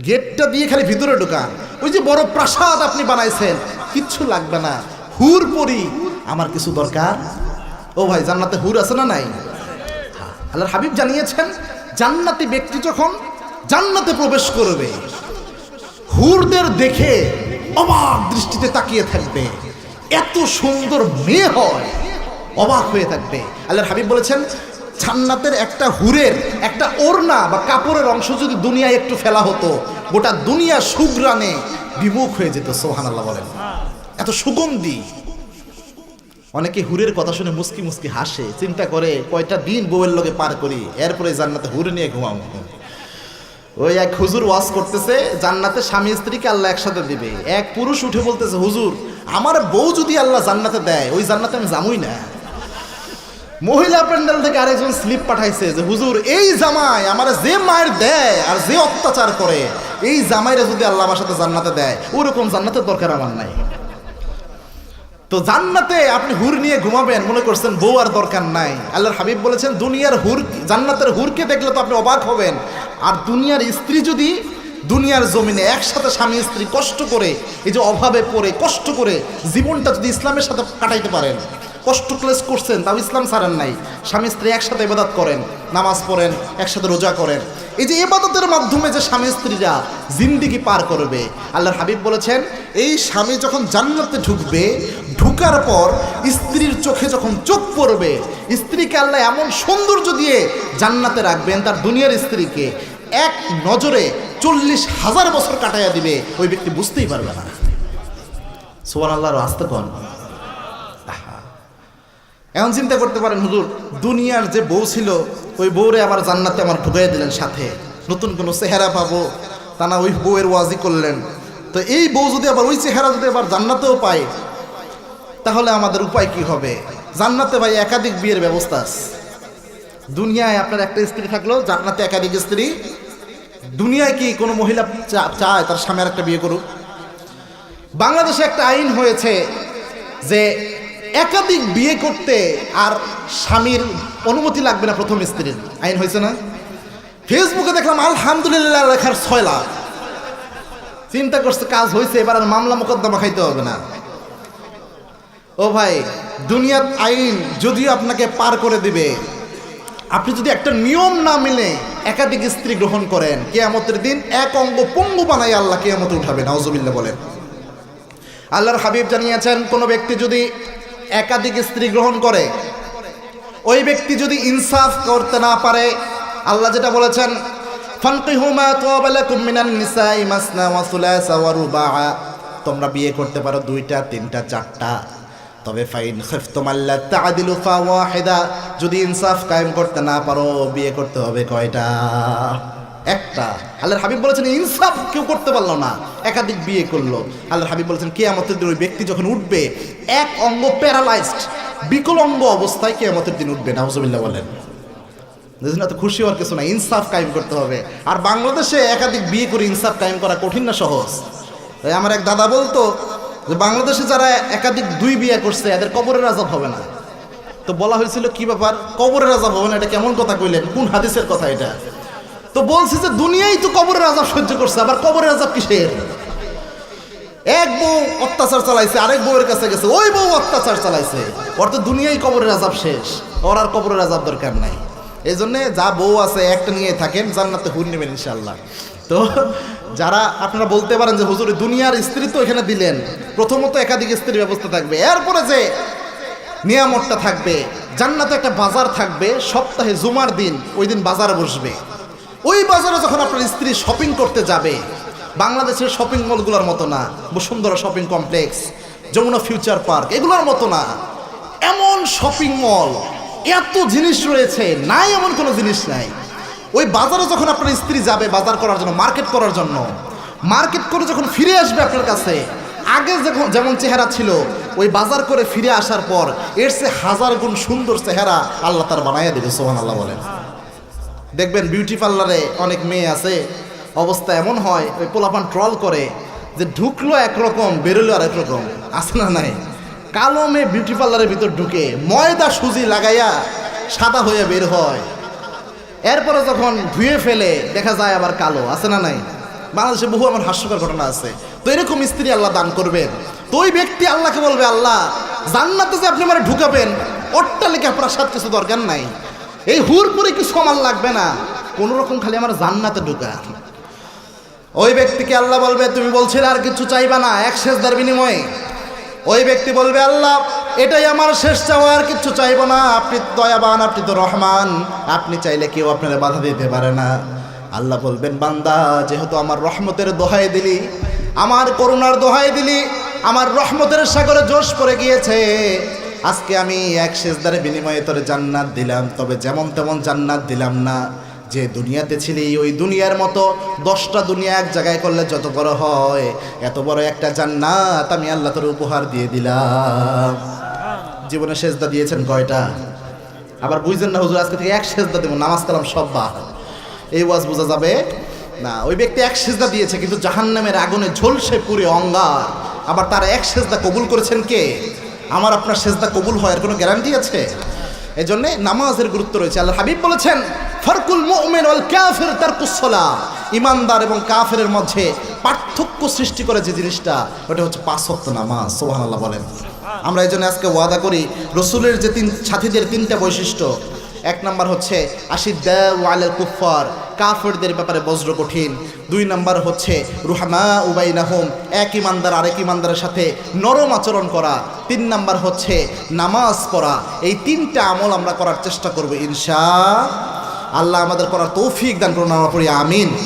গেটটা দিয়ে খালি ভিতরে ঢুকান, ওই যে বড় প্রাসাদ আপনি বানাইছেন কিচ্ছু লাগবে না, হুর পরি আমার কিছু দরকার। ও ভাই, জান্নাতে হুর আছে না নাই? আল্লাহর হাবিব জানিয়েছেন, জান্নাতি ব্যক্তি যখন জান্নাতে প্রবেশ করবে, হুরদের দেখে অবাক দৃষ্টিতে তাকিয়ে থাকবে, এত সুন্দর মেয়ে হয়, অবাক হয়ে থাকবে। আল্লাহর হাবিব বলেছেন, জান্নাতের একটা হুরের একটা ওড়না বা কাপড়ের অংশ যদি দুনিয়ায় একটু ফেলা হতো, গোটা দুনিয়া সুঘ্রাণে বিমুখ হয়ে যেত। সুবহানাল্লাহ বলেন। এত সুগন্ধি। অনেকে হুরের কথা শুনে মুস্কি মুস্কি হাসে, চিন্তা করে কয়টা দিন বউয়ের লগে পার করি, এরপরে জান্নাতে হুর নিয়ে ঘুমাবো। ওই এক হুজুর ওয়াজ করতেছে জান্নাতে স্বামী স্ত্রীকে আল্লাহ একসাথে দিবে। এক পুরুষ উঠে বলতেছে, হুজুর আমার বউ যদি আল্লাহ জান্নাতে দেয় ওই জান্নাতে আমি যামই না। মহিলা প্যান্ডেল থেকে আরেকজন স্লিপ পাঠাইছে যে হুজুর এই জামাই আমার যে মায়ের দেয় আর যে অত্যাচার করে এই জামাইরা যদি আল্লাহ আমার সাথে জান্নাতে দেয় ওরকম জান্নাতের দরকার আমার নাই। তো জান্নাতে আপনি হুর নিয়ে ঘুমাবেন মনে করছেন বউ আর দরকার নাই। আল্লাহর হাবিব বলেছেন দুনিয়ার হুর জান্নাতের হুরকে দেখলে তো আপনি অবাক হবেন। আর দুনিয়ার স্ত্রী যদি দুনিয়ার জমিনে একসাথে স্বামী স্ত্রী কষ্ট করে এই যে অভাবে পড়ে কষ্ট করে জীবনটা যদি ইসলামের সাথে কাটাইতে পারেন, কষ্ট ক্লেশ করছেন তাও ইসলাম ছাড়েন নাই, স্বামী স্ত্রী একসাথে ইবাদত করেন, নামাজ পড়েন, একসাথে রোজা করেন, এই যে ইবাদতের মাধ্যমে যে স্বামী স্ত্রীরা জিন্দিগি পার করবে, আল্লাহর হাবিব বলেছেন এই স্বামী যখন জান্নাতে ঢুকবে, ঢুকার পর স্ত্রীর চোখে যখন চোখ পড়বে, স্ত্রীকে আল্লাহ এমন সৌন্দর্য দিয়ে জান্নাতে রাখবেন তার দুনিয়ার স্ত্রীকে এক নজরে 40,000 বছর কাটাইয়া দিবে, ওই ব্যক্তি বুঝতেই পারবে না। সুবহানাল্লাহর আস্তে কোন। এখন চিন্তা করতে পারেন হুজুর দুনিয়ার যে বউ ছিল ওই বউরে আবার জান্নাতে আমার ঢুকাইয়া দিলেন, সাথে নতুন কোনো চেহারা পাবো তা না ওই বউয়ের ওয়াজি করলেন। তো এই বউ যদি আবার ওই চেহারা যদি আবার জান্নাতেও পায় তাহলে আমাদের উপায় কি হবে? জান্নাতে ভাই একাধিক বিয়ের ব্যবস্থা আছে। দুনিয়ায় আপনার একটা স্ত্রী থাকলেও জান্নাতে একাধিক স্ত্রী। দুনিয়ায় কি কোনো মহিলা চায় তার স্বামী আর একটা বিয়ে করুক? বাংলাদেশে একটা আইন হয়েছে যে একাধিক বিয়ে করতে আর স্বামীর অনুমতি লাগবে না প্রথম স্ত্রীর, আইন হয়েছে না? ফেসবুকে দেখলাম আলহামদুলিল্লাহ লেখার 6 লাখ। চিন্তা করছে কাজ হয়েছে, এবার আর মামলা মোকদ্দমা খাইতে হবে না। ও ভাই দুনিয়ার আইন যদিও আপনাকে পার করে দিবে, আপনি যদি একটা নিয়ম না মিলে একাধিক স্ত্রী গ্রহণ করেন কিয়ামতের দিন এক অঙ্গ পঙ্গু বানাই আল্লাহ কিয়ামতে উঠাবে, নাউজুবিল্লাহ বলেন। আল্লাহর হাবিব জানিয়েছেন কোন ব্যক্তি যদি একাধিক স্ত্রী গ্রহণ করে, ওই ব্যক্তি যদি ইনসাফ করতে না পারে, আল্লাহ যেটা বলেছেন ফানকিহু মা তাবা লাকুম মিনান নিসাই মাসনা ওয়া সুলাসা ওয়া রুবাআ, তোমরা বিয়ে করতে পারো 2টা 3টা 4টা, তবে ফাইন খিফতুম আল্লা তা'দিলু ফাওয়াহিদা, যদি ইনসাফ কায়েম করতে না পারো বিয়ে করতে হবে কয়টা? একটা। আল্লাহর হাবিব বলেছেন ইনসাফ কেউ করতে পারলো না, একাধিক বিয়ে করলো, আল্লাহর হাবিব বলেছেন কিয়ামতের দিন ওই ব্যক্তি যখন উঠবে এক অঙ্গ প্যারালাইজড বিকলাঙ্গ অবস্থায় কিয়ামতের দিন উঠবে, নাউজুবিল্লাহ বলেন। বুঝলেন? এত খুশি হওয়ার কিছু না, ইনসাফ কায়েম করতে হবে। আর বাংলাদেশে একাধিক বিয়ে করে ইনসাফ কায়েম করা কঠিন না সহজ? তাই আমার এক দাদা বলতো যে বাংলাদেশে যারা একাধিক 2 বিয়ে করছে এদের কবরের আযাব হবে না। তো বলা হয়েছিল কি ব্যাপার, কবরের আযাব হবে না, এটা কেমন কথা কইলেন, কোন হাদিসের কথা এটা? তো বলছি যে দুনিয়ায় তো কবরের আযাব সহ্য করছে, আবার কবরের আযাব কিসের? এক বউ অত্যাচার চালাইছে, আরেক বউয়ের কাছে গেছে, ওই বউ অত্যাচার চালাইছে, ওর তো দুনিয়ায় কবরের আযাব শেষ, ওর আর কবরের আযাব দরকার নাই। এই জন্যে যা বউ আছে একটা নিয়ে থাকেন, জান্নাতে হুর নেবেন ইনশাআল্লাহ। তো যারা আপনারা বলতে পারেন যে হুজুর দুনিয়ার স্ত্রী তো এখানে দিলেন, প্রথমত একাধিক স্ত্রীর ব্যবস্থা থাকবে, এরপরে যে নিয়ামতটা থাকবে, জান্নাতে একটা বাজার থাকবে, সপ্তাহে জুমার দিন ওই দিন বাজার বসবে। ওই বাজারে যখন আপনার স্ত্রী শপিং করতে যাবে, বাংলাদেশের শপিং মলগুলোর মতো না, Bashundhara shopping complex, Jamuna future park এগুলোর মতো না, এমন শপিং মল, এত জিনিস রয়েছে, নাই এমন কোনো জিনিস নাই। ওই বাজারে যখন আপনার স্ত্রী যাবে বাজার করার জন্য, মার্কেট করার জন্য, মার্কেট করে যখন ফিরে আসবে আপনার কাছে, আগে যেমন চেহারা ছিল ওই বাজার করে ফিরে আসার পর এর চেয়ে 1000 গুণ সুন্দর চেহারা আল্লাহ তার বানাইয়া দেবে, সুবহানাল্লাহ বলেন। দেখবেন বিউটি পার্লারে অনেক মেয়ে আছে, অবস্থা এমন হয় ওই পোলাপান ট্রল করে যে ঢুকলো একরকম বেরোলো আর একরকম, আছে না নাই? কালো মেয়ে বিউটি পার্লারের ভিতর ঢুকে ময়দা সুজি লাগাইয়া সাদা হয়ে বের হয়, এরপরে যখন ধুয়ে ফেলে দেখা যায় আবার কালো, আছে না নাই? বাংলাদেশে বহু আমার হাস্যকর ঘটনা আছে। তো এরকম স্ত্রী আল্লাহ দান করবেন, তো ওই ব্যক্তি আল্লাহকে বলবে আল্লাহ জান্নাতে যে আপনি আমার ঢুকাবেন অট্টালিকা প্রাসাদ কিছু দরকার নাই, এই হুর পরে কিছু আমার লাগবে না, কোন রকম খালি আমার জান্নাতে ঢুকা। ওই ব্যক্তিকে আল্লাহ বলবে তুমি বলছিলে আর কিছু চাইবা না এক সেজদার বিনিময়ে, ওই ব্যক্তি বলবে আল্লাহ এটাই আমার শেষ চাওয়া, আর কিছু চাইব না, আপনি দয়াবান, আপনি তো রহমান, আপনি চাইলে কেউ আপনারা বাধা দিতে পারে না। আল্লাহ বলবেন বান্দা যেহেতু আমার রহমতের দোহাই দিলি, আমার করুণার দোহাই দিলি, আমার রহমতের সাগরে জোশ পড়ে গিয়েছে, আজকে আমি এক সেজদার বিনিময়ে তোরে জান্নাত দিলাম, তবে যেমন তেমন জান্নাত দিলাম না, যে দুনিয়াতে ছিলি ওই দুনিয়ার মতো 10টা দুনিয়া এক জায়গায় করলে যত বড় হয়, এত বড় একটা জান্নাত আমি আল্লাহ তোর উপহার দিয়ে দিলাম। জীবনে সেজদা দিয়েছেন কয়টা? আবার বুঝছেন না হুজুর আজকে থেকে এক সেজদা দেবো, নামাজ কালাম সব বাদ, এই ওয়াজ বোঝা যাবে না। ওই ব্যক্তি এক সেজদা দিয়েছে কিন্তু জাহান্নামের আগুনে ঝলসে পুরে অঙ্গার। আবার তার এক সেজদা কবুল করেছেন কে? আমার আপনার সেজদা কবুল হয় এর কোনো গ্যারান্টি আছে? এই জন্যে নামাজের গুরুত্ব রয়েছে। আল্লাহ হাবিব বলেছেন ফারকুল মুমিন ওয়াল কাফির তারকুস সালাহ, ইমানদার এবং কাফেরের মধ্যে পার্থক্য সৃষ্টি করে যে জিনিসটা, ওটা হচ্ছে 5 ওয়াক্ত নামাজ। সুবহানাল্লাহ বলেন। আমরা এই জন্য আজকে ওয়াদা করি রসুলের যে 3 সাথীদের 3টা বৈশিষ্ট্য। 1 নাম্বার হচ্ছে আশিদ্দাউ আলাল কুফার, কাফেরদের ব্যাপারে বজ্র কঠিন। 2 নাম্বার হচ্ছে রুহামা উবাইনাহুম, এক ইমানদার আরেক ইমানদারের সাথে নরম আচরণ করা। 3 নাম্বার হচ্ছে নামাজ পড়া। এই 3টা আমল আমরা করার চেষ্টা করব ইনশাআল্লাহ। আমাদের করার তৌফিক দান করুন, আমরা পড়ি আমিন।